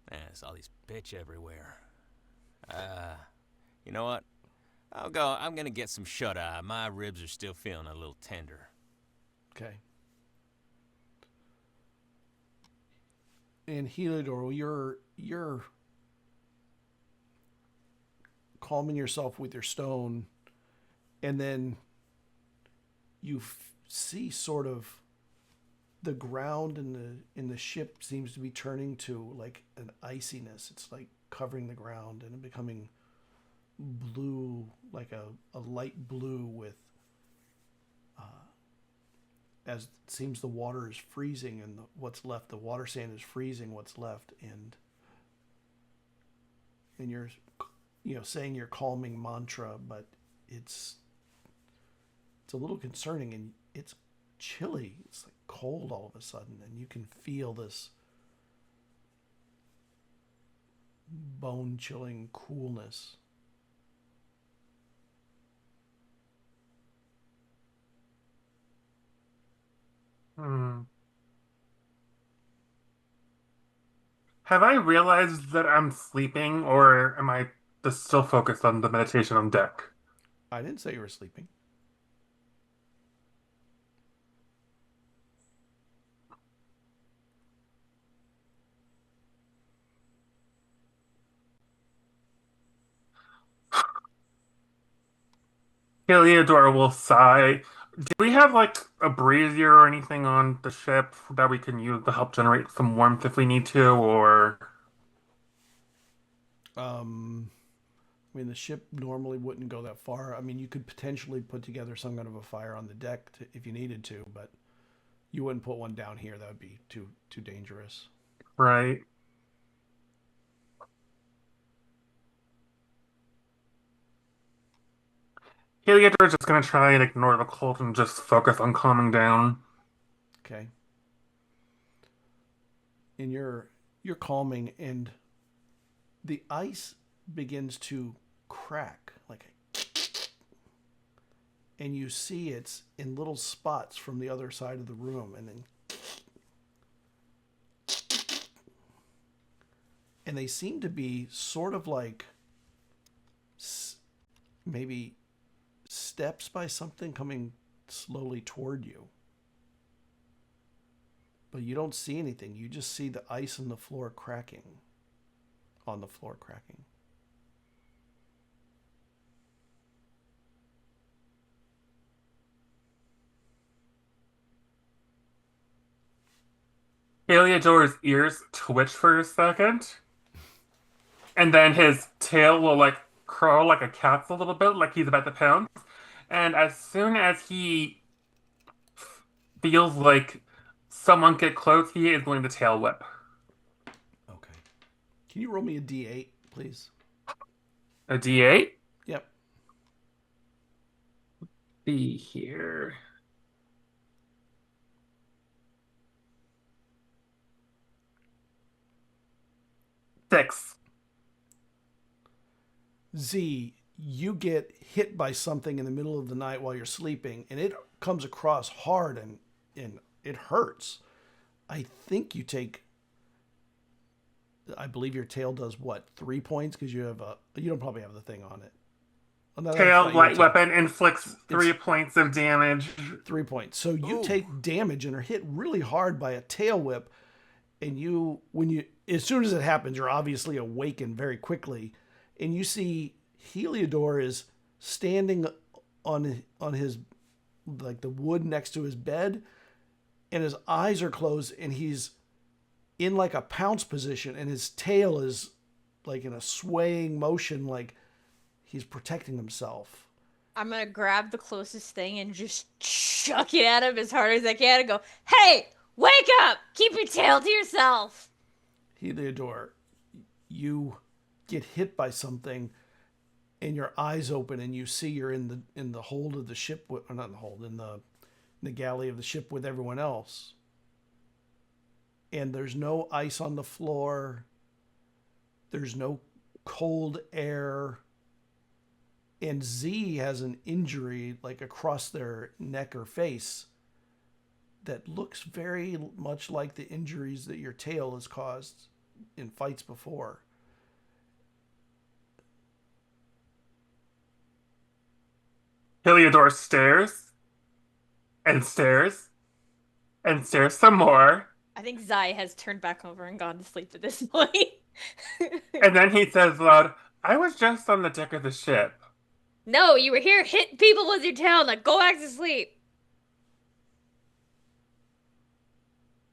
There's all these pitch everywhere. You know what? I'm gonna get some shut-eye. My ribs are still feeling a little tender. Okay. And Heliodor, you're calming yourself with your stone, and then you see sort of the ground in the ship seems to be turning to like an iciness. It's like covering the ground and becoming blue, like a light blue with as it seems the water is freezing and what's left, the water sand is freezing what's left, and you're saying your calming mantra, but it's a little concerning, and it's chilly. It's like cold all of a sudden, and you can feel this bone chilling coolness. Have I realized that I'm sleeping, or am I just still focused on the meditation on deck? I didn't say you were sleeping. Heliodor will sigh. Do we have like a brazier or anything on the ship that we can use to help generate some warmth if we need to, or I mean, the ship normally wouldn't go that far. I mean, you could potentially put together some kind of a fire on the deck if you needed to, but you wouldn't put one down here. That would be too dangerous. right? Heliodor is just gonna try and ignore the cold and just focus on calming down. Okay. And you're calming, and the ice begins to crack and you see it's in little spots from the other side of the room, and they seem to be sort of like maybe steps by something coming slowly toward you. But you don't see anything. You just see the ice on the floor cracking. Heliodor's ears twitch for a second, and then his tail will like curl like a cat's a little bit, like he's about to pounce. And as soon as he feels like someone get close, he is going to tail whip. Okay. Can you roll me a D8, please? A D8? Yep. See here. Six. Z, you get hit by something in the middle of the night while you're sleeping, and it comes across hard and it hurts. I think you take. I believe your tail does what, 3 points because you don't probably have the thing on it. Oh, no, Tail light weapon inflicts 3 points of damage. 3 points. So you take damage and are hit really hard by a tail whip, and as soon as it happens, you're obviously awakened very quickly, and you see Heliodor is standing on his, like, the wood next to his bed, and his eyes are closed, and he's in like a pounce position, and his tail is like in a swaying motion, like he's protecting himself. I'm gonna grab the closest thing and just chuck it at him as hard as I can and go, "Hey, wake up! Keep your tail to yourself!" Heliodor, you get hit by something, and your eyes open, and you see you're in the hold of the ship, or not in the hold, in the galley of the ship with everyone else. And there's no ice on the floor. There's no cold air. And Z has an injury like across their neck or face that looks very much like the injuries that your tail has caused in fights before. Heliodor stares and stares and stares some more. I think Zai has turned back over and gone to sleep at this point. And then he says loud, "I was just on the deck of the ship." No, you were here hitting people with your tail. Now go back to sleep.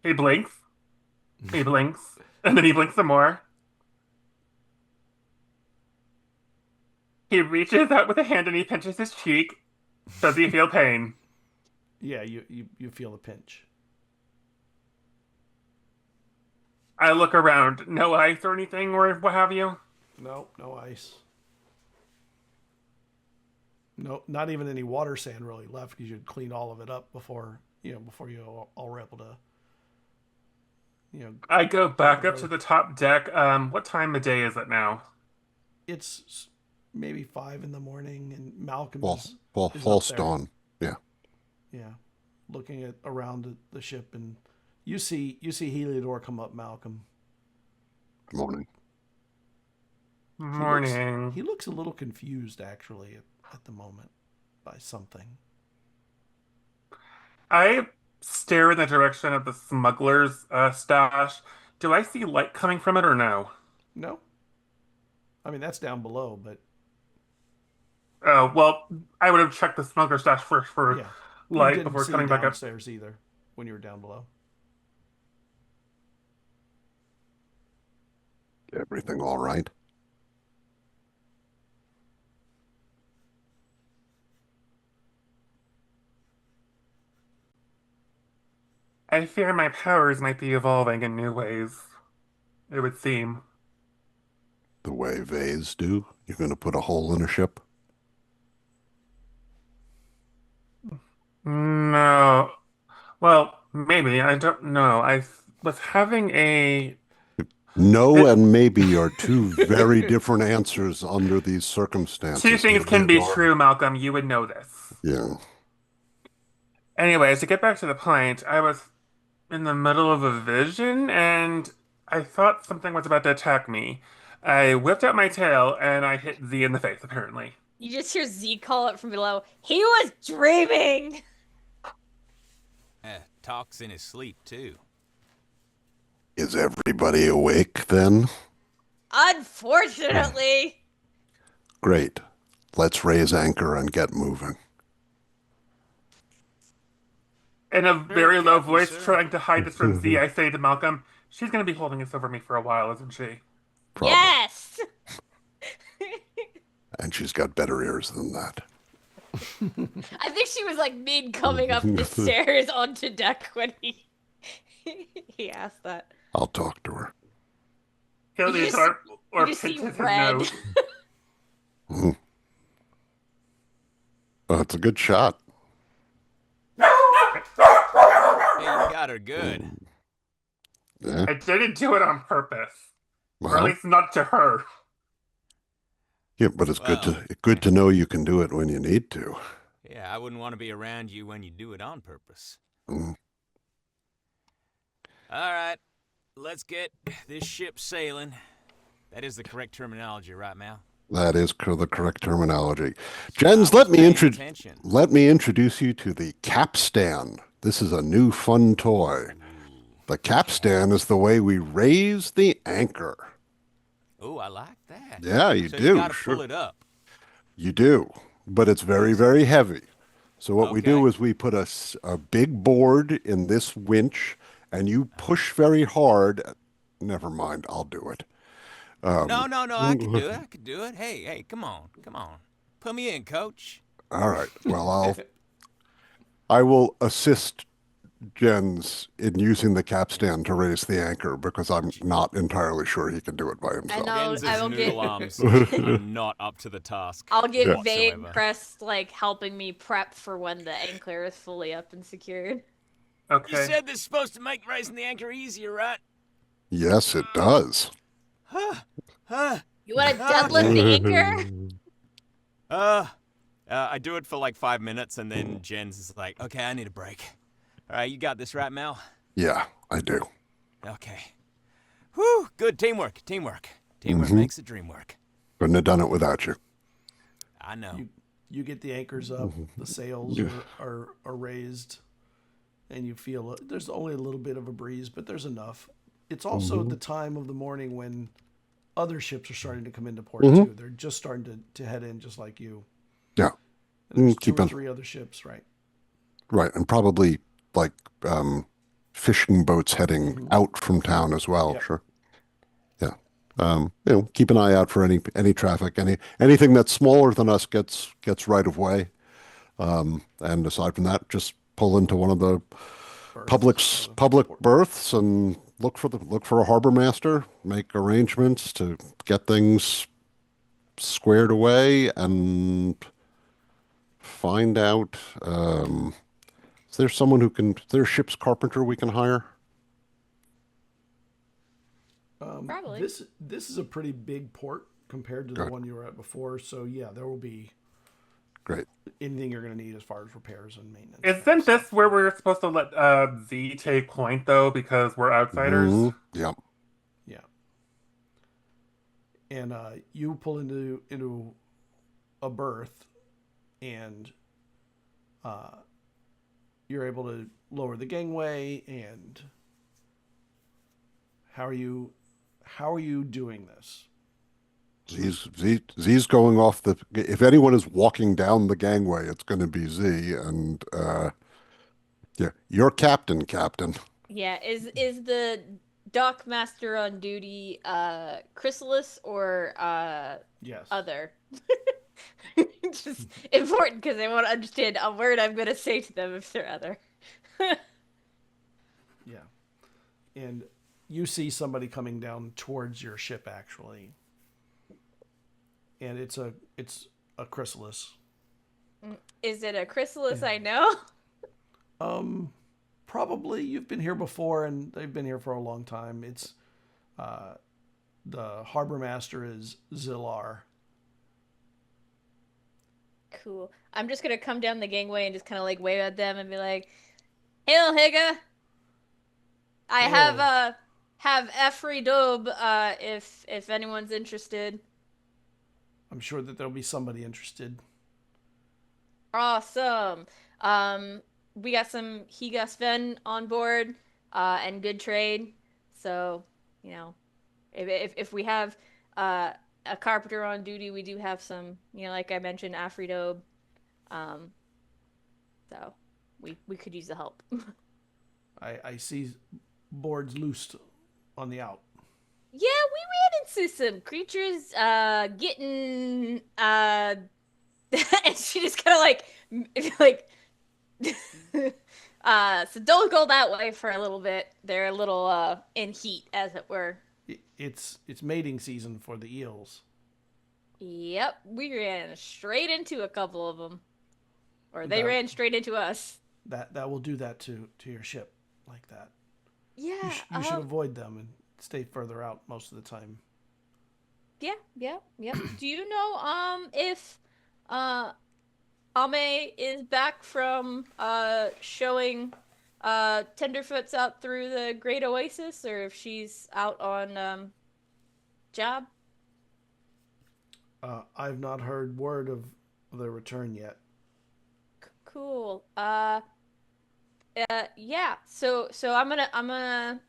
He blinks. He blinks. And then he blinks some more. He reaches out with a hand and he pinches his cheek. Does he feel pain? Yeah, you feel the pinch. I look around. No ice or anything or what have you? No ice. No, not even any water sand really left because you'd cleaned all of it up before you all were able to. I go back up to the top deck. What time of day is it now? It's maybe 5 a.m, and Malcolm is false up there. dawn. Yeah. Yeah, looking around the ship, and you see Heliodor come up, Malcolm. Morning. Morning. He looks a little confused actually at the moment by something. I stare in the direction of the smuggler's stash. Do I see light coming from it or no? No. I mean, that's down below, but... Oh, well, I would have checked the smuggler's stash first for light before coming back up. Downstairs either, when you were down below. Everything all right? I fear my powers might be evolving in new ways. It would seem. The way Vays do? You're going to put a hole in a ship? No. Well, maybe. I don't know. I was having a No and maybe are two very different answers under these circumstances. Two things can be Theodore. true, Malcolm. You would know this. Yeah. Anyways, to get back to the point, I was in the middle of a vision and I thought something was about to attack me. I whipped out my tail and I hit Z in the face, apparently. You just hear Z call up from below. He was dreaming. Talks in his sleep, too. Is everybody awake then? Unfortunately. Great. Let's raise anchor and get moving. In a very low voice, sir. trying to hide this from Z, I say to Malcolm, she's going to be holding this over me for a while, isn't she? Probably. Yes. And she's got better ears than that. I think she was like mid coming up the stairs onto deck when he asked that. I'll talk to her. Kill You these just- or you just see pinches his red. nose. Oh, it's a good shot. Hey, you got her good. Yeah. I didn't do it on purpose. Or at Well, least not to her. yeah, but it's good to know you can do it when you need to. Yeah, I wouldn't want to be around you when you do it on purpose. Mm. All right, let's get this ship sailing. That is the correct terminology, right, Mal? That is the correct terminology. Jens, I let was me paying attention. introduce you to the capstan. This is a new fun toy. The capstan is the way we raise the anchor. Oh, I like that. Yeah, you so do. You gotta Sure. pull it up. You do, but it's very, very heavy. So what we do Okay. is we put a big board in this winch, and you push very hard. Never mind,Ll do it. No, I can do it. Hey, come on. Put me in, coach. All right. Well, I will assist Jens in using the capstan to raise the anchor because I'm not entirely sure he can do it by himself. know. Jens' I will get- noodle arms are not up to the task. I'll give Yeah. Vay and whatsoever. Crest like helping me prep for when the anchor is fully up and secured. You Okay. said this is supposed to make raising the anchor easier, right? Yes, it does. You want to deadlift the anchor? I do it for like 5 minutes, and then Jens is like, okay, I need a break. All right, you got this, right, Mel? Yeah, I do. Okay. Whew, good teamwork. Teamwork makes the dream work. Couldn't have done it without you. I know. You get the anchors up, the sails are raised, and you feel there's only a little bit of a breeze, but there's enough. It's also the time of the morning when other ships are starting to come into port too. They're just starting to head in, just like you. Yeah. And there's two Keep or on. 3 other ships, right? Right, and probably like fishing boats heading out from town as well. Yeah. Sure. Yeah. Keep an eye out for any traffic. Anything that's smaller than us gets right of way. And aside from that, just pull into one of the public berths and look for a harbor master. Make arrangements to get things squared away and find out. Is there someone is there a ship's carpenter we can hire? Probably. This is a pretty big port compared to the one you were at before. So yeah, there will be Great. anything you're going to need as far as repairs and maintenance. Isn't this where we're supposed to let Z take point, though, because we're outsiders? Mhm. Yeah. Yeah. And you pull into a berth, and you're able to lower the gangway. And how are you doing this? Z's going off the. If anyone is walking down the gangway, it's going to be Z. And yeah, you're captain. Yeah. Is the dock master on duty Chrysalis or Yes. other? Just important because they want to understand a word I'm going to say to them if they're other. Yeah. And you see somebody coming down towards your ship, actually. And it's a Chrysalis. Is it a Chrysalis I know? Probably. You've been here before, and they've been here for a long time. It's The harbor master is Zilar. Cool. I'm just gonna come down the gangway and just kind of like wave at them and be like, "Hail, Higa! I Hail. have Efri Dob, if anyone's interested." I'm sure that there'll be somebody interested. Awesome. We got some Higa Sven on board, and good trade. So, you know, if we have a carpenter on duty, we do have some, like I mentioned, Afridob. Um, so we could use the help. I see boards loosed on the out. Yeah, we ran into some creatures getting and she just kind of like so don't go that way for a little bit. They're a little in heat, as it were. It's mating season for the eels. Yep, we ran straight into a couple of them, or they ran straight into us. That will do that to your ship like that. Yeah, You should avoid them and stay further out most of the time. Yeah. Do you know if Ame is back from showing Tenderfoots out through the Great Oasis, or if she's out on job? I've not heard word of their return yet. Cool. Yeah. So I'm gonna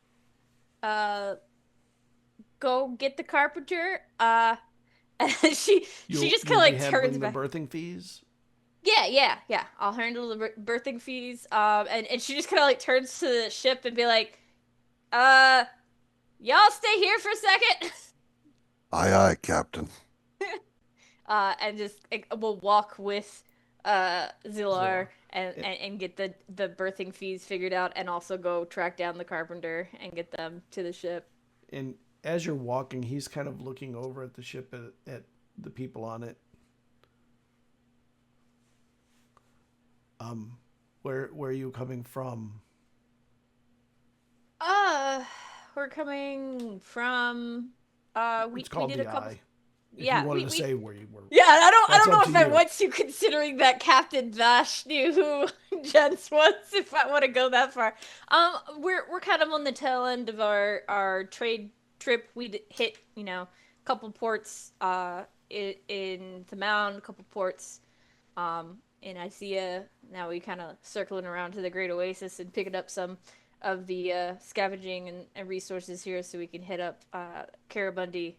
go get the carpenter. And she just kind of like turns the back. birthing fees. Yeah. I'll handle the birthing fees. And she just kind of like turns to the ship and be like, y'all stay here for a second. Aye, Captain. And just we'll walk with Zilar and get the birthing fees figured out, and also go track down the carpenter and get them to the ship. And as you're walking, he's kind of looking over at the ship at the people on it. Where are you coming from? We're coming from we It's called did the a couple. Eye. If Yeah, you wanted to say where you were. Yeah, I That's don't know up if to I you. want to, considering that Captain Vash knew who Jens was, if I want to go that far. We're kind of on the tail end of our trade trip. We hit, a couple ports in the Mound, a couple ports in Icea. Now we kind of circling around to the Great Oasis and picking up some of the scavenging and resources here, so we can hit up Carabundi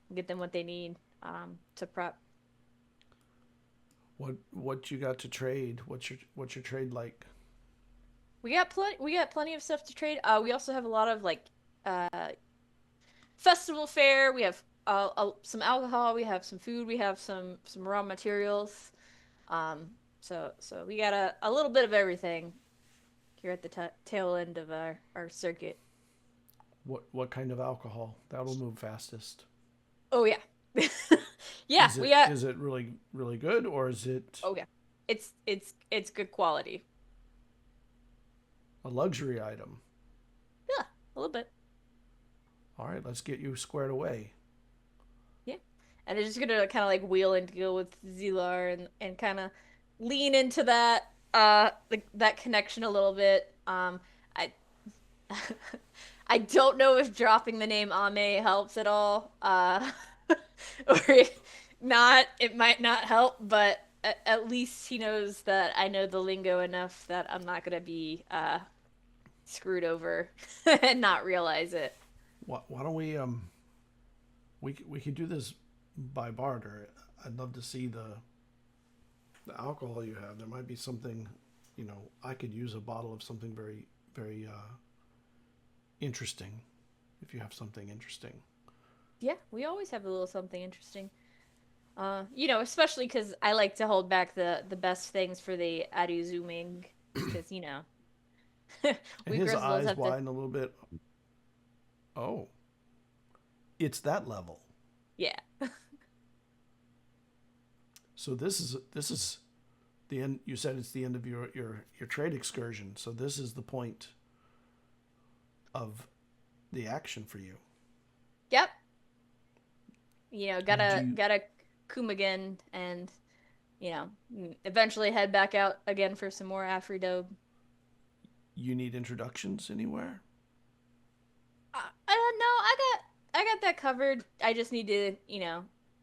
and get them what they need to prep. What you got to trade? What's your trade like? We got plenty of stuff to trade. We also have a lot of like festival fare. We have some alcohol. We have some food. We have some raw materials. So we got a little bit of everything here at the tail end of our circuit. What kind of alcohol? That'll move fastest. Oh yeah. Yeah, we got. Is it really really good, or is it? Oh yeah, it's good quality. A luxury item. Yeah, a little bit. All right, let's get you squared away. Yeah, and they're just gonna kind of like wheel and deal with Zilar and kind of lean into that that connection a little bit. I I don't know if dropping the name Ame helps at all. Or not, it might not help, but at least he knows that I know the lingo enough that I'm not gonna be screwed over and not realize it. Why don't we could do this by barter. I'd love to see the alcohol you have. There might be something, I could use a bottle of something very very interesting, if you have something interesting. Yeah, we always have a little something interesting. Especially because I like to hold back the best things for the Aruzuming, because And we his Grizzles eyes have widen a little bit. Oh, it's that level. Yeah. So this is the end. You said it's the end of your trade excursion. So this is the point of the action for you. Yep. You know, Do gotta come again and eventually head back out again for some more Afridobe. you need introductions anywhere? No, I got that covered. I just need to,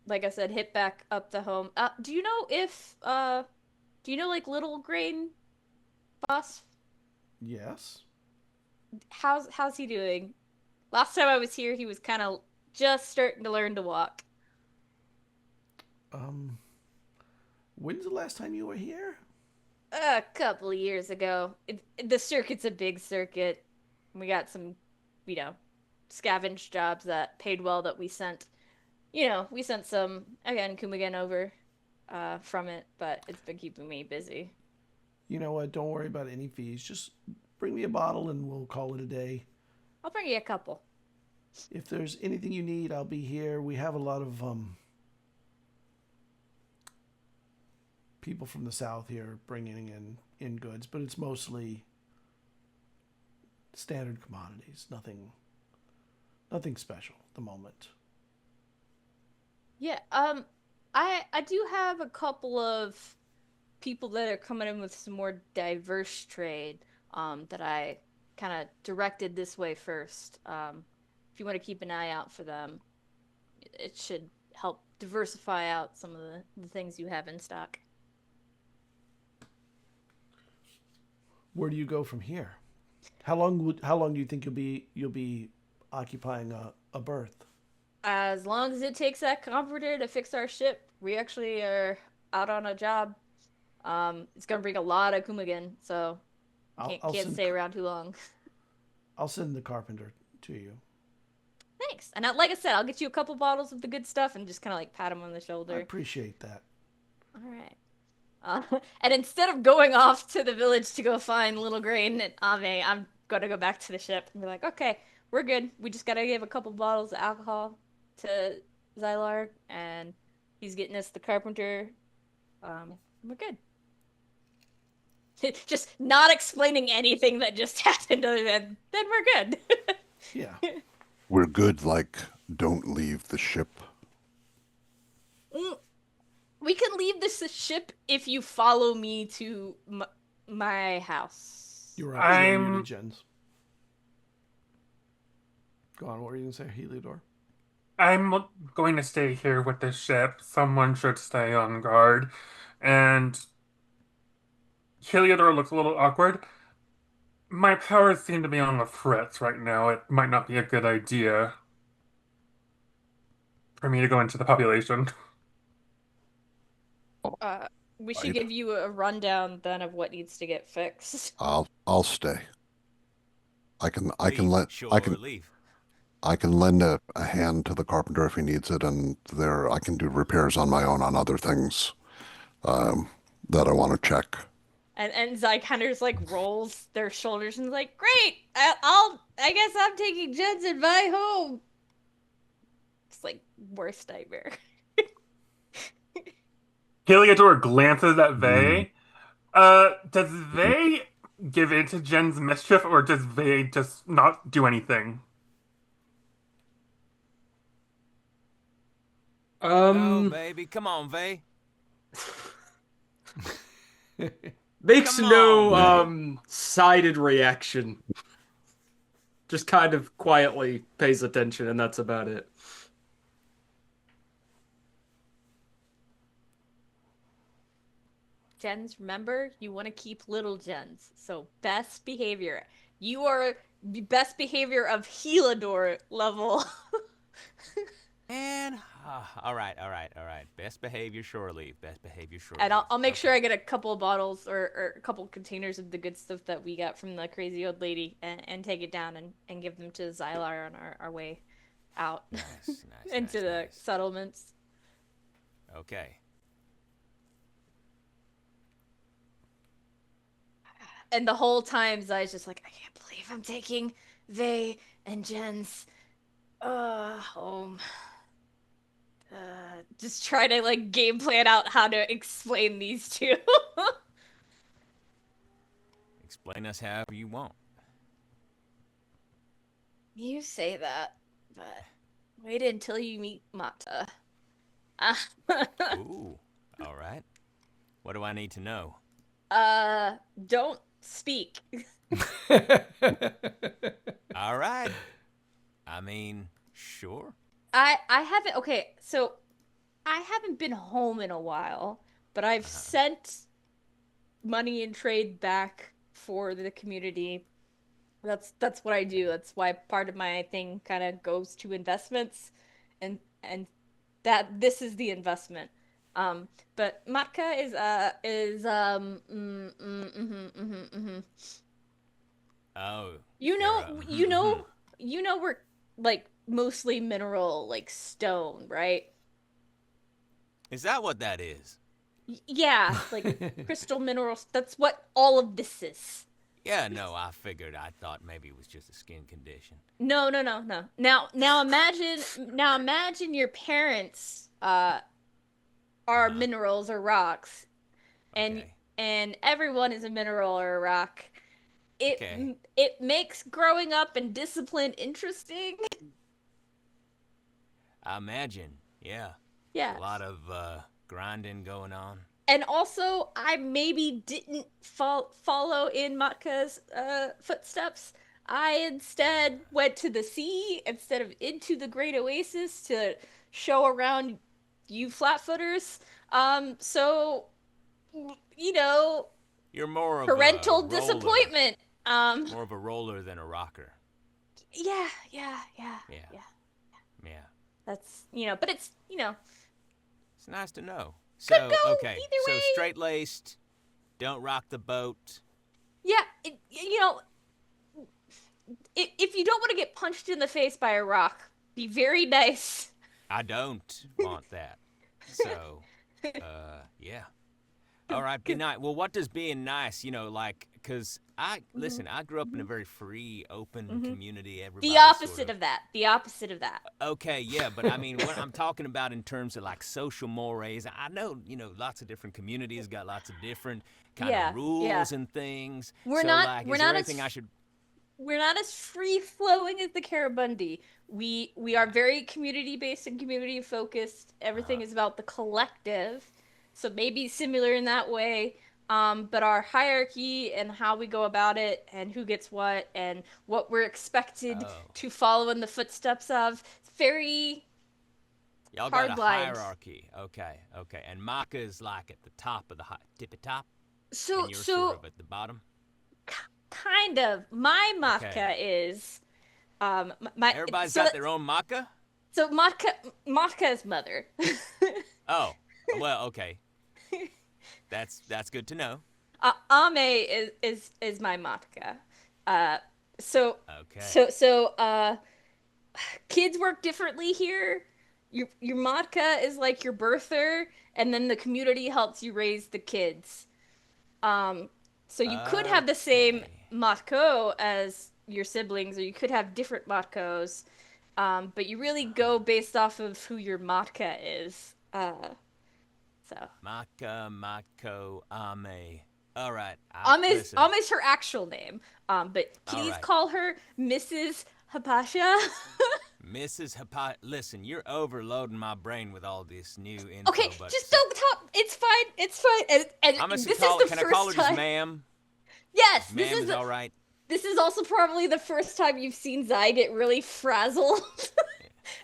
like I said, hit back up the home. Do you know if do you know like Little Grain boss? Yes. How's he doing? Last time I was here, he was kind of just starting to learn to walk. When's the last time you were here? A couple of years ago. The circuit's a big circuit. We got some, you know, scavenge jobs that paid well that we sent. We sent some again Kumagen over from it, but it's been keeping me busy. You know what? Don't worry about any fees. Just bring me a bottle and we'll call it a day. I'll bring you a couple. If there's anything you need, I'll be here. We have a lot of people from the south here bringing in goods, but it's mostly standard commodities. Nothing special at the moment. Yeah, I do have a couple of people that are coming in with some more diverse trade, that I kind of directed this way first. If you want to keep an eye out for them, it should help diversify out some of the things you have in stock. Where do you go from here? How long do you think you'll be occupying a berth? As long as it takes that comforter to fix our ship, we actually are out on a job. It's gonna bring a lot of Kumagen, so can't stay around too long. I'll send the carpenter to you. Thanks. And like I said, I'll get you a couple bottles of the good stuff and just kind of like pat him on the shoulder. I appreciate that. All right. And instead of going off to the village to go find Little Grain and Ave, I'm gonna go back to the ship and be like, okay, we're good. We just gotta give a couple bottles of alcohol to Xylar, and he's getting us the carpenter. We're good. Just not explaining anything that just happened other than then we're good. Yeah. We're good, like, don't leave the ship. We can leave this ship if you follow me to my house. You're right. You're muted, Jens. Go on. What were you going to say, Heliodor? I'm going to stay here with the ship. Someone should stay on guard. And Heliodor looks a little awkward. My powers seem to be on the fritz right now. It might not be a good idea for me to go into the population. We should give you a rundown then of what needs to get fixed. I'll stay. I can Leave. I can lend a hand to the carpenter if he needs it, and I can do repairs on my own on other things that I want to check. And Zai kind of just like rolls their shoulders and is like, great, I guess I'm taking Jen's and my home. It's like worst nightmare. Heliodor glances at Vey. Does Vey give in to Jen's mischief, or does Vey just not do anything? Oh, baby, come on, Vey. Makes Come no on, sided reaction. Just kind of quietly pays attention, and that's about it. Jens, remember, you want to keep little Jens. So best behavior. You are best behavior of Heliodor level. And all right. Best behavior, shore leave. Best behavior, shore And leave. I'll make sure I get a couple of bottles or a couple containers of the good stuff that we got from the crazy old lady and take it down and give them to Xylar on our way out Nice, into the nice. settlements. Okay. And the whole time Zai's just like, I can't believe I'm taking Vey and Jens home. Just try to like game plan out how to explain these two. Explain us however you want. You say that, but Wait until you meet Mata. Ooh, all right. What do I need to know? Don't speak. All right. I mean, sure. I haven't. Okay, so I haven't been home in a while, but I've sent money and trade back for the community. That's what I do. That's why part of my thing kind of goes to investments, and that this is the investment. But Matka is. Oh. You you're know, we're like mostly mineral, like stone, right? Is that what that is? Yeah, like crystal minerals. That's what all of this is. Yeah, no, I figured. I thought maybe it was just a skin condition. No. Now imagine your parents are minerals or rocks, and Okay. and everyone is a mineral or a rock. Okay. It makes growing up and discipline interesting. I imagine. Yeah. Yeah. A lot of grinding going on. And also, I maybe didn't follow in Matka's footsteps. I instead went to the sea instead of into the Great Oasis to show around you flatfooters. So, you know, You're more of parental a roller. disappointment. More of a roller than a rocker. Yeah. Yeah. That's, but it's, It's nice to know. could So, go okay. either So way. straight-laced, don't rock the boat. Yeah, if you don't want to get punched in the face by a rock, be very nice. I don't want that. So, yeah. All right, be nice. Well, what does being nice, like, because listen, I grew up in a very free, open community. Everybody The opposite of that. The opposite of that. Okay, yeah, but I mean, what I'm talking about in terms of like social mores, I know, lots of different communities got lots of different kind of rules and things. We're so, not. like, We're is not there as. anything I should? We're not as free flowing as the Carabundi. We are very community based and community focused. Everything is about the collective, so maybe similar in that way. But our hierarchy and how we go about it and who gets what and what we're expected to follow in the footsteps of, it's very Y'all got a hard-lined. hierarchy. Okay. And Maka is like at the top of the tippy top, So and you're sort of at the bottom. kind of. My Matka is my. Everybody's got their own Maka? So Matka's mother. Oh, well, okay. That's good to know. Ame is my Matka. So kids work differently here. Your Matka is like your birther, and then the community helps you raise the kids. So you could have the same Matko as your siblings, or you could have different Matkos. But you really go based off of who your Matka is. So. Maka, Mako, Ame. All right. Ame's her actual name. But please call her Mrs. Hypatia. Mrs. Hypatia. Listen, you're overloading my brain with all this new info. Okay, but just don't talk. It's fine. And I'm this gonna is the can first I call her time. just ma'am? Yes, Ma'am is all right. This is also probably the first time you've seen Zai get really frazzled.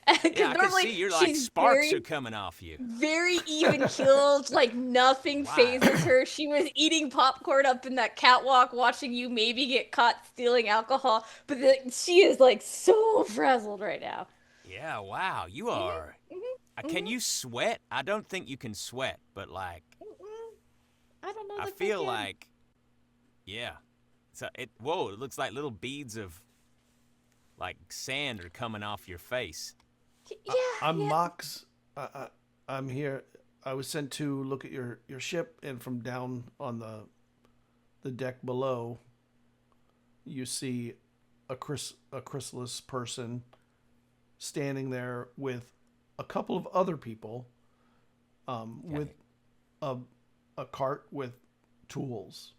Yeah, I can see you're like sparks are coming off you. Very even keeled, like nothing phases her. She was eating popcorn up in that catwalk, watching you maybe get caught stealing alcohol, but she is like so frazzled right now. Yeah, wow, you are. Can you sweat? I don't think you can sweat, but like, I don't know. I feel like, yeah. So it looks like little beads of like sand are coming off your face. Yeah. I'm Mox. I'm here. I was sent to look at your ship, and from down on the deck below, you see a chrysalis person standing there with a couple of other people, with a cart with tools.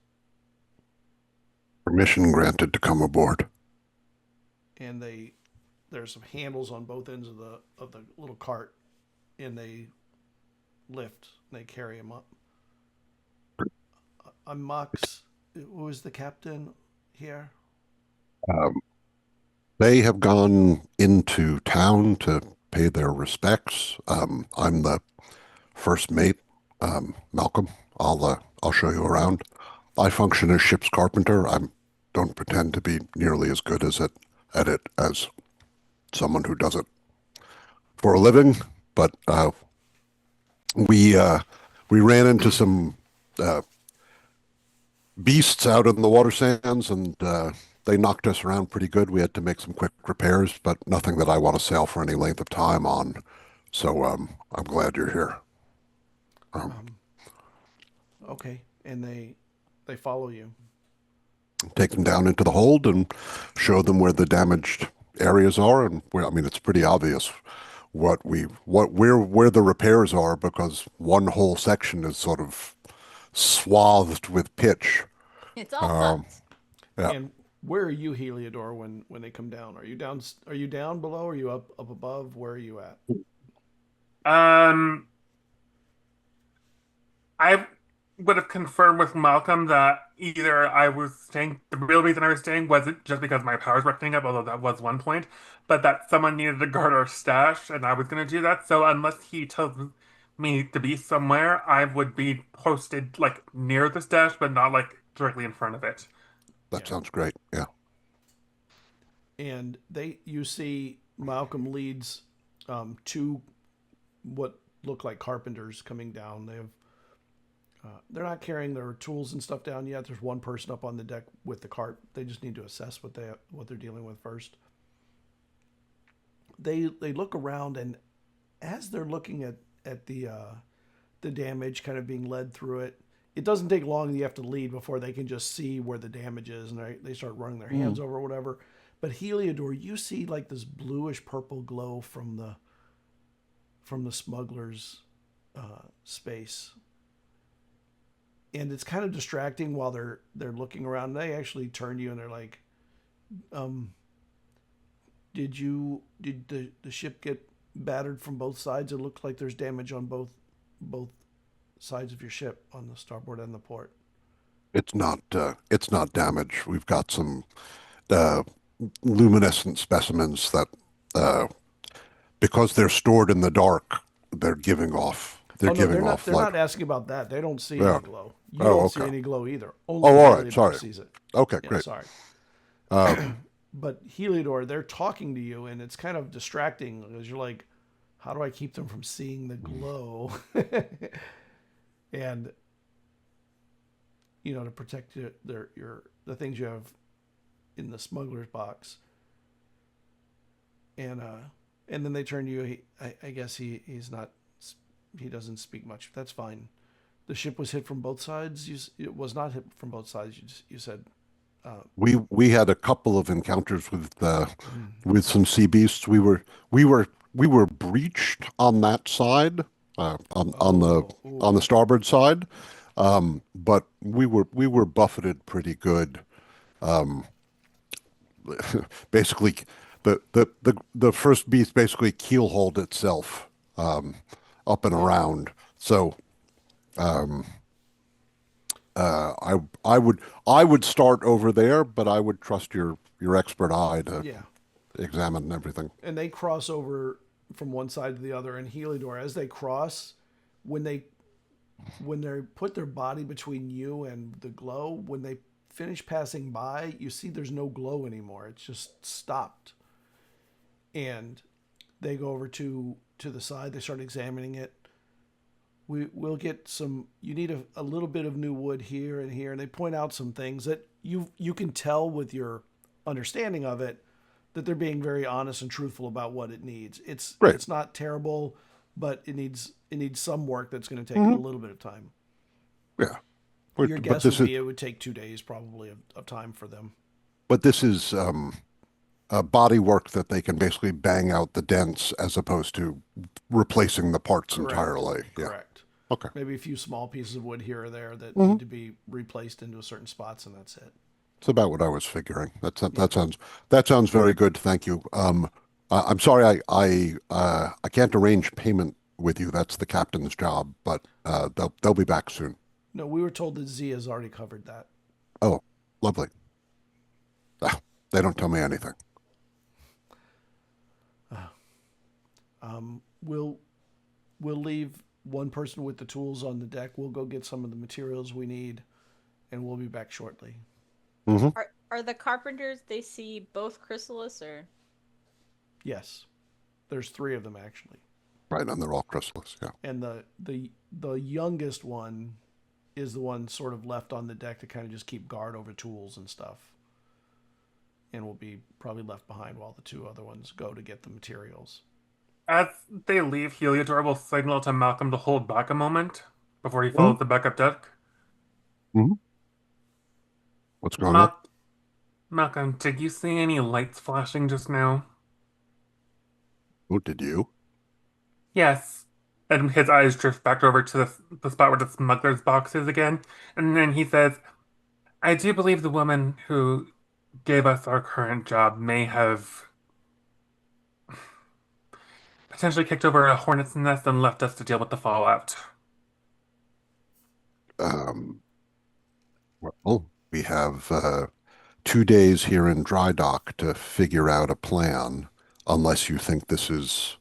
Permission granted to come aboard. And they there's some handles on both ends of the little cart, and they lift and they carry him up. I'm Mox. Who is the captain here? They have gone into town to pay their respects. I'm the first mate, Malcolm. I'll show you around. I function as ship's carpenter. I don't pretend to be nearly as good at it as someone who does it for a living, but we ran into some beasts out in the water sands, and they knocked us around pretty good. We had to make some quick repairs, but nothing that I want to sail for any length of time on. So I'm glad you're here. Okay, and they follow you. Take them down into the hold and show them where the damaged areas are, and it's pretty obvious where the repairs are, because one whole section is sort of swathed with pitch. It's all fucked. Yeah. And where are you, Heliodor, when they come down? Are you down? Are you down below? Are you up above? Where are you at? I would have confirmed with Malcolm that either I was staying, the real reason I was staying wasn't just because my powers were acting up, although that was one point, but that someone needed to guard our stash, and I was going to do that. So unless he tells me to be somewhere, I would be posted like near the stash, but not like directly in front of it. That sounds great. Yeah. And you see Malcolm leads two what look like carpenters coming down. They're not carrying their tools and stuff down yet. There's one person up on the deck with the cart. They just need to assess what they're dealing with first. They look around, and as they're looking at the damage, kind of being led through it, it doesn't take long. You have to lead before they can just see where the damage is, and they start running their hands over or whatever. But Heliodor, you see like this bluish purple glow from the smuggler's space. And it's kind of distracting while they're looking around. They actually turn to you and they're like, did the ship get battered from both sides? It looks like there's damage on both sides of your ship, on the starboard and the port. It's not damage. We've got some luminescent specimens that because they're stored in the dark, they're giving off. They're not asking about that. They don't see any glow. You don't see any glow either. Only all right. Heliodor Sorry. sees it. Okay, Yeah, great. sorry. But Heliodor, they're talking to you, and it's kind of distracting because you're like, how do I keep them from seeing the glow? And to protect the things you have in the smuggler's box. And then they turn to you. I guess he doesn't speak much. That's fine. The ship was hit from both sides. It was not hit from both sides. You said. We had a couple of encounters with some sea beasts. We were breached on that side, on the starboard side, but we were buffeted pretty good. Basically, the first beast basically keelhauled itself up and around. So I would start over there, but I would trust your expert eye to examine everything. And they cross over from one side to the other, and Heliodor, as they cross, when they put their body between you and the glow, when they finish passing by, you see there's no glow anymore. It's just stopped. And they go over to the side. They start examining it. We'll get some. You need a little bit of new wood here and here, and they point out some things that you can tell with your understanding of it that they're being very honest and truthful about what it needs. It's not terrible, but it needs some work that's going to take a little bit of time. Yeah, your guess would be it would take 2 days probably of time for them. But this is body work that they can basically bang out the dents as opposed to replacing the parts entirely. Yeah. Correct. Okay. Maybe a few small pieces of wood here or there that need to be replaced into certain spots, and that's it. It's about what I was figuring. That sounds very good. Thank you. I'm sorry, I can't arrange payment with you. That's the captain's job, but they'll be back soon. No, we were told that Z has already covered that. Oh, lovely. Ah, they don't tell me anything. We'll leave one person with the tools on the deck. We'll go get some of the materials we need, and we'll be back shortly. Mm-hmm. Are the carpenters, they see both Chrysalis, or? Yes, there's 3 of them actually, Right, and they're all Chrysalis, yeah. and the youngest one is the one sort of left on the deck to kind of just keep guard over tools and stuff, and will be probably left behind while the 2 other ones go to get the materials. As they leave, Heliodor will signal to Malcolm to hold back a moment before he follows the backup deck. Mm-hmm. What's going on? Malcolm, did you see any lights flashing just now? Oh, did you? Yes. And his eyes drift back over to the spot where the smuggler's box is again. And then he says, I do believe the woman who gave us our current job may have potentially kicked over a hornet's nest and left us to deal with the fallout. Um, well, we have 2 days here in dry dock to figure out a plan, unless you think this is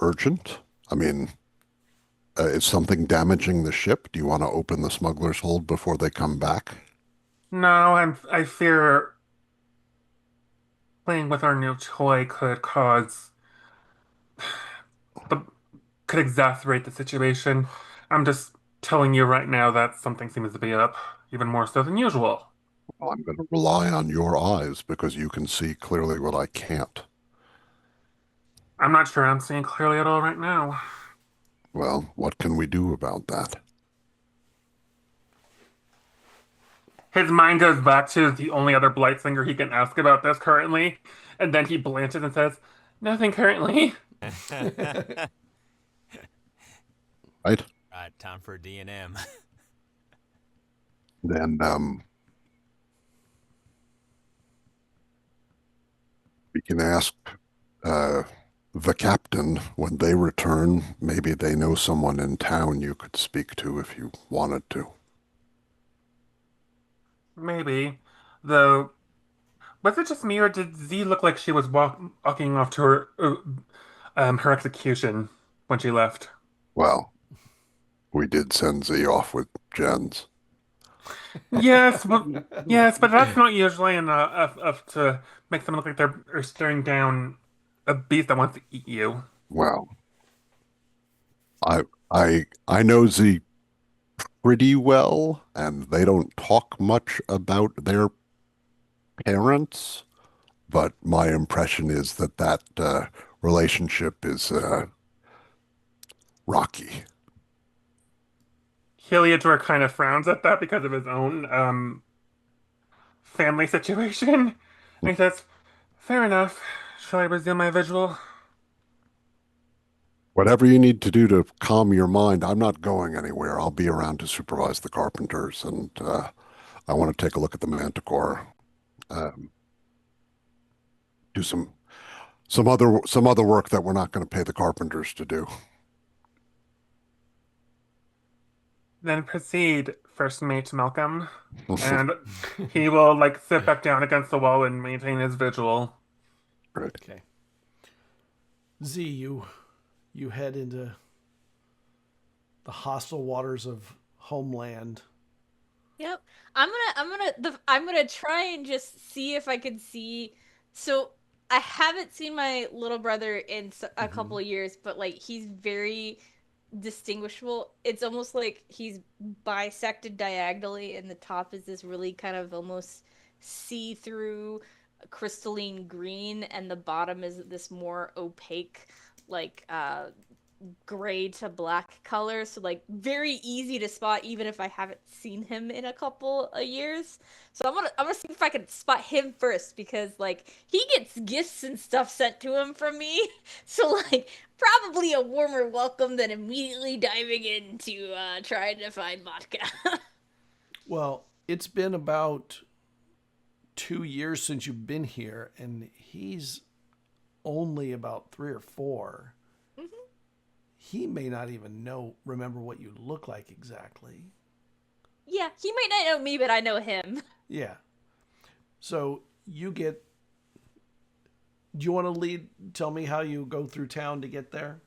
urgent. I mean, is something damaging the ship? Do you want to open the smuggler's hold before they come back? No, I fear playing with our new toy the could exacerbate the situation. I'm just telling you right now that something seems to be up, even more so than usual. Well, I'm going to rely on your eyes because you can see clearly what I can't. I'm not sure I'm seeing clearly at all right now. Well, what can we do about that? His mind goes back to the only other Blightfinger he can ask about this currently, and then he blanches and says, nothing currently. Right? Right, time for a D&M. Then we can ask the captain when they return. Maybe they know someone in town you could speak to if you wanted to. Maybe. Though, was it just me or did Z look like she was walking off to her execution when she left? Well, we did send Z off with Jens. Yes, but that's not usually enough to make someone look like they're staring down a beast that wants to eat you. Well, I know Z pretty well, and they don't talk much about their parents, but my impression is that relationship is rocky. Heliodor kind of frowns at that because of his own family situation. And he says, fair enough. Shall I resume my vigil? Whatever you need to do to calm your mind, I'm not going anywhere. I'll be around to supervise the carpenters, and I want to take a look at the Manticore. Do some other work that we're not going to pay the carpenters to do. Then proceed, first mate Malcolm. And he will like sit back down against the wall and maintain his vigil. Right. Okay. Z, you head into the hostile waters of homeland. Yep. I'm gonna try and just see if I can see. So I haven't seen my little brother in a couple of years, but like he's very distinguishable. It's almost like he's bisected diagonally, and the top is this really kind of almost see-through crystalline green, and the bottom is this more opaque, like gray to black color, so like very easy to spot even if I haven't seen him in a couple of years. So I'm gonna see if I can spot him first, because like he gets gifts and stuff sent to him from me. So like probably a warmer welcome than immediately diving into trying to find vodka. Well, it's been about 2 years since you've been here, and he's only about 3 or 4, Mhm. he may not even remember what you look like exactly. Yeah, he might not know me, but I know him. Yeah. So do you want to tell me how you go through town to get there?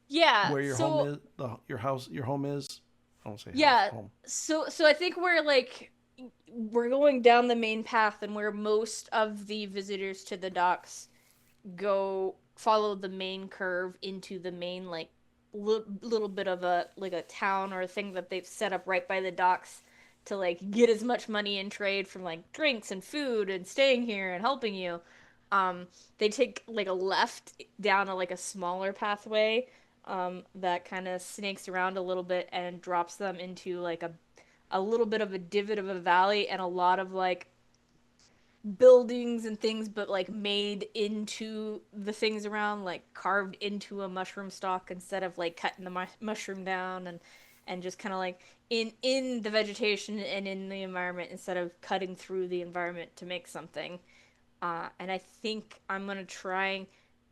Yeah. Where your so home is, your home is? I don't say yeah, house, home. so I think we're going down the main path, and where most of the visitors to the docks go follow the main curve into the main like little bit of a town or a thing that they've set up right by the docks to like get as much money in trade from like drinks and food and staying here and helping you. They take like a left down a smaller pathway that kind of snakes around a little bit and drops them into like a little bit of a divot of a valley and a lot of like buildings and things, but like made into the things around, like carved into a mushroom stalk instead of like cutting the mushroom down, and just kind of like in the vegetation and in the environment instead of cutting through the environment to make something. And I think I'm gonna try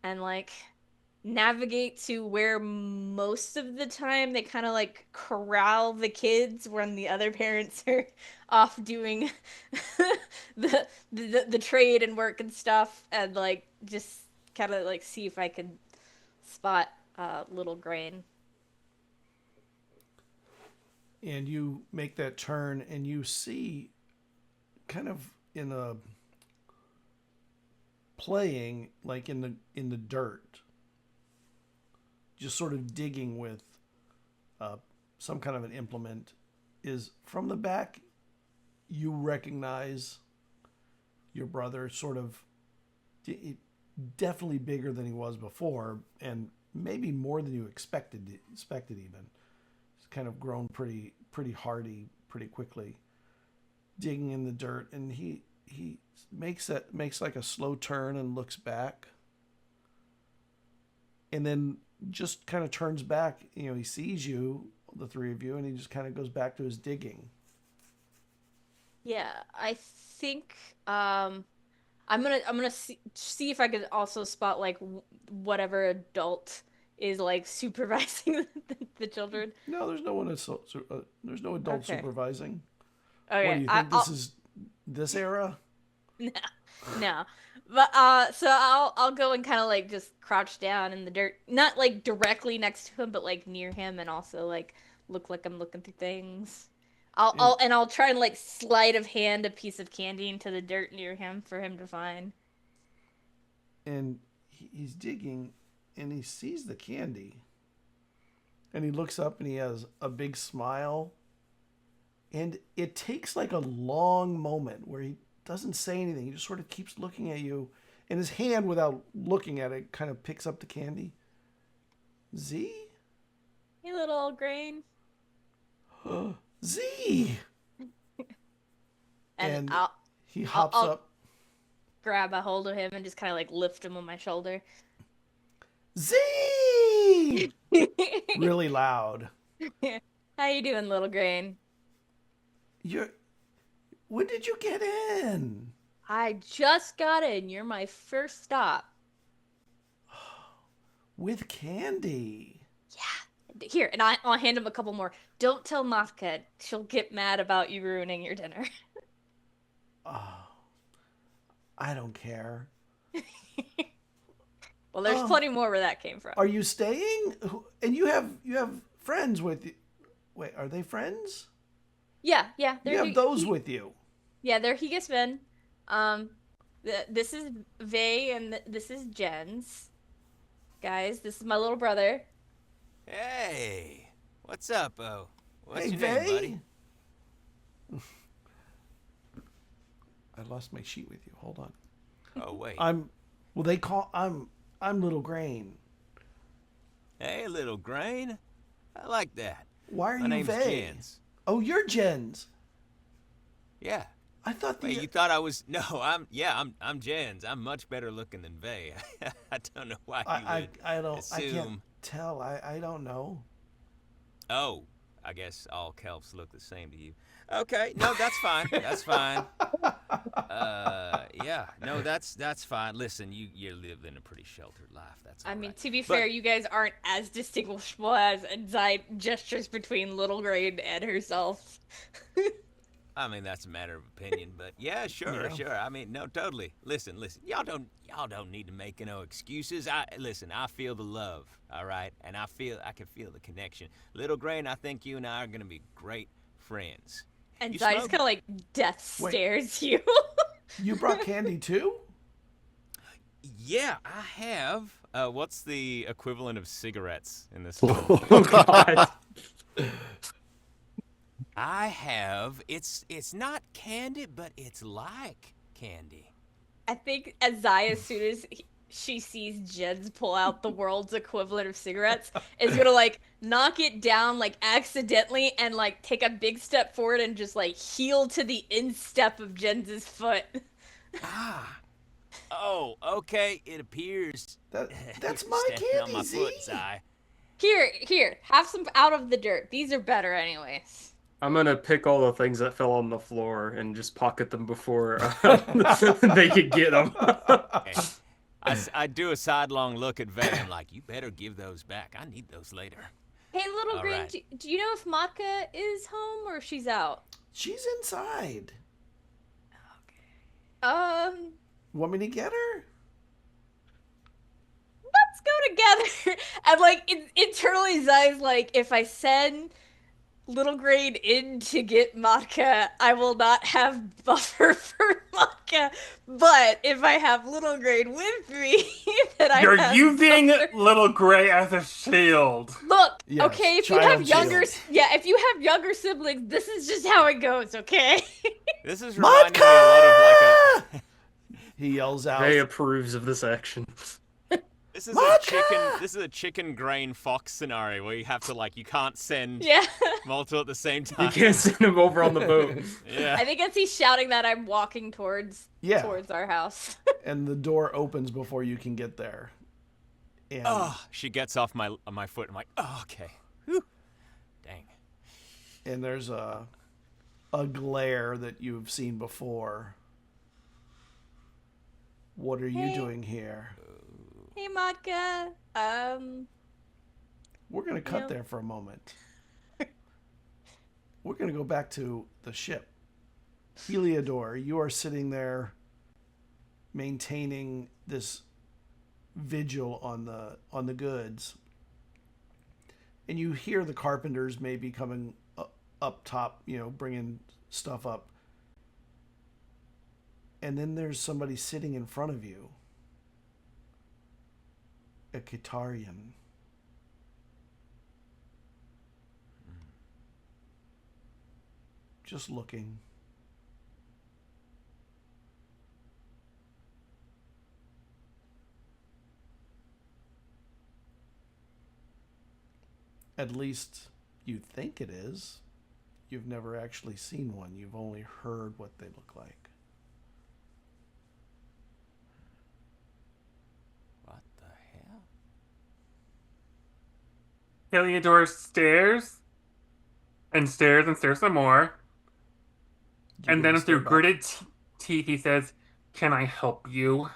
and like navigate to where most of the time they kind of like corral the kids when the other parents are off doing the trade and work and stuff, and like just kind of like see if I can spot little Grain. And you make that turn and you see kind of in a playing like in the dirt, just sort of digging with some kind of an implement, is from the back you recognize your brother, sort of definitely bigger than he was before, and maybe more than you expected even. He's kind of grown pretty hardy pretty quickly, digging in the dirt, and he makes like a slow turn and looks back, and then just kind of turns back. He sees you, the three of you, and he just kind of goes back to his digging. Yeah, I think I'm gonna see if I could also spot like whatever adult is like supervising the children. No, there's no one. There's no adult Okay. supervising. Okay, What do you think? This is this era? No. But so I'll go and kind of like just crouch down in the dirt, not like directly next to him, but like near him, and also like look like I'm looking through things. I'll try and like sleight of hand a piece of candy into the dirt near him for him to find. And he's digging, and he sees the candy, and he looks up and he has a big smile, and it takes like a long moment where he doesn't say anything. He just sort of keeps looking at you, and his hand, without looking at it, kind of picks up the candy. Z? Hey, little old Grain. Z! And he hops I'll up. grab a hold of him and just kind of like lift him on my shoulder. Z! Really loud. How you doing, little Grain? When did you get in? I just got in. You're my first stop. With candy. Yeah. Here, and I'll hand him a couple more. Don't tell Nafka. She'll get mad about you ruining your dinner. Oh, I don't care. Well, there's plenty more where that came from. Are you staying? And you have friends with you. Wait, are they friends? Yeah. You have those with you. Yeah, they're Higas men. This is Vay and this is Jen's. Guys, this is my little brother. Hey, what's up, Bo? What's Hey, your Vay. name, buddy? I lost my sheet with you. Hold on. Oh wait. I'm Little Grain. Hey, little Grain. I like that. Why are My you name's Vay? Jens. Oh, you're Jens. Yeah. I thought Wait, you thought I was? No, I'm Jens. I'm much better looking than Vay. I don't know why you would I don't. assume. I can't tell. I don't know. Oh, I guess all kelps look the same to you. Okay, no, that's fine. That's fine. Yeah, no, that's fine. Listen, you live in a pretty sheltered life. That's all I mean, right. to be But- fair, you guys aren't as distinguishable as Zai gestures between Little Grade and herself. I mean, that's a matter of opinion, but yeah, sure. I mean, no, totally. Listen. Y'all don't need to make no excuses. I feel the love, all right? And I can feel the connection. Little Grain, I think you and I are gonna be great friends. And You Zai just smoke? kind of like death stares you. You brought candy too? Yeah, I have. What's the equivalent of cigarettes in this film? Oh God. I have. It's not candy, but it's like candy. I think as soon as she sees Jens pull out the world's equivalent of cigarettes, is gonna like knock it down like accidentally and like take a big step forward and just like heel to the instep of Jens's foot. Ah. Oh, okay. It appears That's you're my stepping on candy, my foot, Z. Zai. Here, have some out of the dirt. These are better anyways. I'm gonna pick all the things that fell on the floor and just pocket them before they could get them. Okay. I do a sidelong look at Vay and like, you better give those back. I need those later. Hey, Little All Green, right. do you know if Matka is home or if she's out? She's inside. Want me to get her? Let's go together. And like internally, Zai's like, if I send Little Grade in to get Matka, I will not have buffer for Matka. But if I have Little Grade with me, then I You're have using buffer. Little Gray as a shield. Look, Yes, okay, if you child have younger, shield. if you have younger siblings, this is just how it goes, okay? This is reminding me a lot of like a. He yells out. They approves of this action. This is Matka! This is a chicken grain fox scenario where you have to like you can't send Yeah. multiple at the same You time. can't send him over on the boat. Yeah. I think as he's shouting that, I'm walking towards our house. And the door opens before you can get there. And Oh, she gets off my foot. I'm like, oh, okay. Whew. Dang. and there's a glare that you've seen before. What are you Hey. doing here? Hey, Matka. We're gonna cut Yeah. there for a moment. We're gonna go back to the ship. Heliodor, you are sitting there maintaining this vigil on the goods. And you hear the carpenters maybe coming up top, bringing stuff up. And then there's somebody sitting in front of you. A Kitarian. Just looking. At least you think it is. You've never actually seen one. You've only heard what they look like. What the hell? Heliodor stares and stares and stares some more. You And then gonna through step up? gritted teeth, he says, "Can I help you?"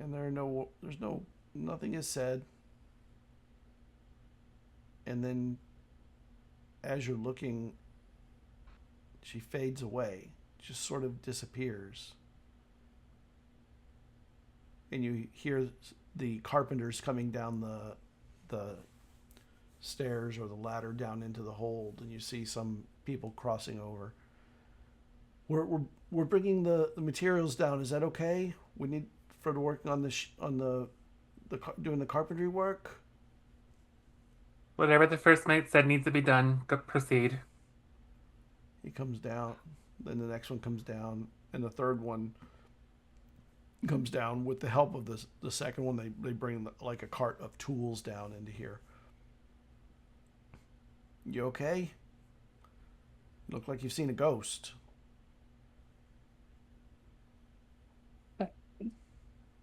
And nothing is said. And then as you're looking, she fades away, just sort of disappears. And you hear the carpenters coming down the stairs or the ladder down into the hold, and you see some people crossing over. We're bringing the materials down. Is that okay? We need for the working on doing the carpentry work. Whatever the first mate said needs to be done. Go proceed. He comes down, then the next one comes down, and the third one comes down with the help of the second one. They bring like a cart of tools down into here. You okay? Look like you've seen a ghost.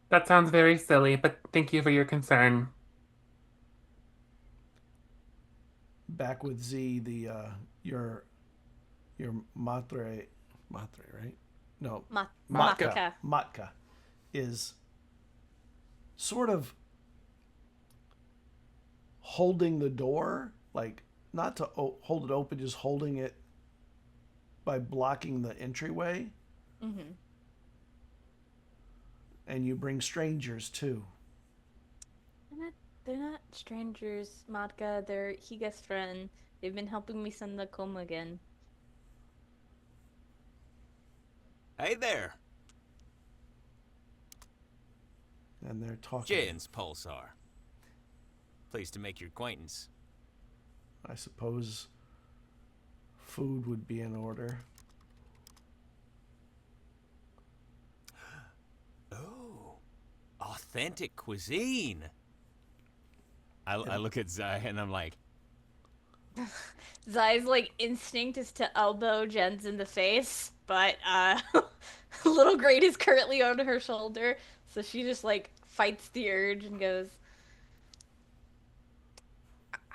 That sounds very silly, but thank you for your concern. back with Z, the your matre, right? No, Matka. Matka is sort of holding the door, like not to hold it open, just holding it by blocking the entryway. Mm-hmm. And you bring strangers too. They're not strangers, Matka. They're Higa's friend. They've been helping me send the coma again. Hey there, And they're talking. Jens Pulsar. Pleased to make your acquaintance. I suppose food would be in order. Oh, authentic cuisine. I look at Zai and I'm like, Zai's like instinct is to elbow Jens in the face, but Little Great is currently on her shoulder, so she just like fights the urge and goes,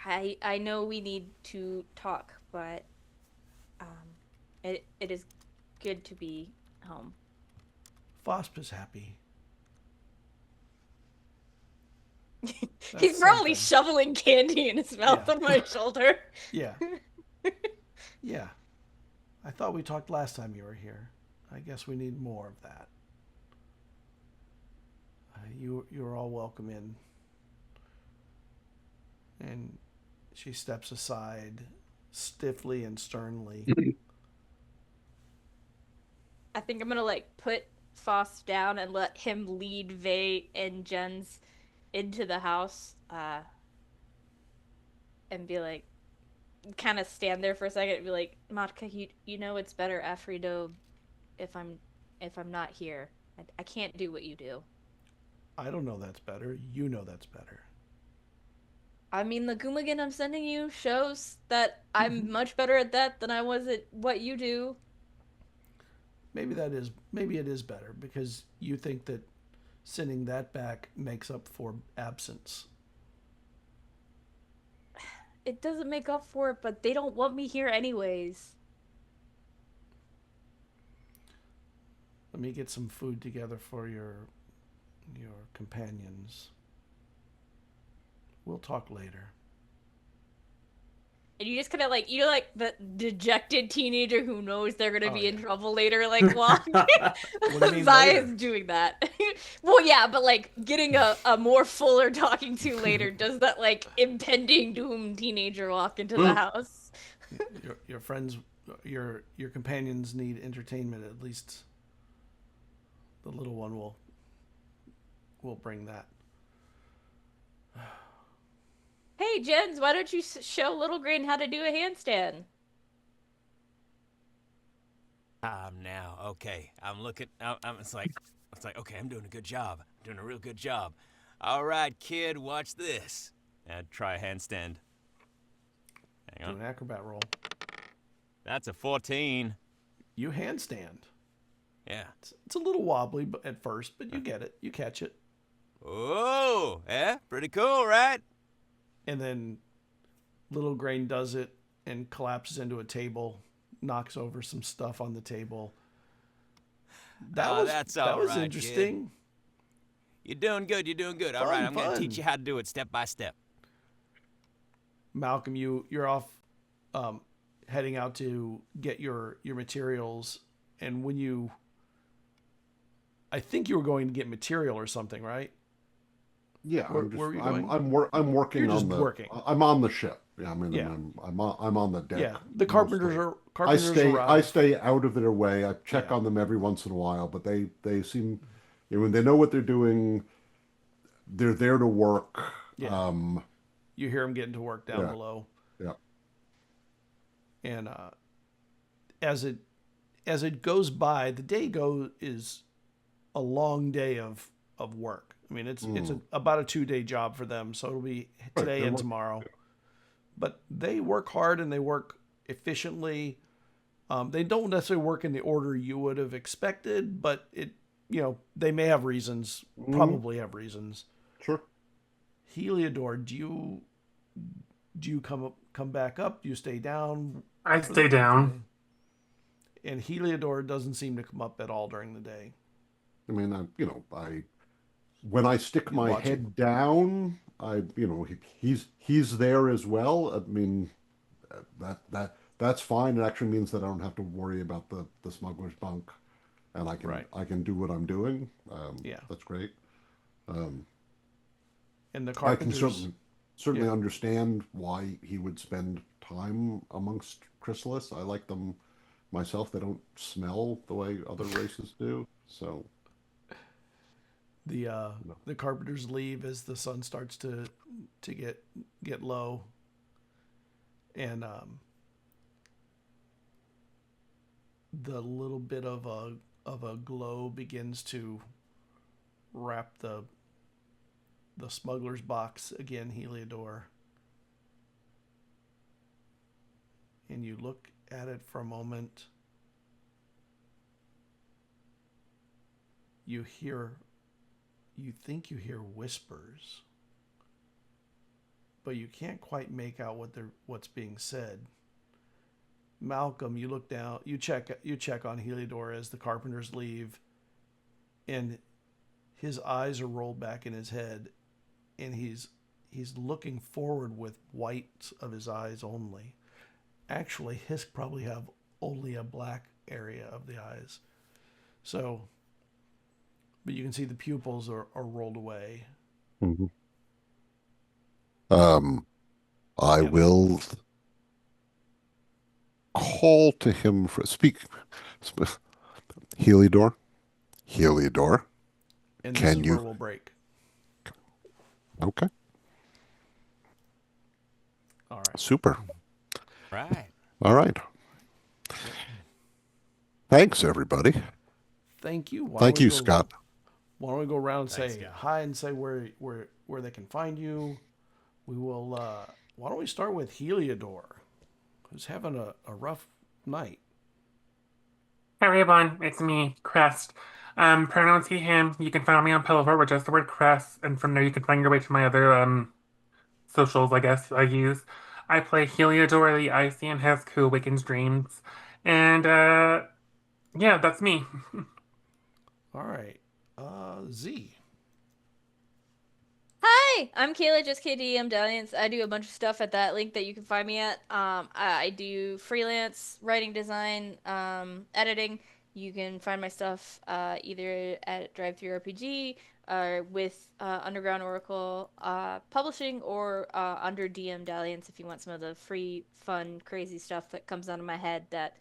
I know we need to talk, but it is good to be home. Fosp is happy. He's probably shoveling candy in his mouth on my shoulder. Yeah. Yeah. I thought we talked last time you were here. I guess we need more of that. You're all welcome in. And she steps aside stiffly and sternly. I think I'm gonna like put Foss down and let him lead Vey and Jens into the house, and be like, kind of stand there for a second and be like, Matka, you know it's better Afrido if I'm not here. I can't do what you do. I don't know that's better. You know that's better. I mean, the Goomagan I'm sending you shows that I'm much better at that than I was at what you do. Maybe it is better because you think that sending that back makes up for absence. It doesn't make up for it, but they don't want me here anyways. Let me get some food together for your companions. We'll talk later. And you just kind of like, you know, like the dejected teenager who knows they're going to be in trouble later, like, walk. What do you mean Zai later? is doing that. Well, yeah, but like getting a more fuller talking to later does that like impending doom teenager walk into the house. Your friends, your companions need entertainment. At least the little one will bring that. Hey, Jens, why don't you show Little Green how to do a handstand? Now, okay. I'm looking. It's like, okay, I'm doing a good job. I'm doing a real good job. All right, kid, watch this. And try a handstand. Hang on. Do an acrobat roll. That's a 14. You handstand. Yeah. It's a little wobbly at first, but you get it. You catch it. Oh, yeah, pretty cool, right? And then Little Grain does it and collapses into a table, knocks over some stuff on the table. That's all that was right, interesting. Kid. You're doing good. All right, I'm going to teach you how to do it step by step. Malcolm, you're off heading out to get your materials, and when I think you were going to get material or something, right? Yeah, Where were you going? I'm working You're just on the. working. I'm on the ship. Yeah, I mean, Yeah. I'm on the deck. Yeah, the carpenters mostly. arrive. I stay out of their way. I check on them every once in a while, but they seem, when they know what they're doing, they're there to work. Yeah. You hear them getting to work down below. Yeah. And as it goes by, the day is a long day of work. I mean, it's about a 2-day job for them, so it'll be today and tomorrow. But they work hard and they work efficiently. They don't necessarily work in the order you would have expected, but they may have reasons, probably have reasons. Sure. Heliodor, do Do you come back up? Do you stay down? I stay down. And Heliodor doesn't seem to come up at all during the day. I mean, when I stick my head down, he's there as well. I mean, that's fine. It actually means that I don't have to worry about the smuggler's bunk, and I can do what I'm doing. Yeah, that's great. And the carpenters, I can certainly understand why he would spend time amongst chrysalids. I like them myself. They don't smell the way other races do. So the carpenters leave as the sun starts to get low, and the little bit of a glow begins to wrap the smuggler's box again, Heliodor. And you look at it for a moment. You think you hear whispers, but you can't quite make out what's being said. Malcolm, you look down, you check on Heliodor as the carpenters leave, and his eyes are rolled back in his head, and he's looking forward with white of his eyes only. Actually, his probably have only a black area of the eyes. So, but you can see the pupils are rolled away. Mm-hmm. I will call to him for speak. Heliodor. And this is where we'll break. Okay. All right. Super. Right. All right. Thanks, everybody. Thank you. Thank you, Scott. Why don't we go around and Thanks, say Scott. hi and say where they can find you? We will. Why don't we start with Heliodor, who's having a rough night. Hey everyone, it's me, Crest. Pronouns he, him. You can find me on Pillowfort with just the word Crest, and from there you can find your way to my other socials, I guess, I use. I play Heliodor, the Icy and Husk who awakens dreams. And yeah, that's me. All right. Z. Hi, I'm Kayla, justkay. I do a bunch of stuff at that link that you can find me at. I do freelance writing, design, editing. You can find my stuff either at DriveThruRPG or with Underground Oracle Publishing or under DM Dalliance if you want some of the free, fun, crazy stuff that comes out of my head that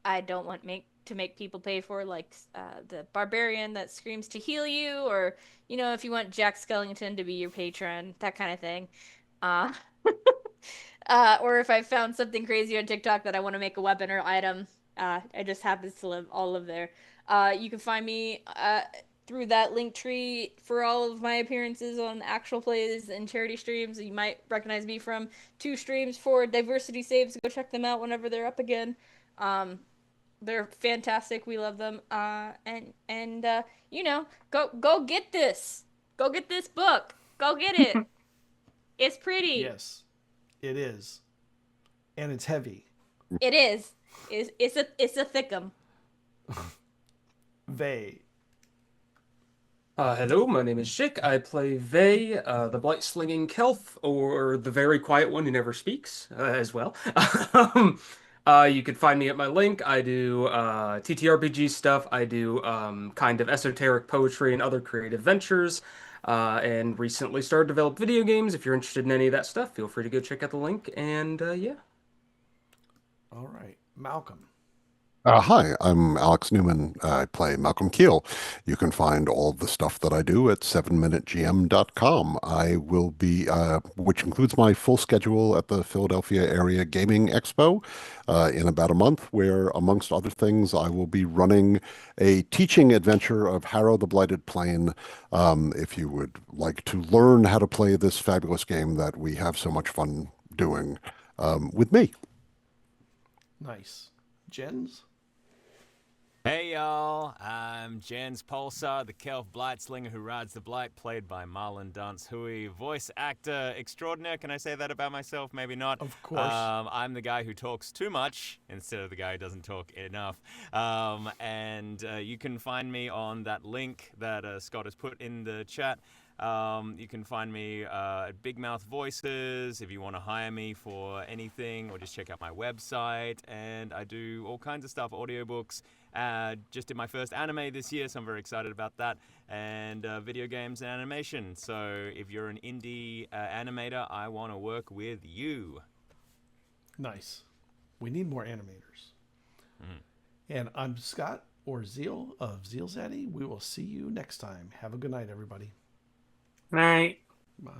I don't want to make people pay for, like the barbarian that screams to heal you, or if you want Jack Skellington to be your patron, that kind of thing. Or if I found something crazy on TikTok that I want to make a weapon or item, it just happens to live there. You can find me through that link tree for all of my appearances on actual plays and charity streams. You might recognize me from 2 streams for diversity saves. Go check them out whenever they're up again. They're fantastic. We love them. Go get this. Go get this book. Go get it. It's pretty. Yes, it is, and it's heavy. It is. It's a thickum. Vay. Hello, my name is Jayke. I play Vay, the blight-slinging Kelf, or the very quiet one who never speaks, as well. You can find me at my link. I do TTRPG stuff. I do kind of esoteric poetry and other creative ventures. And recently started to develop video games. If you're interested in any of that stuff, feel free to go check out the link. And yeah. All right. Malcolm. Hi, I'm Alex Newman. I play Malcolm Keel. You can find all of the stuff that I do at 7minutegm.com. I will be, which includes my full schedule at the Philadelphia Area Gaming Expo in about a month, where, amongst other things, I will be running a teaching adventure of Harrow the Blighted Plane. If you would like to learn how to play this fabulous game that we have so much fun doing with me. Nice. Jens. Hey y'all, I'm Jens Pulsar, the Kelf Blightslinger who rides the Blight, played by Marlon Dance-Hooi, voice actor extraordinaire. Can I say that about myself? Maybe not. Of course. I'm the guy who talks too much instead of the guy who doesn't talk enough. And you can find me on that link that Scott has put in the chat. You can find me at Big Mouth Voices if you want to hire me for anything, or just check out my website. And I do all kinds of stuff, audiobooks. Just did my first anime this year, so I'm very excited about that. And video games and animation. So if you're an indie animator, I want to work with you. Nice. We need more animators. And I'm Scott, or Zeal, of ZealZaddy. We will see you next time. Have a good night, everybody. Night. Bye.